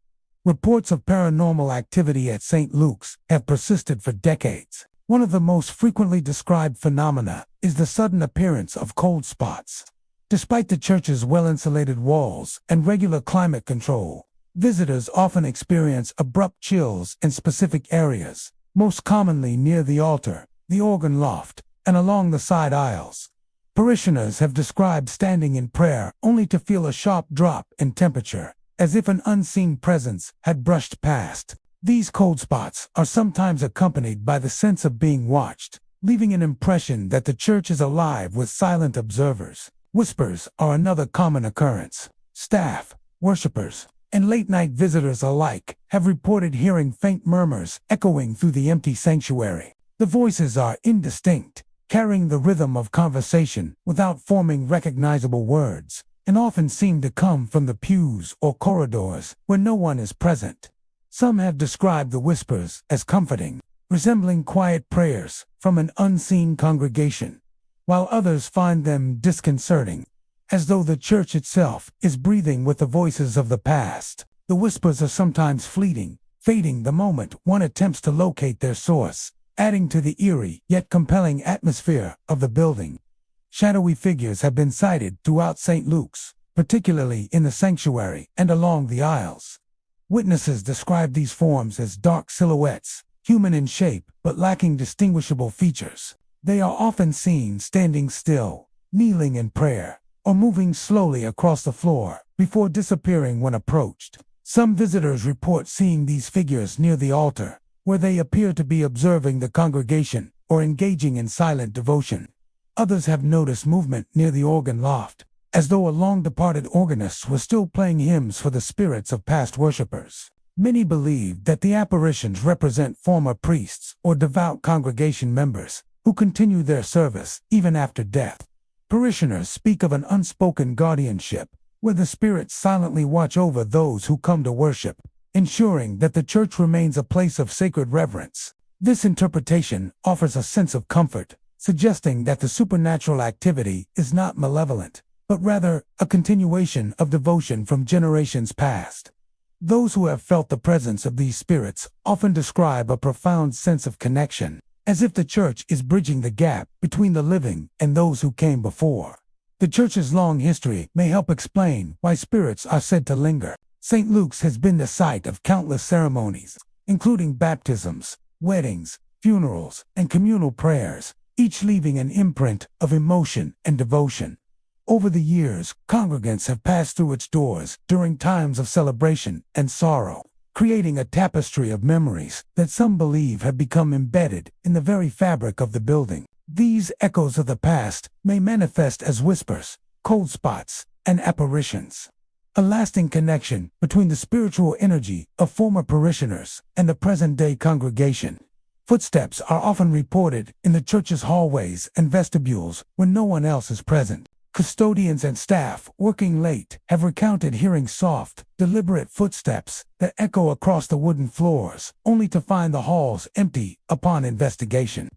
Reports of paranormal activity at St. Luke's have persisted for decades. One of the most frequently described phenomena is the sudden appearance of cold spots. Despite the church's well-insulated walls and regular climate control, visitors often experience abrupt chills in specific areas, most commonly near the altar, the organ loft, and along the side aisles. Parishioners have described standing in prayer only to feel a sharp drop in temperature, as if an unseen presence had brushed past. These cold spots are sometimes accompanied by the sense of being watched, leaving an impression that the church is alive with silent observers. Whispers are another common occurrence. Staff, worshipers, and late-night visitors alike have reported hearing faint murmurs echoing through the empty sanctuary. The voices are indistinct, carrying the rhythm of conversation without forming recognizable words, and often seem to come from the pews or corridors where no one is present. Some have described the whispers as comforting, resembling quiet prayers from an unseen congregation, while others find them disconcerting, as though the church itself is breathing with the voices of the past. The whispers are sometimes fleeting, fading the moment one attempts to locate their source, adding to the eerie yet compelling atmosphere of the building. Shadowy figures have been sighted throughout St. Luke's, particularly in the sanctuary and along the aisles. Witnesses describe these forms as dark silhouettes, human in shape but lacking distinguishable features. They are often seen standing still, kneeling in prayer, or moving slowly across the floor before disappearing when approached. Some visitors report seeing these figures near the altar, where they appear to be observing the congregation or engaging in silent devotion. Others have noticed movement near the organ loft, as though a long-departed organist was still playing hymns for the spirits of past worshippers. Many believe that the apparitions represent former priests or devout congregation members who continue their service even after death. Parishioners speak of an unspoken guardianship, where the spirits silently watch over those who come to worship, ensuring that the church remains a place of sacred reverence. This interpretation offers a sense of comfort, suggesting that the supernatural activity is not malevolent, but rather a continuation of devotion from generations past. Those who have felt the presence of these spirits often describe a profound sense of connection, as if the church is bridging the gap between the living and those who came before. The church's long history may help explain why spirits are said to linger. St. Luke's has been the site of countless ceremonies, including baptisms, weddings, funerals, and communal prayers, each leaving an imprint of emotion and devotion. Over the years, congregants have passed through its doors during times of celebration and sorrow, creating a tapestry of memories that some believe have become embedded in the very fabric of the building. These echoes of the past may manifest as whispers, cold spots, and apparitions, a lasting connection between the spiritual energy of former parishioners and the present-day congregation. Footsteps are often reported in the church's hallways and vestibules when no one else is present. Custodians and staff working late have recounted hearing soft, deliberate footsteps that echo across the wooden floors, only to find the halls empty upon investigation.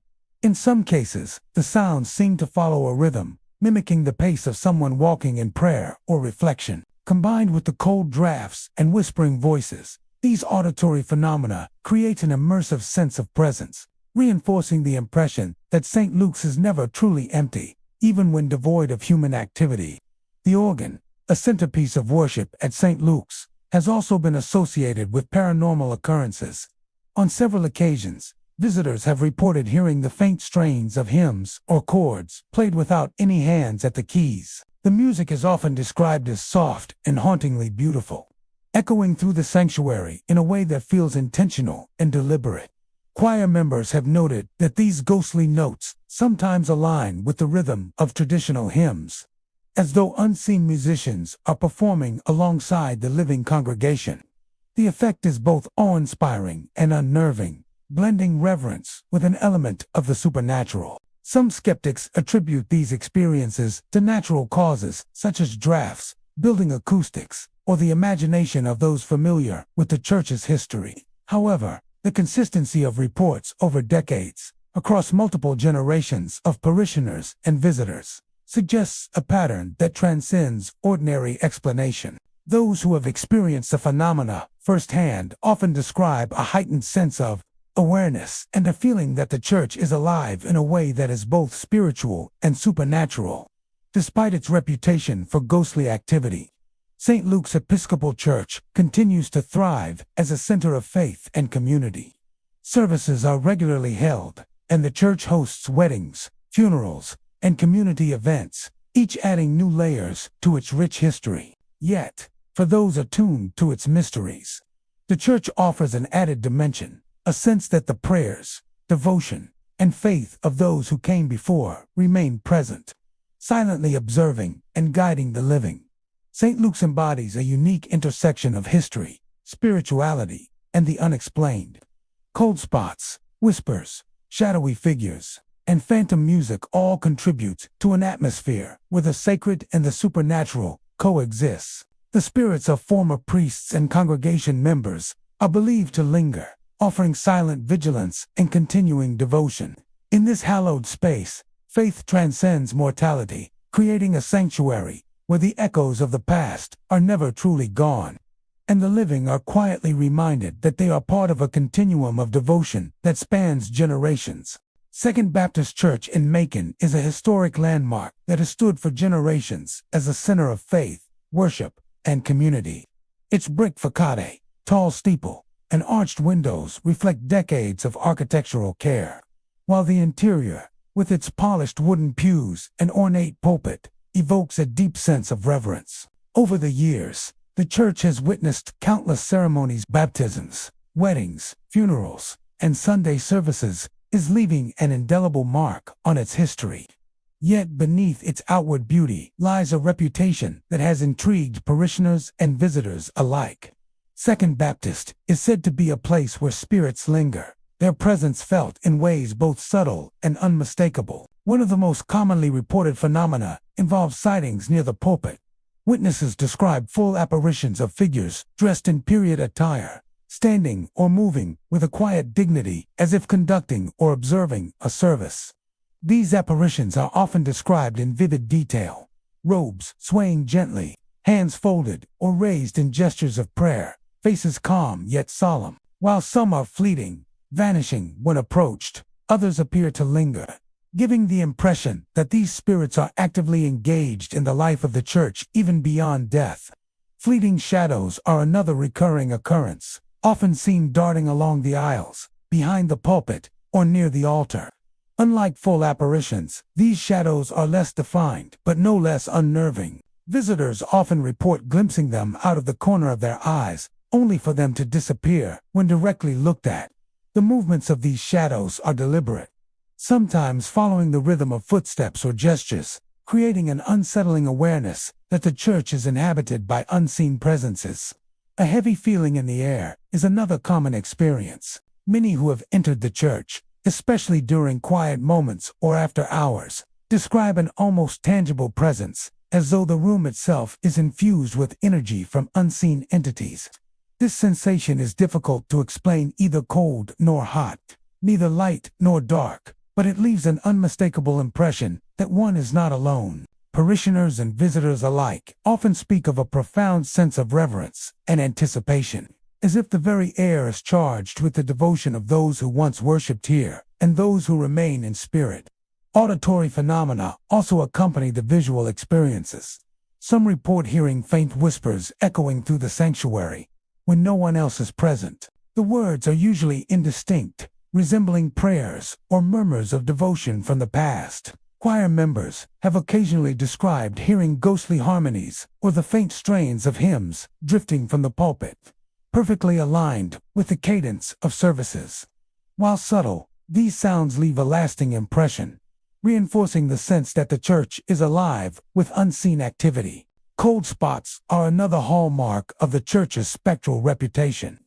In some cases, the sounds seem to follow a rhythm, mimicking the pace of someone walking in prayer or reflection. Combined with the cold drafts and whispering voices, these auditory phenomena create an immersive sense of presence, reinforcing the impression that St. Luke's is never truly empty, even when devoid of human activity. The organ, a centerpiece of worship at St. Luke's, has also been associated with paranormal occurrences. On several occasions, visitors have reported hearing the faint strains of hymns or chords played without any hands at the keys. The music is often described as soft and hauntingly beautiful, echoing through the sanctuary in a way that feels intentional and deliberate. Choir members have noted that these ghostly notes sometimes align with the rhythm of traditional hymns, as though unseen musicians are performing alongside the living congregation. The effect is both awe-inspiring and unnerving, blending reverence with an element of the supernatural. Some skeptics attribute these experiences to natural causes such as drafts, building acoustics, or the imagination of those familiar with the church's history. However, the consistency of reports over decades, across multiple generations of parishioners and visitors, suggests a pattern that transcends ordinary explanation. Those who have experienced the phenomena firsthand often describe a heightened sense of awareness and a feeling that the church is alive in a way that is both spiritual and supernatural. Despite its reputation for ghostly activity, St. Luke's Episcopal Church continues to thrive as a center of faith and community. Services are regularly held, and the church hosts weddings, funerals, and community events, each adding new layers to its rich history. Yet, for those attuned to its mysteries. The church offers an added dimension, a sense that the prayers, devotion, and faith of those who came before remain present, silently observing and guiding the living. St. Luke's embodies a unique intersection of history, spirituality, and the unexplained. Cold spots, whispers, shadowy figures, and phantom music all contribute to an atmosphere where the sacred and the supernatural coexist. The spirits of former priests and congregation members are believed to linger, offering silent vigilance and continuing devotion. In this hallowed space, faith transcends mortality, creating a sanctuary where the echoes of the past are never truly gone, and the living are quietly reminded that they are part of a continuum of devotion that spans generations. Second Baptist Church in Macon is a historic landmark that has stood for generations as a center of faith, worship, and community. Its brick facade, tall steeple, and arched windows reflect decades of architectural care, while the interior, with its polished wooden pews and ornate pulpit, evokes a deep sense of reverence. Over the years, the church has witnessed countless ceremonies, baptisms, weddings, funerals, and Sunday services, is leaving an indelible mark on its history. Yet beneath its outward beauty lies a reputation that has intrigued parishioners and visitors alike. Second Baptist is said to be a place where spirits linger, their presence felt in ways both subtle and unmistakable. One of the most commonly reported phenomena involves sightings near the pulpit. Witnesses describe full apparitions of figures dressed in period attire, standing or moving with a quiet dignity as if conducting or observing a service. These apparitions are often described in vivid detail, robes swaying gently, hands folded or raised in gestures of prayer, faces calm yet solemn. While some are fleeting, vanishing when approached, others appear to linger, giving the impression that these spirits are actively engaged in the life of the church even beyond death. Fleeting shadows are another recurring occurrence, often seen darting along the aisles, behind the pulpit, or near the altar. Unlike full apparitions, these shadows are less defined, but no less unnerving. Visitors often report glimpsing them out of the corner of their eyes, only for them to disappear when directly looked at. The movements of these shadows are deliberate, sometimes following the rhythm of footsteps or gestures, creating an unsettling awareness that the church is inhabited by unseen presences. A heavy feeling in the air is another common experience. Many who have entered the church, especially during quiet moments or after hours, describe an almost tangible presence, as though the room itself is infused with energy from unseen entities. This sensation is difficult to explain, either cold nor hot, neither light nor dark, but it leaves an unmistakable impression that one is not alone. Parishioners and visitors alike often speak of a profound sense of reverence and anticipation, as if the very air is charged with the devotion of those who once worshipped here and those who remain in spirit. Auditory phenomena also accompany the visual experiences. Some report hearing faint whispers echoing through the sanctuary when no one else is present. The words are usually indistinct, resembling prayers or murmurs of devotion from the past. Choir members have occasionally described hearing ghostly harmonies or the faint strains of hymns drifting from the pulpit, perfectly aligned with the cadence of services. While subtle, these sounds leave a lasting impression, reinforcing the sense that the church is alive with unseen activity. Cold spots are another hallmark of the church's spectral reputation.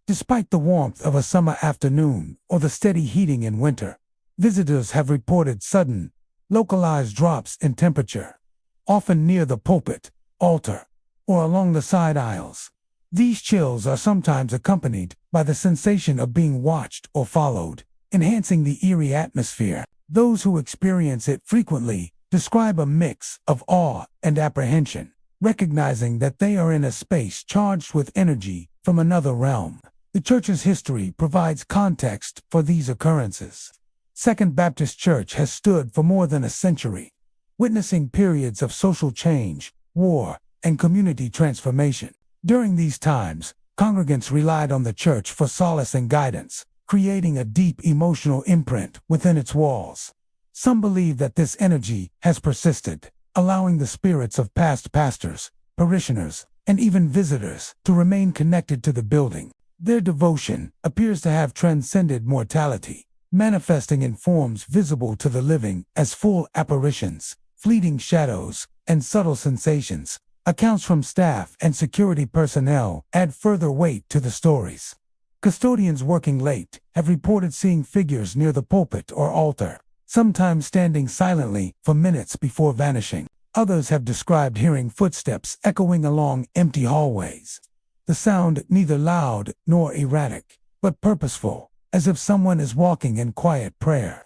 Despite the warmth of a summer afternoon or the steady heating in winter, visitors have reported sudden, localized drops in temperature, often near the pulpit, altar, or along the side aisles. These chills are sometimes accompanied by the sensation of being watched or followed, enhancing the eerie atmosphere. Those who experience it frequently describe a mix of awe and apprehension, recognizing that they are in a space charged with energy from another realm. The church's history provides context for these occurrences. Second Baptist Church has stood for more than a century, witnessing periods of social change, war, and community transformation. During these times, congregants relied on the church for solace and guidance, creating a deep emotional imprint within its walls. Some believe that this energy has persisted, allowing the spirits of past pastors, parishioners, and even visitors to remain connected to the building. Their devotion appears to have transcended mortality, manifesting in forms visible to the living as full apparitions, fleeting shadows, and subtle sensations. Accounts from staff and security personnel add further weight to the stories. Custodians working late have reported seeing figures near the pulpit or altar, sometimes standing silently for minutes before vanishing. Others have described hearing footsteps echoing along empty hallways. The sound neither loud nor erratic, but purposeful, as if someone is walking in quiet prayer.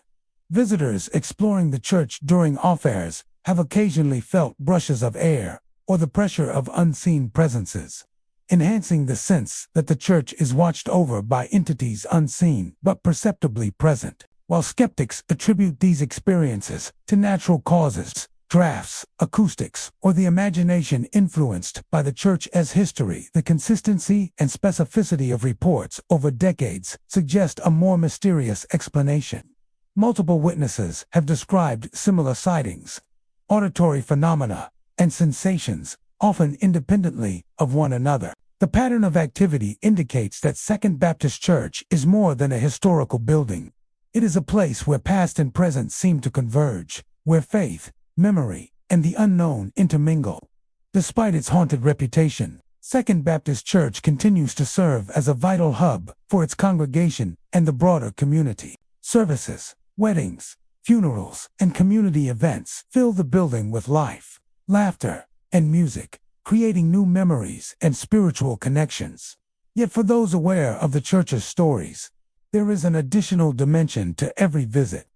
Visitors exploring the church during off-airs have occasionally felt brushes of air or the pressure of unseen presences, enhancing the sense that the church is watched over by entities unseen but perceptibly present. While skeptics attribute these experiences to natural causes, drafts, acoustics, or the imagination influenced by the church as history, the consistency and specificity of reports over decades suggest a more mysterious explanation. Multiple witnesses have described similar sightings, auditory phenomena, and sensations, often independently of one another. The pattern of activity indicates that Second Baptist Church is more than a historical building. It is a place where past and present seem to converge, where faith, memory, and the unknown intermingle. Despite its haunted reputation, Second Baptist Church continues to serve as a vital hub for its congregation and the broader community. Services, weddings, funerals, and community events fill the building with life, laughter, and music, creating new memories and spiritual connections. Yet for those aware of the church's stories, there is an additional dimension to every visit.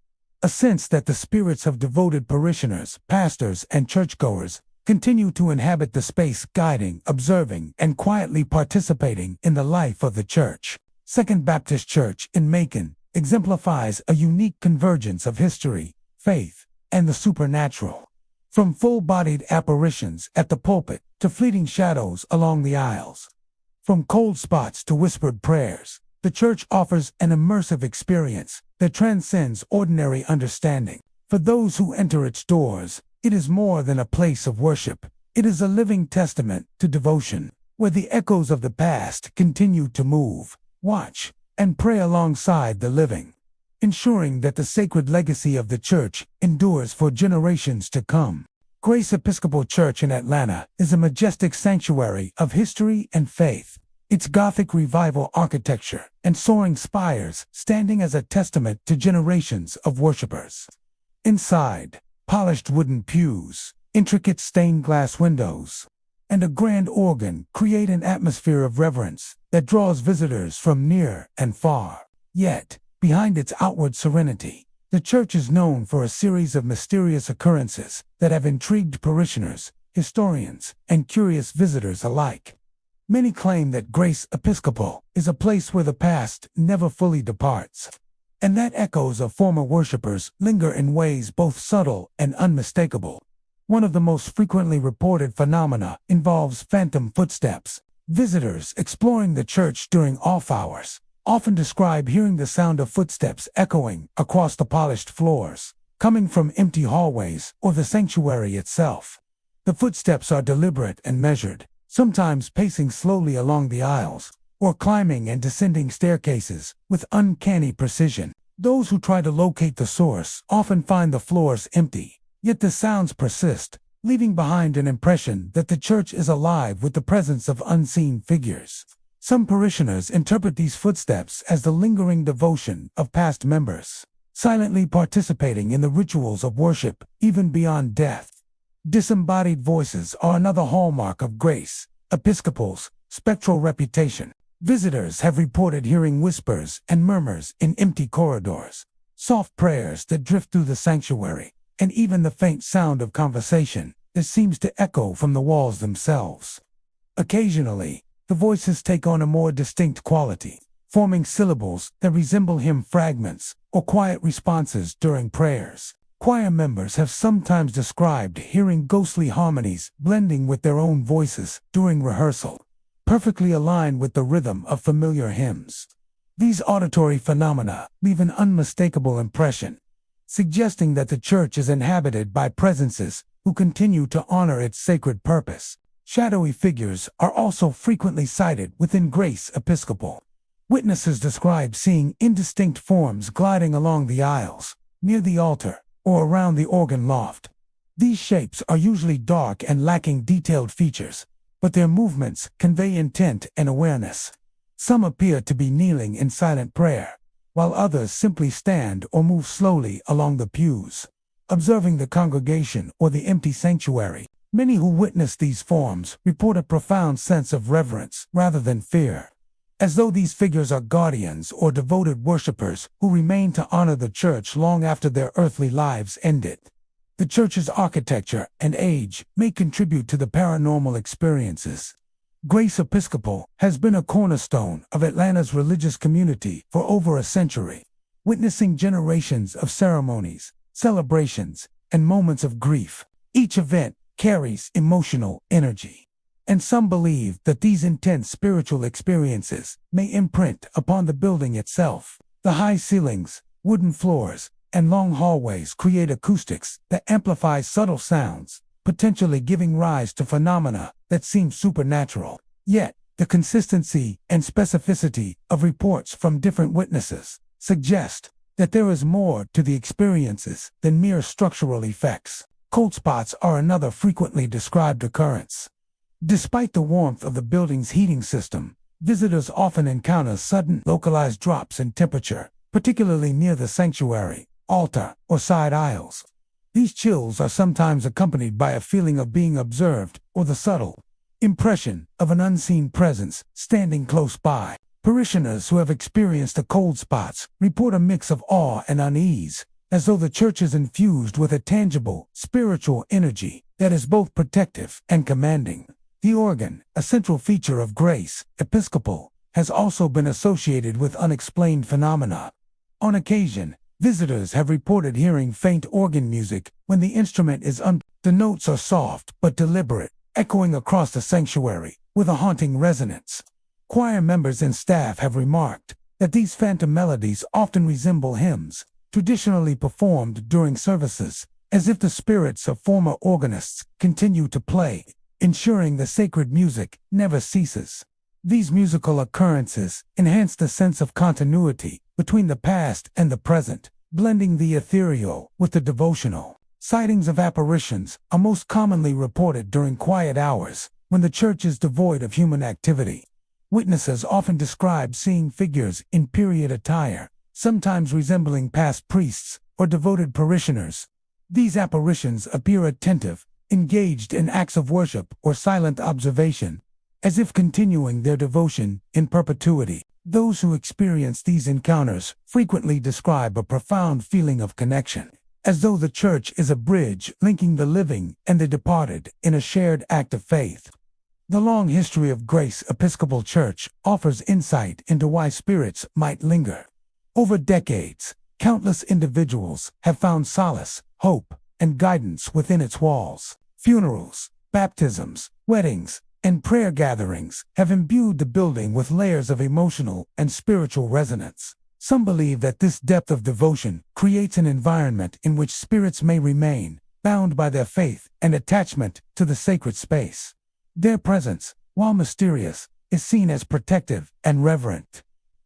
A sense that the spirits of devoted parishioners, pastors, and churchgoers continue to inhabit the space, guiding, observing, and quietly participating in the life of the church. Second Baptist Church in Macon exemplifies a unique convergence of history, faith, and the supernatural. From full-bodied apparitions at the pulpit to fleeting shadows along the aisles, from cold spots to whispered prayers, the church offers an immersive experience that transcends ordinary understanding. For those who enter its doors, it is more than a place of worship. It is a living testament to devotion, where the echoes of the past continue to move, watch, and pray alongside the living, ensuring that the sacred legacy of the church endures for generations to come. Grace Episcopal Church in Atlanta is a majestic sanctuary of history and faith. Its Gothic Revival architecture and soaring spires standing as a testament to generations of worshipers. Inside, polished wooden pews, intricate stained glass windows, and a grand organ create an atmosphere of reverence that draws visitors from near and far. Yet, behind its outward serenity, the church is known for a series of mysterious occurrences that have intrigued parishioners, historians, and curious visitors alike. Many claim that Grace Episcopal is a place where the past never fully departs, and that echoes of former worshipers linger in ways both subtle and unmistakable. One of the most frequently reported phenomena involves phantom footsteps. Visitors exploring the church during off hours often describe hearing the sound of footsteps echoing across the polished floors, coming from empty hallways or the sanctuary itself. The footsteps are deliberate and measured, sometimes pacing slowly along the aisles, or climbing and descending staircases with uncanny precision. Those who try to locate the source often find the floors empty, yet the sounds persist, leaving behind an impression that the church is alive with the presence of unseen figures. Some parishioners interpret these footsteps as the lingering devotion of past members, silently participating in the rituals of worship even beyond death. Disembodied voices are another hallmark of Grace Episcopal's spectral reputation. Visitors have reported hearing whispers and murmurs in empty corridors, soft prayers that drift through the sanctuary, and even the faint sound of conversation that seems to echo from the walls themselves. Occasionally, the voices take on a more distinct quality, forming syllables that resemble hymn fragments or quiet responses during prayers. Choir members have sometimes described hearing ghostly harmonies blending with their own voices during rehearsal, perfectly aligned with the rhythm of familiar hymns. These auditory phenomena leave an unmistakable impression, suggesting that the church is inhabited by presences who continue to honor its sacred purpose. Shadowy figures are also frequently sighted within Grace Episcopal. Witnesses describe seeing indistinct forms gliding along the aisles, near the altar, or around the organ loft. These shapes are usually dark and lacking detailed features, but their movements convey intent and awareness. Some appear to be kneeling in silent prayer, while others simply stand or move slowly along the pews, observing the congregation or the empty sanctuary. Many who witness these forms report a profound sense of reverence rather than fear, as though these figures are guardians or devoted worshippers who remain to honor the church long after their earthly lives ended. The church's architecture and age may contribute to the paranormal experiences. Grace Episcopal has been a cornerstone of Atlanta's religious community for over a century, witnessing generations of ceremonies, celebrations, and moments of grief. Each event carries emotional energy, and some believe that these intense spiritual experiences may imprint upon the building itself. The high ceilings, wooden floors, and long hallways create acoustics that amplify subtle sounds, potentially giving rise to phenomena that seem supernatural. Yet, the consistency and specificity of reports from different witnesses suggest that there is more to the experiences than mere structural effects. Cold spots are another frequently described occurrence. Despite the warmth of the building's heating system, visitors often encounter sudden, localized drops in temperature, particularly near the sanctuary, altar, or side aisles. These chills are sometimes accompanied by a feeling of being observed or the subtle impression of an unseen presence standing close by. Parishioners who have experienced the cold spots report a mix of awe and unease, as though the church is infused with a tangible, spiritual energy that is both protective and commanding. The organ, a central feature of Grace Episcopal, has also been associated with unexplained phenomena. On occasion, visitors have reported hearing faint organ music when the instrument is The notes are soft but deliberate, echoing across the sanctuary with a haunting resonance. Choir members and staff have remarked that these phantom melodies often resemble hymns traditionally performed during services, as if the spirits of former organists continue to play, ensuring the sacred music never ceases. These musical occurrences enhance the sense of continuity between the past and the present, blending the ethereal with the devotional. Sightings of apparitions are most commonly reported during quiet hours, when the church is devoid of human activity. Witnesses often describe seeing figures in period attire, sometimes resembling past priests or devoted parishioners. These apparitions appear attentive, engaged in acts of worship or silent observation, as if continuing their devotion in perpetuity. Those who experience these encounters frequently describe a profound feeling of connection, as though the church is a bridge linking the living and the departed in a shared act of faith. The long history of Grace Episcopal Church offers insight into why spirits might linger. Over decades, countless individuals have found solace, hope, and guidance within its walls. Funerals, baptisms, weddings, and prayer gatherings have imbued the building with layers of emotional and spiritual resonance. Some believe that this depth of devotion creates an environment in which spirits may remain, bound by their faith and attachment to the sacred space. Their presence, while mysterious, is seen as protective and reverent.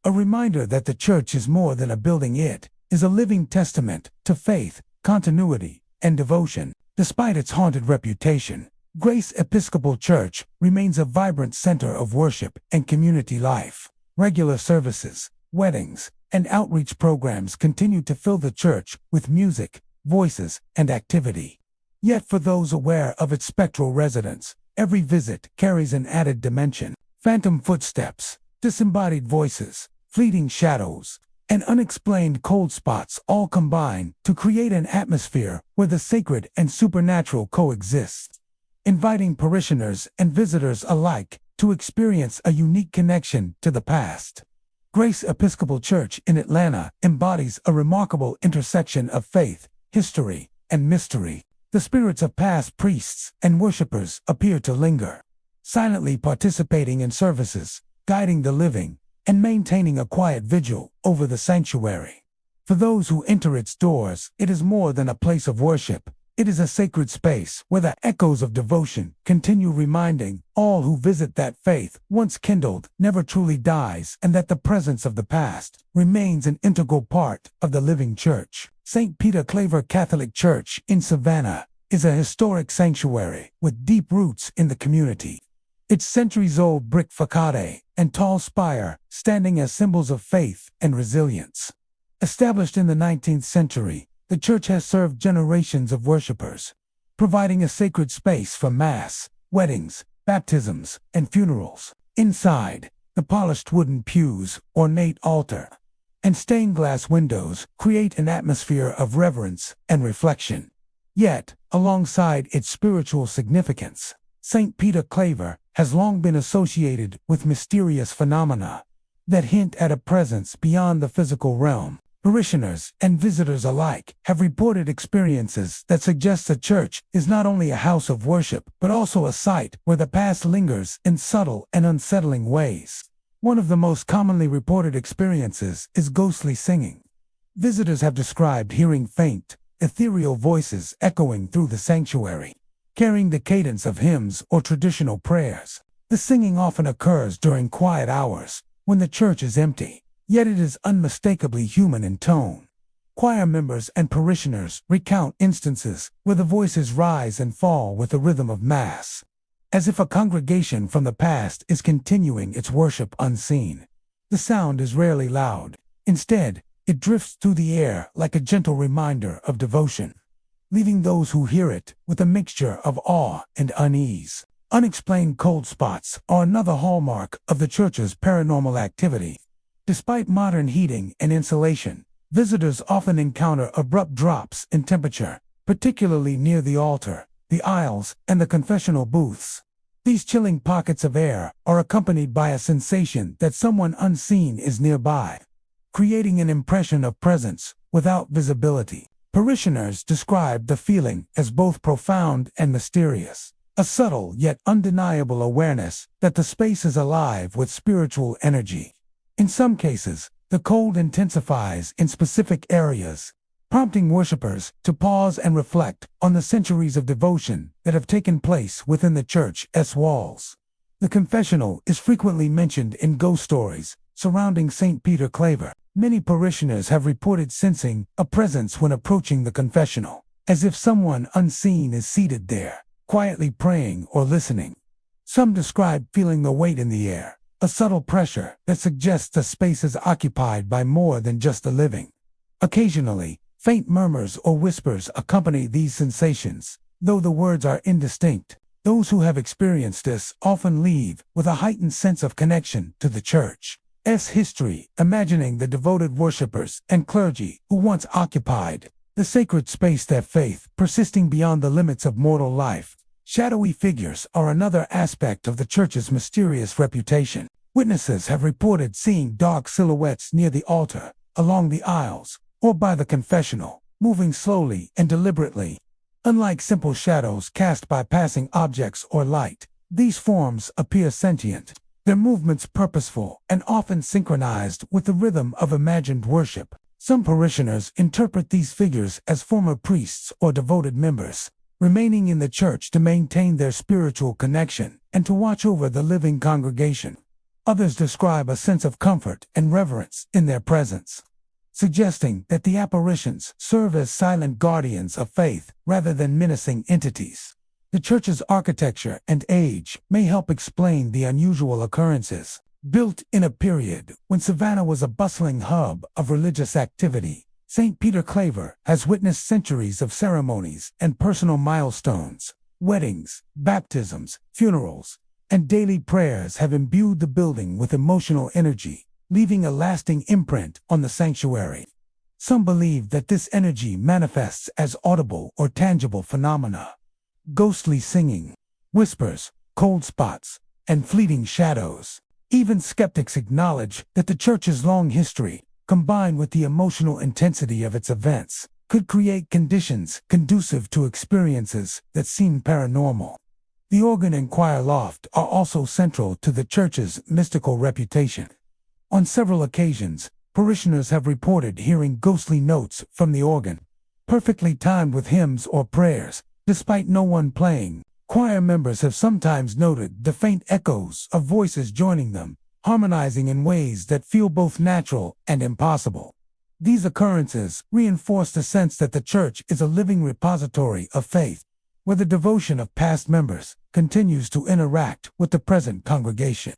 A reminder that the church is more than a building. It is a living testament to faith, continuity, and devotion. Despite its haunted reputation, Grace Episcopal Church remains a vibrant center of worship and community life. Regular services, weddings, and outreach programs continue to fill the church with music, voices, and activity. Yet for those aware of its spectral residence, every visit carries an added dimension. Phantom footsteps, disembodied voices, fleeting shadows, and unexplained cold spots all combine to create an atmosphere where the sacred and supernatural coexist, inviting parishioners and visitors alike to experience a unique connection to the past. Grace Episcopal Church in Atlanta embodies a remarkable intersection of faith, history, and mystery. The spirits of past priests and worshipers appear to linger, silently participating in services, guiding the living, and maintaining a quiet vigil over the sanctuary. For those who enter its doors, it is more than a place of worship. It is a sacred space where the echoes of devotion continue reminding all who visit that faith, once kindled, never truly dies, and that the presence of the past remains an integral part of the living church. St. Peter Claver Catholic Church in Savannah is a historic sanctuary with deep roots in the community. Its centuries-old brick facade and tall spire standing as symbols of faith and resilience. Established in the 19th century, the church has served generations of worshippers, providing a sacred space for mass, weddings, baptisms, and funerals. Inside, the polished wooden pews, ornate altar, and stained glass windows create an atmosphere of reverence and reflection. Yet, alongside its spiritual significance, St. Peter Claver has long been associated with mysterious phenomena that hint at a presence beyond the physical realm. Parishioners and visitors alike have reported experiences that suggest the church is not only a house of worship, but also a site where the past lingers in subtle and unsettling ways. One of the most commonly reported experiences is ghostly singing. Visitors have described hearing faint, ethereal voices echoing through the sanctuary, carrying the cadence of hymns or traditional prayers. The singing often occurs during quiet hours, when the church is empty. Yet it is unmistakably human in tone. Choir members and parishioners recount instances where the voices rise and fall with the rhythm of Mass, as if a congregation from the past is continuing its worship unseen. The sound is rarely loud. Instead, it drifts through the air like a gentle reminder of devotion, leaving those who hear it with a mixture of awe and unease. Unexplained cold spots are another hallmark of the church's paranormal activity. Despite modern heating and insulation, visitors often encounter abrupt drops in temperature, particularly near the altar, the aisles, and the confessional booths. These chilling pockets of air are accompanied by a sensation that someone unseen is nearby, creating an impression of presence without visibility. Parishioners describe the feeling as both profound and mysterious, a subtle yet undeniable awareness that the space is alive with spiritual energy. In some cases, the cold intensifies in specific areas, prompting worshippers to pause and reflect on the centuries of devotion that have taken place within the church's walls. The confessional is frequently mentioned in ghost stories surrounding St. Peter Claver. Many parishioners have reported sensing a presence when approaching the confessional, as if someone unseen is seated there, quietly praying or listening. Some describe feeling the weight in the air, a subtle pressure that suggests the space is occupied by more than just the living. Occasionally, faint murmurs or whispers accompany these sensations, though the words are indistinct. Those who have experienced this often leave with a heightened sense of connection to the church's history, imagining the devoted worshippers and clergy who once occupied the sacred space, their faith persisting beyond the limits of mortal life. Shadowy figures are another aspect of the church's mysterious reputation. Witnesses have reported seeing dark silhouettes near the altar, along the aisles, or by the confessional, moving slowly and deliberately. Unlike simple shadows cast by passing objects or light, these forms appear sentient, their movements purposeful and often synchronized with the rhythm of imagined worship. Some parishioners interpret these figures as former priests or devoted members, remaining in the church to maintain their spiritual connection and to watch over the living congregation. Others describe a sense of comfort and reverence in their presence, suggesting that the apparitions serve as silent guardians of faith rather than menacing entities. The church's architecture and age may help explain the unusual occurrences. Built in a period when Savannah was a bustling hub of religious activity, St. Peter Claver has witnessed centuries of ceremonies and personal milestones. Weddings, baptisms, funerals, and daily prayers have imbued the building with emotional energy, leaving a lasting imprint on the sanctuary. Some believe that this energy manifests as audible or tangible phenomena. Ghostly singing, whispers, cold spots, and fleeting shadows. Even skeptics acknowledge that the church's long history, combined with the emotional intensity of its events, could create conditions conducive to experiences that seem paranormal. The organ and choir loft are also central to the church's mystical reputation. On several occasions, parishioners have reported hearing ghostly notes from the organ, perfectly timed with hymns or prayers, despite no one playing. Choir members have sometimes noted the faint echoes of voices joining them, harmonizing in ways that feel both natural and impossible. These occurrences reinforce the sense that the church is a living repository of faith, where the devotion of past members continues to interact with the present congregation.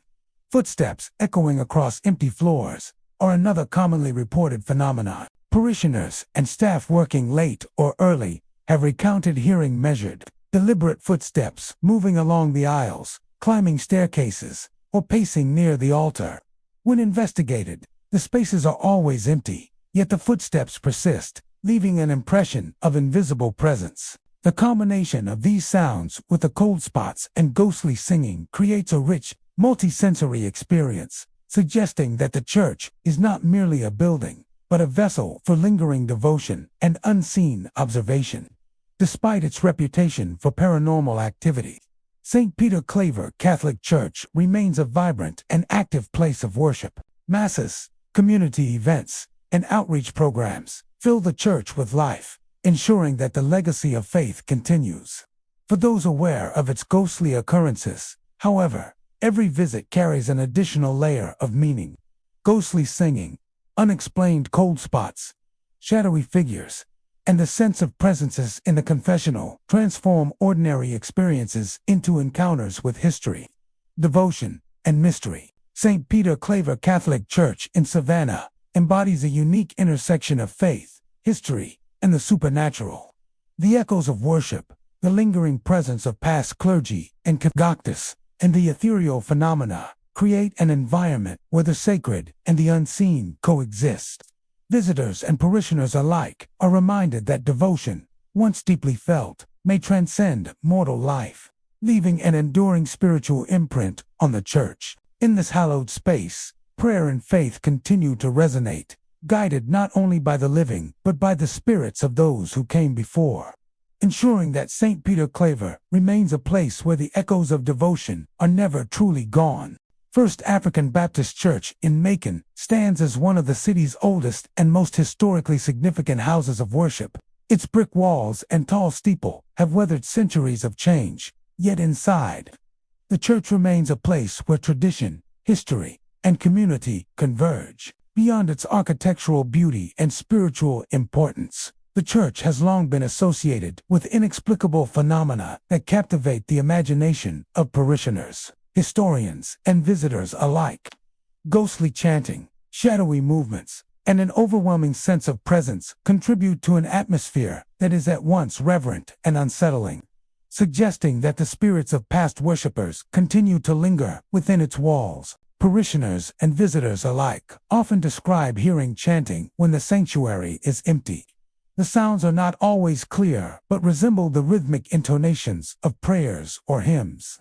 Footsteps echoing across empty floors are another commonly reported phenomenon. Parishioners and staff working late or early have recounted hearing measured, deliberate footsteps moving along the aisles, climbing staircases, or pacing near the altar. When investigated, the spaces are always empty, yet the footsteps persist, leaving an impression of invisible presence. The combination of these sounds with the cold spots and ghostly singing creates a rich, multi-sensory experience, suggesting that the church is not merely a building, but a vessel for lingering devotion and unseen observation. Despite its reputation for paranormal activity, St. Peter Claver Catholic Church remains a vibrant and active place of worship. Masses, community events, and outreach programs fill the church with life, ensuring that the legacy of faith continues. For those aware of its ghostly occurrences, however, every visit carries an additional layer of meaning. Ghostly singing, unexplained cold spots, shadowy figures, and the sense of presences in the confessional transform ordinary experiences into encounters with history, devotion, and mystery. St. Peter Claver Catholic Church in Savannah embodies a unique intersection of faith, history, and the supernatural. The echoes of worship, the lingering presence of past clergy and cathedrals, and the ethereal phenomena create an environment where the sacred and the unseen coexist. Visitors and parishioners alike are reminded that devotion, once deeply felt, may transcend mortal life, leaving an enduring spiritual imprint on the church. In this hallowed space, prayer and faith continue to resonate, guided not only by the living but by the spirits of those who came before, ensuring that St. Peter Claver remains a place where the echoes of devotion are never truly gone. First African Baptist Church in Macon stands as one of the city's oldest and most historically significant houses of worship. Its brick walls and tall steeple have weathered centuries of change, yet inside, the church remains a place where tradition, history, and community converge. Beyond its architectural beauty and spiritual importance, the church has long been associated with inexplicable phenomena that captivate the imagination of parishioners, historians, and visitors alike. Ghostly chanting, shadowy movements, and an overwhelming sense of presence contribute to an atmosphere that is at once reverent and unsettling, suggesting that the spirits of past worshippers continue to linger within its walls. Parishioners and visitors alike often describe hearing chanting when the sanctuary is empty. The sounds are not always clear but resemble the rhythmic intonations of prayers or hymns.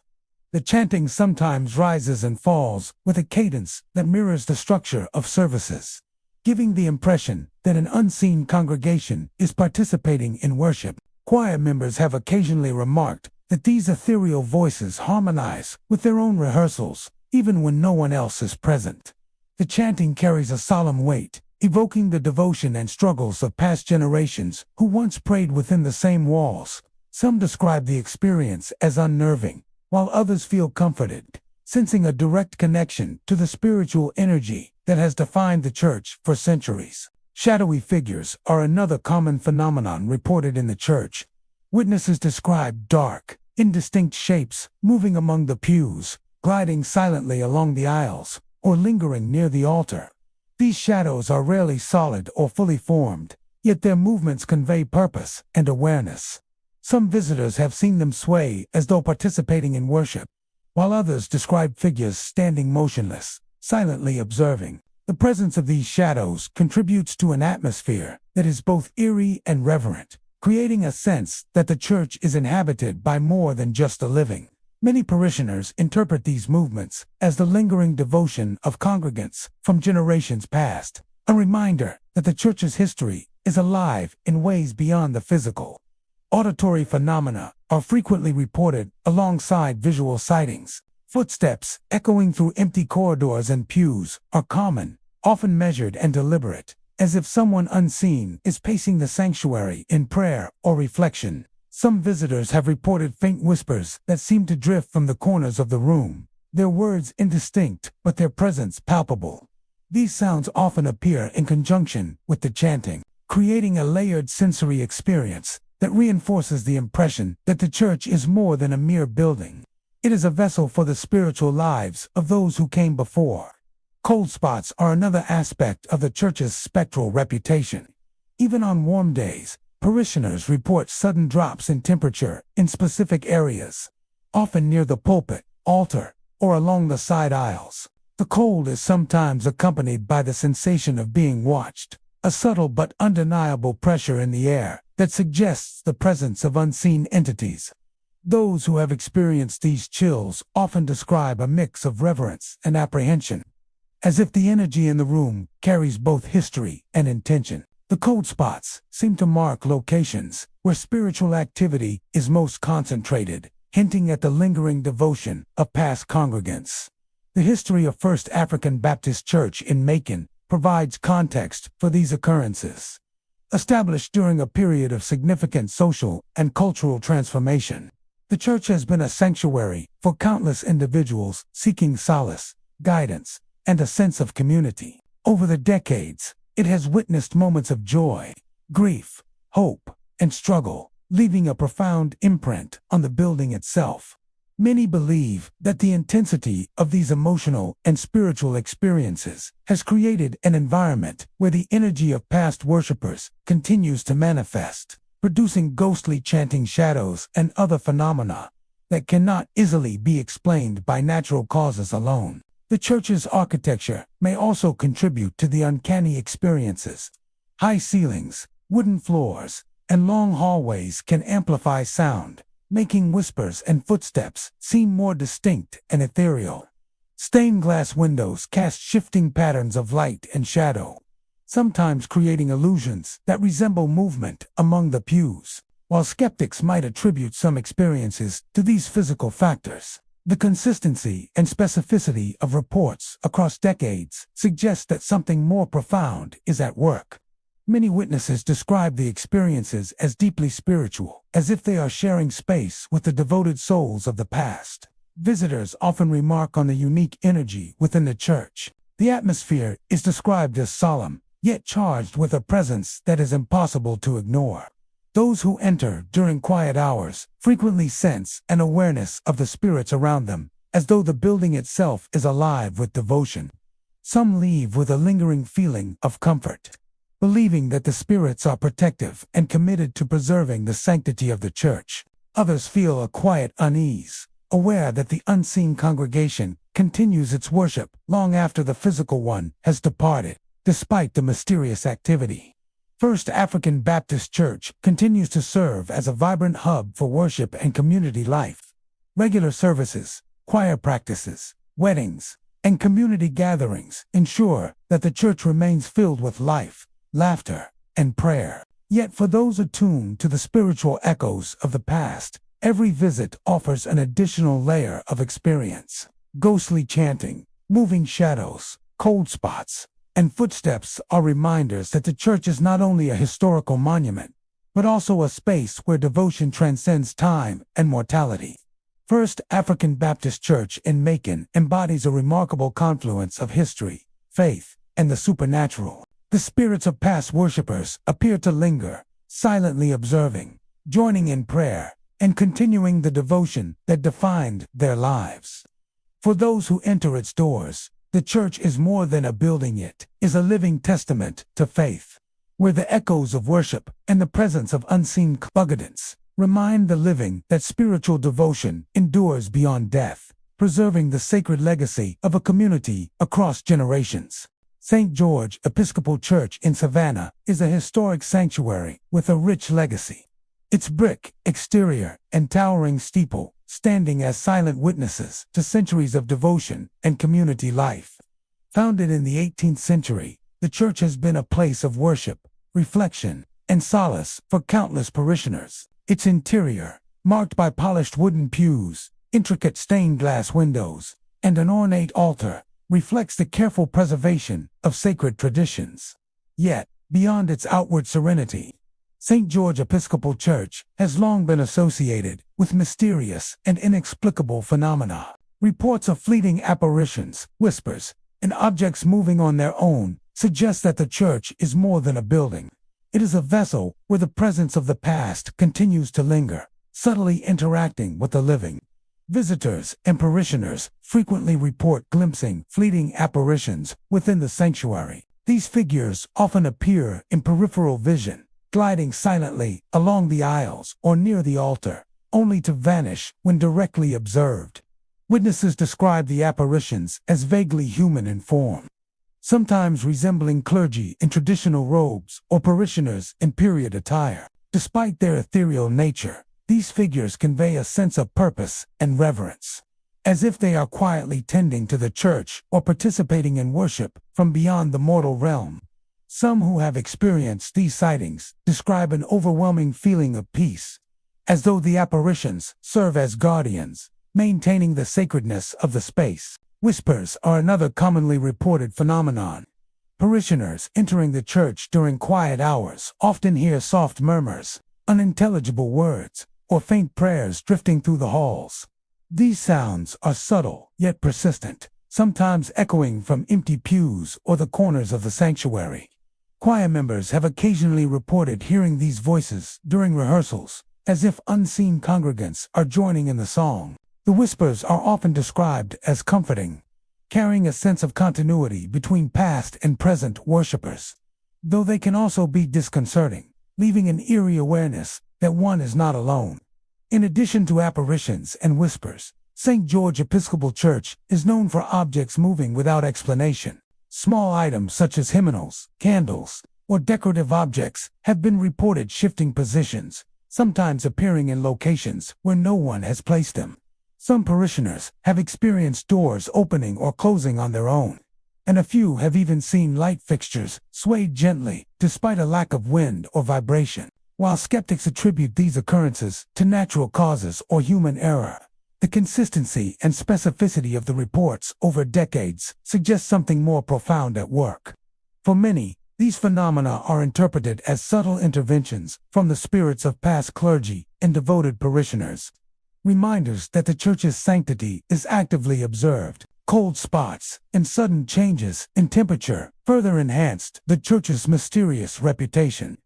The chanting sometimes rises and falls with a cadence that mirrors the structure of services, giving the impression that an unseen congregation is participating in worship. Choir members have occasionally remarked that these ethereal voices harmonize with their own rehearsals, even when no one else is present. The chanting carries a solemn weight, evoking the devotion and struggles of past generations who once prayed within the same walls. Some describe the experience as unnerving, while others feel comforted, sensing a direct connection to the spiritual energy that has defined the church for centuries. Shadowy figures are another common phenomenon reported in the church. Witnesses describe dark, indistinct shapes moving among the pews, gliding silently along the aisles, or lingering near the altar. These shadows are rarely solid or fully formed, yet their movements convey purpose and awareness. Some visitors have seen them sway as though participating in worship, while others describe figures standing motionless, silently observing. The presence of these shadows contributes to an atmosphere that is both eerie and reverent, creating a sense that the church is inhabited by more than just the living. Many parishioners interpret these movements as the lingering devotion of congregants from generations past, a reminder that the church's history is alive in ways beyond the physical. Auditory phenomena are frequently reported alongside visual sightings. Footsteps echoing through empty corridors and pews are common, often measured and deliberate, as if someone unseen is pacing the sanctuary in prayer or reflection. Some visitors have reported faint whispers that seem to drift from the corners of the room, their words indistinct but their presence palpable. These sounds often appear in conjunction with the chanting, creating a layered sensory experience that reinforces the impression that the church is more than a mere building. It is a vessel for the spiritual lives of those who came before. Cold spots are another aspect of the church's spectral reputation. Even on warm days, parishioners report sudden drops in temperature in specific areas, often near the pulpit, altar, or along the side aisles. The cold is sometimes accompanied by the sensation of being watched, a subtle but undeniable pressure in the air that suggests the presence of unseen entities. Those who have experienced these chills often describe a mix of reverence and apprehension, as if the energy in the room carries both history and intention. The cold spots seem to mark locations where spiritual activity is most concentrated, hinting at the lingering devotion of past congregants. The history of First African Baptist Church in Macon provides context for these occurrences. Established during a period of significant social and cultural transformation, the church has been a sanctuary for countless individuals seeking solace, guidance, and a sense of community. Over the decades, it has witnessed moments of joy, grief, hope, and struggle, leaving a profound imprint on the building itself. Many believe that the intensity of these emotional and spiritual experiences has created an environment where the energy of past worshipers continues to manifest, producing ghostly chanting shadows and other phenomena that cannot easily be explained by natural causes alone. The church's architecture may also contribute to the uncanny experiences. High ceilings, wooden floors, and long hallways can amplify sound, making whispers and footsteps seem more distinct and ethereal. Stained glass windows cast shifting patterns of light and shadow, sometimes creating illusions that resemble movement among the pews. While skeptics might attribute some experiences to these physical factors, the consistency and specificity of reports across decades suggest that something more profound is at work. Many witnesses describe the experiences as deeply spiritual, as if they are sharing space with the devoted souls of the past. Visitors often remark on the unique energy within the church. The atmosphere is described as solemn, yet charged with a presence that is impossible to ignore. Those who enter during quiet hours frequently sense an awareness of the spirits around them, as though the building itself is alive with devotion. Some leave with a lingering feeling of comfort, believing that the spirits are protective and committed to preserving the sanctity of the church. Others feel a quiet unease, aware that the unseen congregation continues its worship long after the physical one has departed, despite the mysterious activity. First African Baptist Church continues to serve as a vibrant hub for worship and community life. Regular services, choir practices, weddings, and community gatherings ensure that the church remains filled with life, laughter, and prayer. Yet for those attuned to the spiritual echoes of the past, every visit offers an additional layer of experience. Ghostly chanting, moving shadows, cold spots, and footsteps are reminders that the church is not only a historical monument, but also a space where devotion transcends time and mortality. First African Baptist Church in Macon embodies a remarkable confluence of history, faith, and the supernatural. The spirits of past worshipers appear to linger, silently observing, joining in prayer, and continuing the devotion that defined their lives. For those who enter its doors, the church is more than a building, it is a living testament to faith, where the echoes of worship and the presence of unseen congregants remind the living that spiritual devotion endures beyond death, preserving the sacred legacy of a community across generations. St. George Episcopal Church in Savannah is a historic sanctuary with a rich legacy. Its brick exterior and towering steeple standing as silent witnesses to centuries of devotion and community life. Founded in the 18th century, the church has been a place of worship, reflection, and solace for countless parishioners. Its interior, marked by polished wooden pews, intricate stained glass windows, and an ornate altar, reflects the careful preservation of sacred traditions. Yet, beyond its outward serenity, St. George Episcopal Church has long been associated with mysterious and inexplicable phenomena. Reports of fleeting apparitions, whispers, and objects moving on their own suggest that the church is more than a building. It is a vessel where the presence of the past continues to linger, subtly interacting with the living. Visitors and parishioners frequently report glimpsing fleeting apparitions within the sanctuary. These figures often appear in peripheral vision, gliding silently along the aisles or near the altar, only to vanish when directly observed. Witnesses describe the apparitions as vaguely human in form, sometimes resembling clergy in traditional robes or parishioners in period attire. Despite their ethereal nature, these figures convey a sense of purpose and reverence, as if they are quietly tending to the church or participating in worship from beyond the mortal realm. Some who have experienced these sightings describe an overwhelming feeling of peace, as though the apparitions serve as guardians, maintaining the sacredness of the space. Whispers are another commonly reported phenomenon. Parishioners entering the church during quiet hours often hear soft murmurs, unintelligible words, or faint prayers drifting through the halls. These sounds are subtle yet persistent, sometimes echoing from empty pews or the corners of the sanctuary. Choir members have occasionally reported hearing these voices during rehearsals, as if unseen congregants are joining in the song. The whispers are often described as comforting, carrying a sense of continuity between past and present worshipers, though they can also be disconcerting, leaving an eerie awareness that one is not alone. In addition to apparitions and whispers, St. George Episcopal Church is known for objects moving without explanation. Small items such as hymnals, candles, or decorative objects have been reported shifting positions, sometimes appearing in locations where no one has placed them. Some parishioners have experienced doors opening or closing on their own, and a few have even seen light fixtures sway gently despite a lack of wind or vibration. While skeptics attribute these occurrences to natural causes or human error, the consistency and specificity of the reports over decades suggest something more profound at work. For many, these phenomena are interpreted as subtle interventions from the spirits of past clergy and devoted parishioners, reminders that the church's sanctity is actively observed. Cold spots and sudden changes in temperature further enhanced the church's mysterious reputation.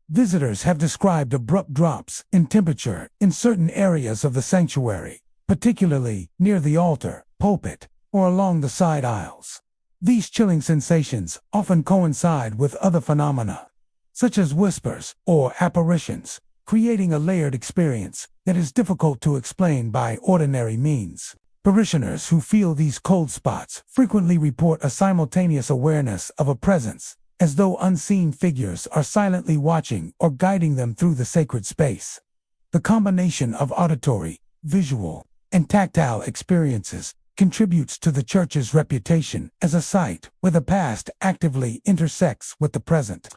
Visitors have described abrupt drops in temperature in certain areas of the sanctuary, particularly near the altar, pulpit, or along the side aisles. These chilling sensations often coincide with other phenomena, such as whispers or apparitions, creating a layered experience that is difficult to explain by ordinary means. Parishioners who feel these cold spots frequently report a simultaneous awareness of a presence, as though unseen figures are silently watching or guiding them through the sacred space. The combination of auditory, visual, and tactile experiences contributes to the church's reputation as a site where the past actively intersects with the present.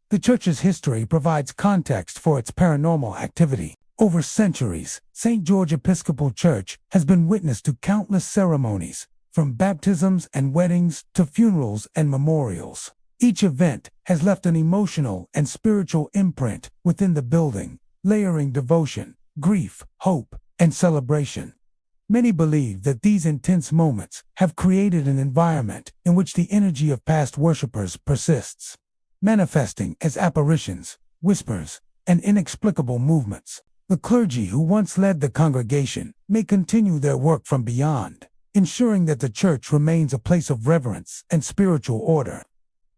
The church's history provides context for its paranormal activity. Over centuries, St. George Episcopal Church has been witness to countless ceremonies, from baptisms and weddings to funerals and memorials. Each event has left an emotional and spiritual imprint within the building, layering devotion, grief, hope, and celebration. Many believe that these intense moments have created an environment in which the energy of past worshipers persists, manifesting as apparitions, whispers, and inexplicable movements. The clergy who once led the congregation may continue their work from beyond, ensuring that the church remains a place of reverence and spiritual order.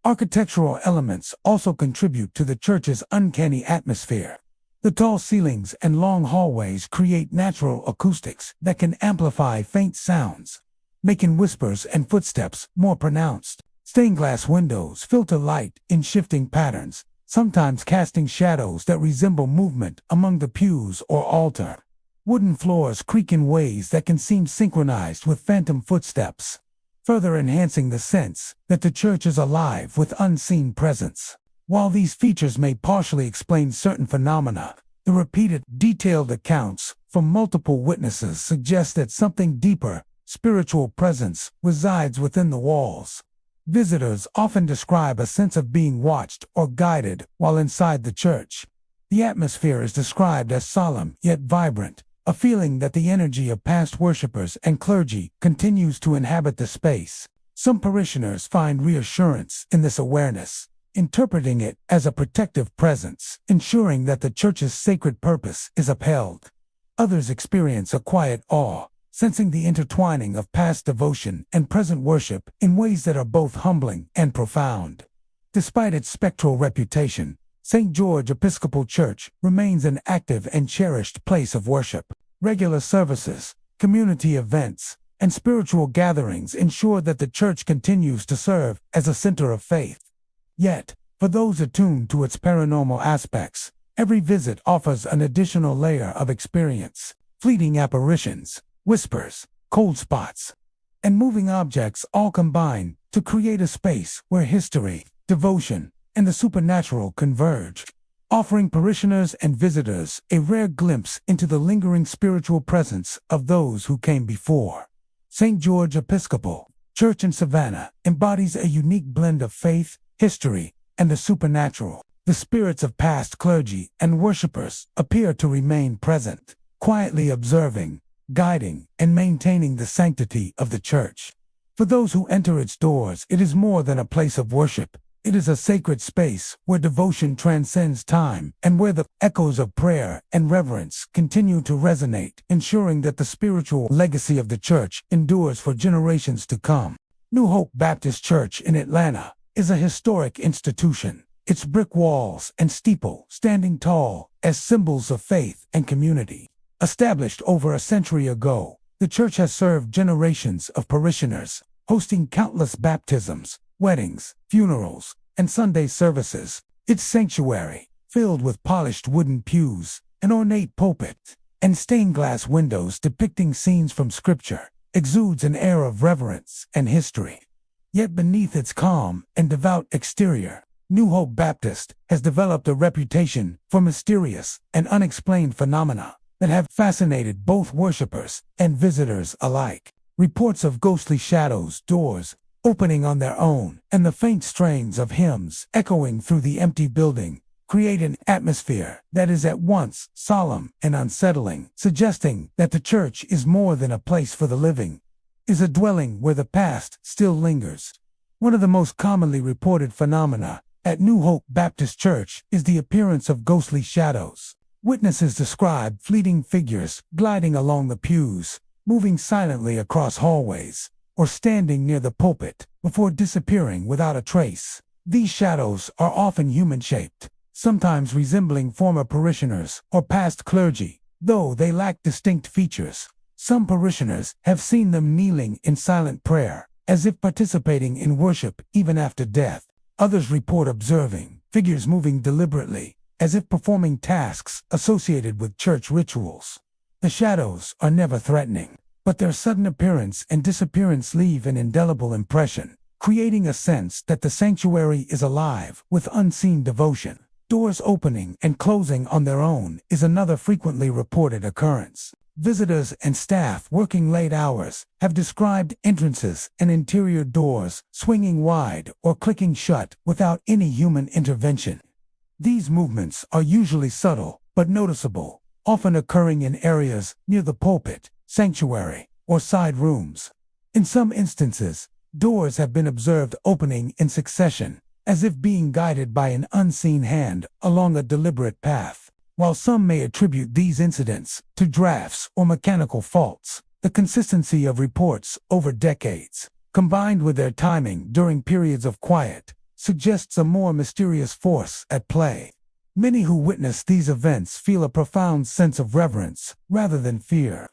Architectural elements also contribute to the church's uncanny atmosphere. The tall ceilings and long hallways create natural acoustics that can amplify faint sounds, making whispers and footsteps more pronounced. Stained glass windows filter light in shifting patterns, sometimes casting shadows that resemble movement among the pews or altar. Wooden floors creak in ways that can seem synchronized with phantom footsteps, further enhancing the sense that the church is alive with unseen presence. While these features may partially explain certain phenomena, the repeated, detailed accounts from multiple witnesses suggest that something deeper, spiritual presence, resides within the walls. Visitors often describe a sense of being watched or guided while inside the church. The atmosphere is described as solemn yet vibrant, a feeling that the energy of past worshippers and clergy continues to inhabit the space. Some parishioners find reassurance in this awareness, interpreting it as a protective presence, ensuring that the church's sacred purpose is upheld. Others experience a quiet awe, sensing the intertwining of past devotion and present worship in ways that are both humbling and profound. Despite its spectral reputation, St. George Episcopal Church remains an active and cherished place of worship. Regular services, community events, and spiritual gatherings ensure that the church continues to serve as a center of faith. Yet, for those attuned to its paranormal aspects, every visit offers an additional layer of experience. Fleeting apparitions, whispers, cold spots, and moving objects all combine to create a space where history, devotion, and the supernatural converge, offering parishioners and visitors a rare glimpse into the lingering spiritual presence of those who came before. St. George Episcopal Church in Savannah embodies a unique blend of faith, history, and the supernatural. The spirits of past clergy and worshippers appear to remain present, quietly observing, guiding, and maintaining the sanctity of the church. For those who enter its doors, it is more than a place of worship. It is a sacred space where devotion transcends time and where the echoes of prayer and reverence continue to resonate, ensuring that the spiritual legacy of the church endures for generations to come. New Hope Baptist Church in Atlanta is a historic institution, its brick walls and steeple standing tall as symbols of faith and community. Established over a century ago, the church has served generations of parishioners, hosting countless baptisms, weddings, funerals, and Sunday services. Its sanctuary, filled with polished wooden pews, an ornate pulpit, and stained glass windows depicting scenes from Scripture, exudes an air of reverence and history. Yet beneath its calm and devout exterior, New Hope Baptist has developed a reputation for mysterious and unexplained phenomena that have fascinated both worshipers and visitors alike. Reports of ghostly shadows, doors opening on their own, and the faint strains of hymns echoing through the empty building create an atmosphere that is at once solemn and unsettling, suggesting that the church is more than a place for the living, is a dwelling where the past still lingers. One of the most commonly reported phenomena at New Hope Baptist Church is the appearance of ghostly shadows. Witnesses describe fleeting figures gliding along the pews, moving silently across hallways, or standing near the pulpit before disappearing without a trace. These shadows are often human-shaped, sometimes resembling former parishioners or past clergy, though they lack distinct features. Some parishioners have seen them kneeling in silent prayer, as if participating in worship even after death. Others report observing figures moving deliberately, as if performing tasks associated with church rituals. The shadows are never threatening, but their sudden appearance and disappearance leave an indelible impression, creating a sense that the sanctuary is alive with unseen devotion. Doors opening and closing on their own is another frequently reported occurrence. Visitors and staff working late hours have described entrances and interior doors swinging wide or clicking shut without any human intervention. These movements are usually subtle but noticeable, often occurring in areas near the pulpit, sanctuary, or side rooms. In some instances, doors have been observed opening in succession, as if being guided by an unseen hand along a deliberate path. While some may attribute these incidents to drafts or mechanical faults, the consistency of reports over decades, combined with their timing during periods of quiet, suggests a more mysterious force at play. Many who witness these events feel a profound sense of reverence rather than fear,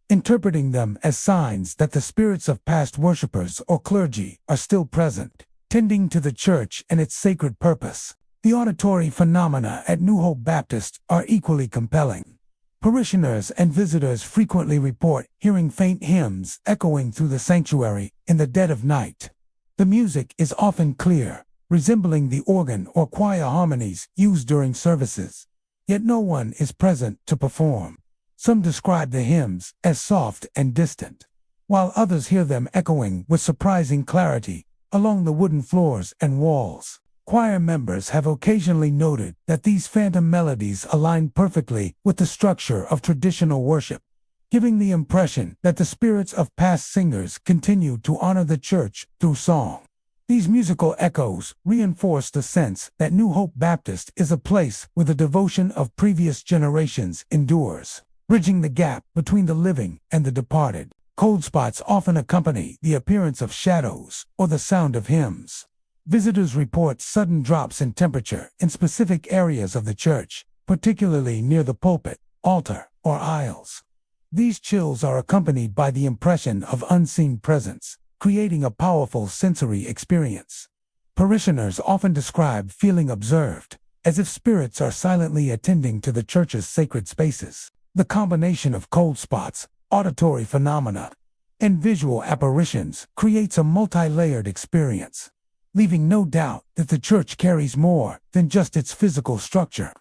interpreting them as signs that the spirits of past worshippers or clergy are still present, tending to the church and its sacred purpose. The auditory phenomena at New Hope Baptist are equally compelling. Parishioners and visitors frequently report hearing faint hymns echoing through the sanctuary in the dead of night. The music is often clear, resembling the organ or choir harmonies used during services, yet no one is present to perform. Some describe the hymns as soft and distant, while others hear them echoing with surprising clarity, along the wooden floors and walls. Choir members have occasionally noted that these phantom melodies align perfectly with the structure of traditional worship, giving the impression that the spirits of past singers continue to honor the church through song. These musical echoes reinforce the sense that New Hope Baptist is a place where the devotion of previous generations endures, bridging the gap between the living and the departed. Cold spots often accompany the appearance of shadows or the sound of hymns. Visitors report sudden drops in temperature in specific areas of the church, particularly near the pulpit, altar, or aisles. These chills are accompanied by the impression of unseen presence, creating a powerful sensory experience. Parishioners often describe feeling observed, as if spirits are silently attending to the church's sacred spaces. The combination of cold spots, auditory phenomena, and visual apparitions creates a multi-layered experience, leaving no doubt that the church carries more than just its physical structure.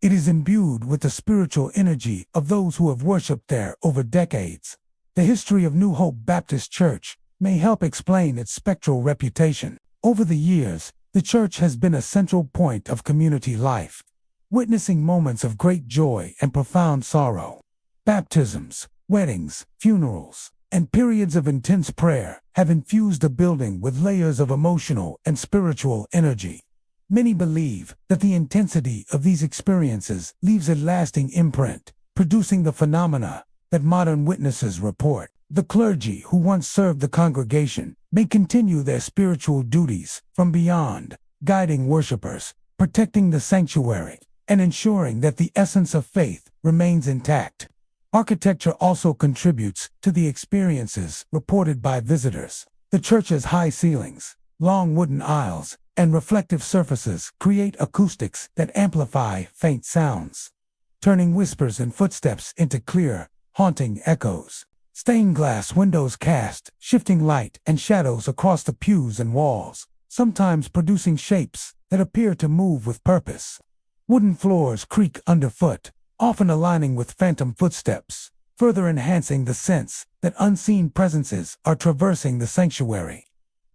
It is imbued with the spiritual energy of those who have worshipped there over decades. The history of New Hope Baptist Church may help explain its spectral reputation. Over the years, the church has been a central point of community life, witnessing moments of great joy and profound sorrow. Baptisms, weddings, funerals, and periods of intense prayer have infused the building with layers of emotional and spiritual energy. Many believe that the intensity of these experiences leaves a lasting imprint, producing the phenomena that modern witnesses report. The clergy who once served the congregation may continue their spiritual duties from beyond, guiding worshipers, protecting the sanctuary, and ensuring that the essence of faith remains intact. Architecture also contributes to the experiences reported by visitors. The church's high ceilings, long wooden aisles, and reflective surfaces create acoustics that amplify faint sounds, turning whispers and footsteps into clear, haunting echoes. Stained glass windows cast shifting light and shadows across the pews and walls, sometimes producing shapes that appear to move with purpose. Wooden floors creak underfoot, often aligning with phantom footsteps, further enhancing the sense that unseen presences are traversing the sanctuary.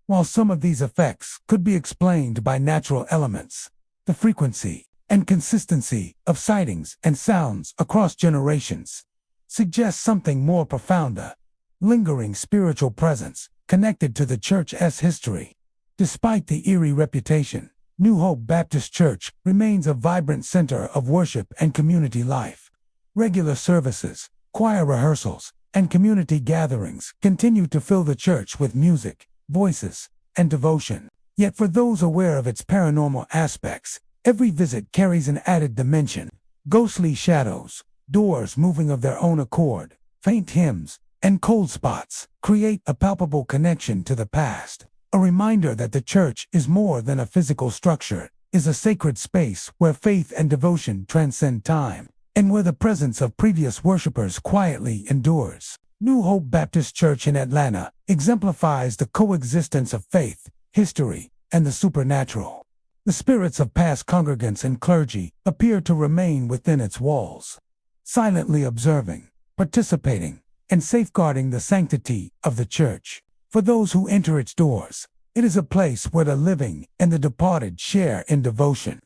While some of these effects could be explained by natural elements, the frequency and consistency of sightings and sounds across generations suggests something more profound, a lingering spiritual presence connected to the church's history. Despite the eerie reputation, New Hope Baptist Church remains a vibrant center of worship and community life. Regular services, choir rehearsals, and community gatherings continue to fill the church with music, voices, and devotion. Yet for those aware of its paranormal aspects, every visit carries an added dimension. Ghostly shadows, doors moving of their own accord, faint hymns, and cold spots create a palpable connection to the past. A reminder that the church is more than a physical structure, is a sacred space where faith and devotion transcend time, and where the presence of previous worshipers quietly endures. New Hope Baptist Church in Atlanta exemplifies the coexistence of faith, history, and the supernatural. The spirits of past congregants and clergy appear to remain within its walls, silently observing, participating, and safeguarding the sanctity of the church. For those who enter its doors, it is a place where the living and the departed share in devotion,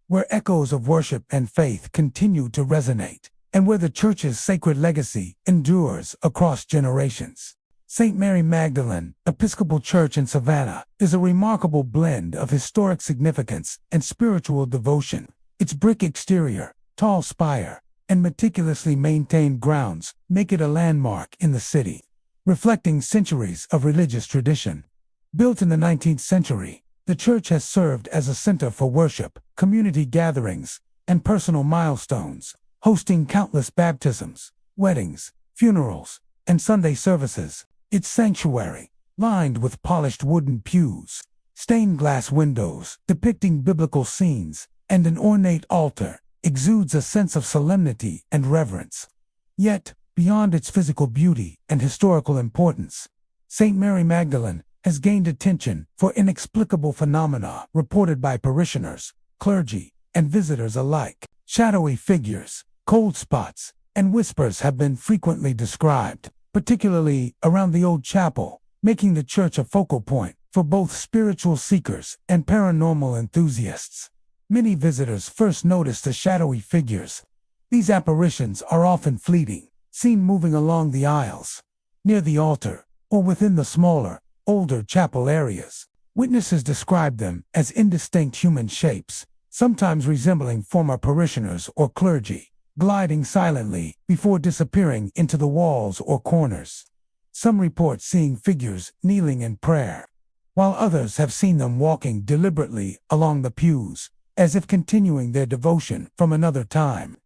where echoes of worship and faith continue to resonate, and where the church's sacred legacy endures across generations. St. Mary Magdalene Episcopal Church in Savannah is a remarkable blend of historic significance and spiritual devotion. Its brick exterior, tall spire, and meticulously maintained grounds make it a landmark in the city, reflecting centuries of religious tradition. Built in the 19th century, the church has served as a center for worship, community gatherings, and personal milestones, hosting countless baptisms, weddings, funerals, and Sunday services. Its sanctuary, lined with polished wooden pews, stained glass windows depicting biblical scenes, and an ornate altar, exudes a sense of solemnity and reverence. Yet, beyond its physical beauty and historical importance, St. Mary Magdalene has gained attention for inexplicable phenomena reported by parishioners, clergy, and visitors alike. Shadowy figures, cold spots, and whispers have been frequently described, particularly around the old chapel, making the church a focal point for both spiritual seekers and paranormal enthusiasts. Many visitors first notice the shadowy figures. These apparitions are often fleeting, seen moving along the aisles, near the altar, or within the smaller, older chapel areas. Witnesses describe them as indistinct human shapes, sometimes resembling former parishioners or clergy, gliding silently before disappearing into the walls or corners. Some report seeing figures kneeling in prayer, while others have seen them walking deliberately along the pews, as if continuing their devotion from another time.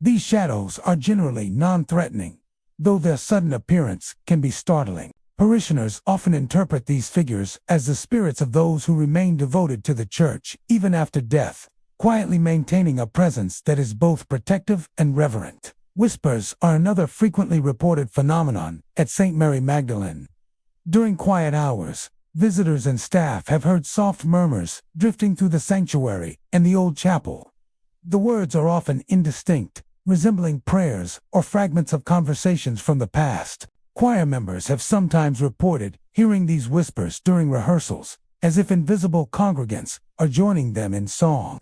These shadows are generally non-threatening, though their sudden appearance can be startling. Parishioners often interpret these figures as the spirits of those who remain devoted to the church even after death, quietly maintaining a presence that is both protective and reverent. Whispers are another frequently reported phenomenon at St. Mary Magdalene. During quiet hours, visitors and staff have heard soft murmurs drifting through the sanctuary and the old chapel. The words are often indistinct, resembling prayers or fragments of conversations from the past. Choir members have sometimes reported hearing these whispers during rehearsals, as if invisible congregants are joining them in song.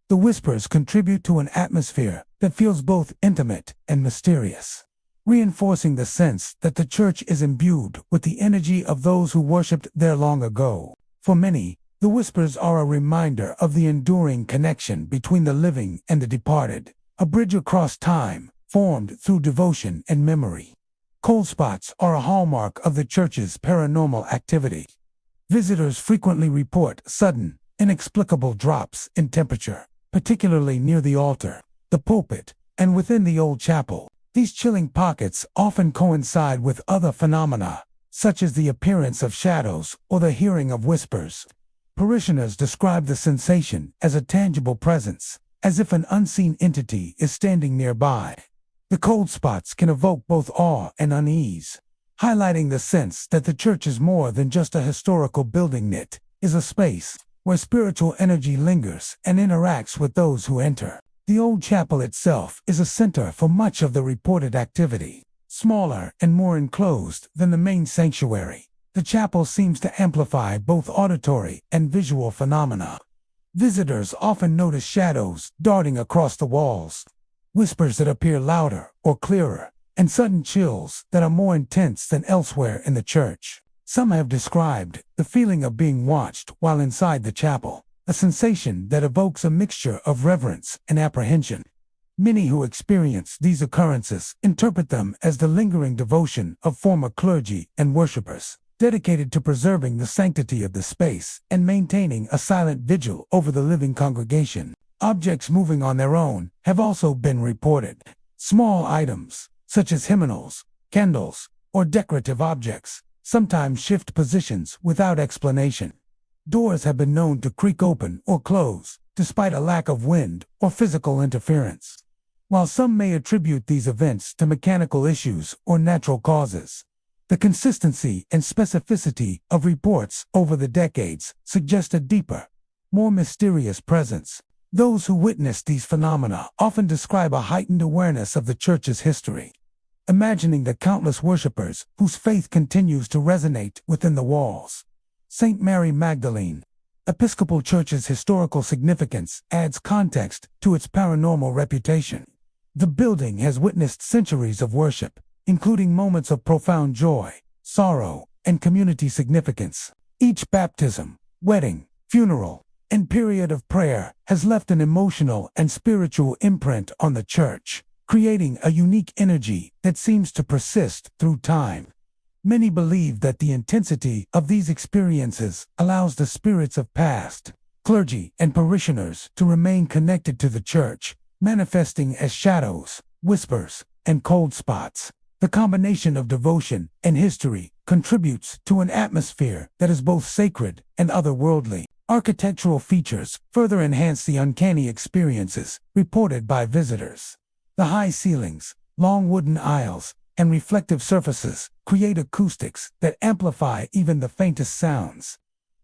The whispers contribute to an atmosphere that feels both intimate and mysterious, reinforcing the sense that the church is imbued with the energy of those who worshipped there long ago. For many, the whispers are a reminder of the enduring connection between the living and the departed, a bridge across time, formed through devotion and memory. Cold spots are a hallmark of the church's paranormal activity. Visitors frequently report sudden, inexplicable drops in temperature, particularly near the altar, the pulpit, and within the old chapel. These chilling pockets often coincide with other phenomena, such as the appearance of shadows or the hearing of whispers. Parishioners describe the sensation as a tangible presence, as if an unseen entity is standing nearby. The cold spots can evoke both awe and unease, highlighting the sense that the church is more than just a historical building. It is a space where spiritual energy lingers and interacts with those who enter. The old chapel itself is a center for much of the reported activity. Smaller and more enclosed than the main sanctuary, the chapel seems to amplify both auditory and visual phenomena. Visitors often notice shadows darting across the walls, whispers that appear louder or clearer, and sudden chills that are more intense than elsewhere in the church. Some have described the feeling of being watched while inside the chapel, a sensation that evokes a mixture of reverence and apprehension. Many who experience these occurrences interpret them as the lingering devotion of former clergy and worshippers, dedicated to preserving the sanctity of the space and maintaining a silent vigil over the living congregation. Objects moving on their own have also been reported. Small items, such as hymnals, candles, or decorative objects, sometimes shift positions without explanation. Doors have been known to creak open or close, despite a lack of wind or physical interference. While some may attribute these events to mechanical issues or natural causes, the consistency and specificity of reports over the decades suggest a deeper, more mysterious presence. Those who witness these phenomena often describe a heightened awareness of the church's history, imagining the countless worshippers whose faith continues to resonate within the walls. St. Mary Magdalene Episcopal Church's historical significance adds context to its paranormal reputation. The building has witnessed centuries of worship, including moments of profound joy, sorrow, and community significance. Each baptism, wedding, funeral, and period of prayer has left an emotional and spiritual imprint on the church, creating a unique energy that seems to persist through time. Many believe that the intensity of these experiences allows the spirits of past clergy and parishioners to remain connected to the church, manifesting as shadows, whispers, and cold spots. The combination of devotion and history contributes to an atmosphere that is both sacred and otherworldly. Architectural features further enhance the uncanny experiences reported by visitors. The high ceilings, long wooden aisles, and reflective surfaces create acoustics that amplify even the faintest sounds,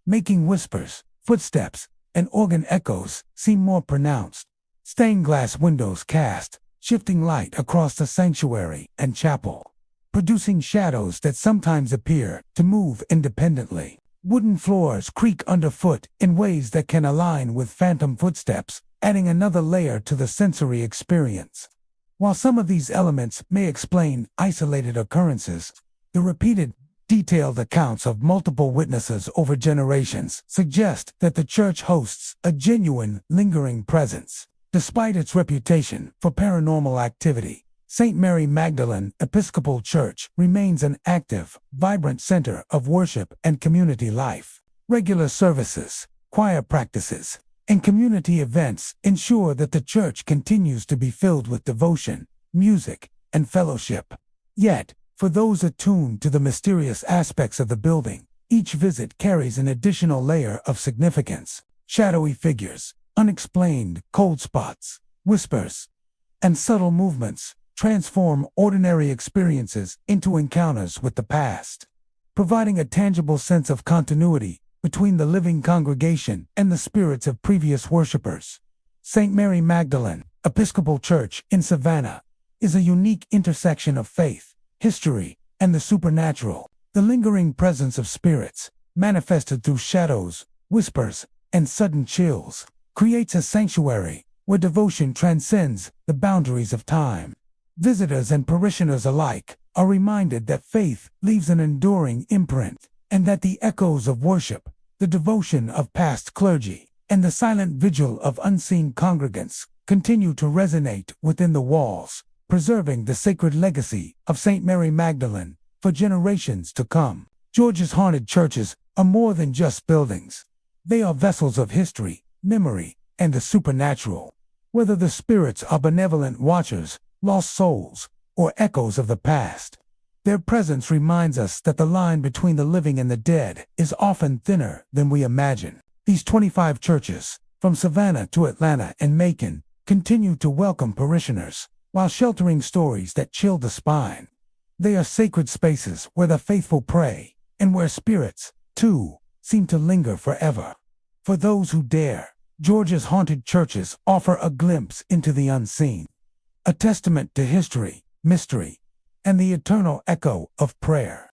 making whispers, footsteps, and organ echoes seem more pronounced. Stained glass windows cast shifting light across the sanctuary and chapel, producing shadows that sometimes appear to move independently. Wooden floors creak underfoot in ways that can align with phantom footsteps, adding another layer to the sensory experience. While some of these elements may explain isolated occurrences, the repeated, detailed accounts of multiple witnesses over generations suggest that the church hosts a genuine, lingering presence. Despite its reputation for paranormal activity, St. Mary Magdalene Episcopal Church remains an active, vibrant center of worship and community life. Regular services, choir practices, and community events ensure that the church continues to be filled with devotion, music, and fellowship. Yet, for those attuned to the mysterious aspects of the building, each visit carries an additional layer of significance. Shadowy figures, unexplained cold spots, whispers, and subtle movements transform ordinary experiences into encounters with the past, providing a tangible sense of continuity between the living congregation and the spirits of previous worshipers. St. Mary Magdalene Episcopal Church in Savannah is a unique intersection of faith, history, and the supernatural. The lingering presence of spirits, manifested through shadows, whispers, and sudden chills, creates a sanctuary where devotion transcends the boundaries of time. Visitors and parishioners alike are reminded that faith leaves an enduring imprint, and that the echoes of worship, the devotion of past clergy, and the silent vigil of unseen congregants continue to resonate within the walls, preserving the sacred legacy of St. Mary Magdalene for generations to come. Georgia's haunted churches are more than just buildings. They are vessels of history, memory, and the supernatural. Whether the spirits are benevolent watchers, lost souls, or echoes of the past, their presence reminds us that the line between the living and the dead is often thinner than we imagine. These 25 churches, from Savannah to Atlanta and Macon, continue to welcome parishioners, while sheltering stories that chill the spine. They are sacred spaces where the faithful pray, and where spirits, too, seem to linger forever. For those who dare, Georgia's haunted churches offer a glimpse into the unseen, a testament to history, mystery, and the eternal echo of prayer.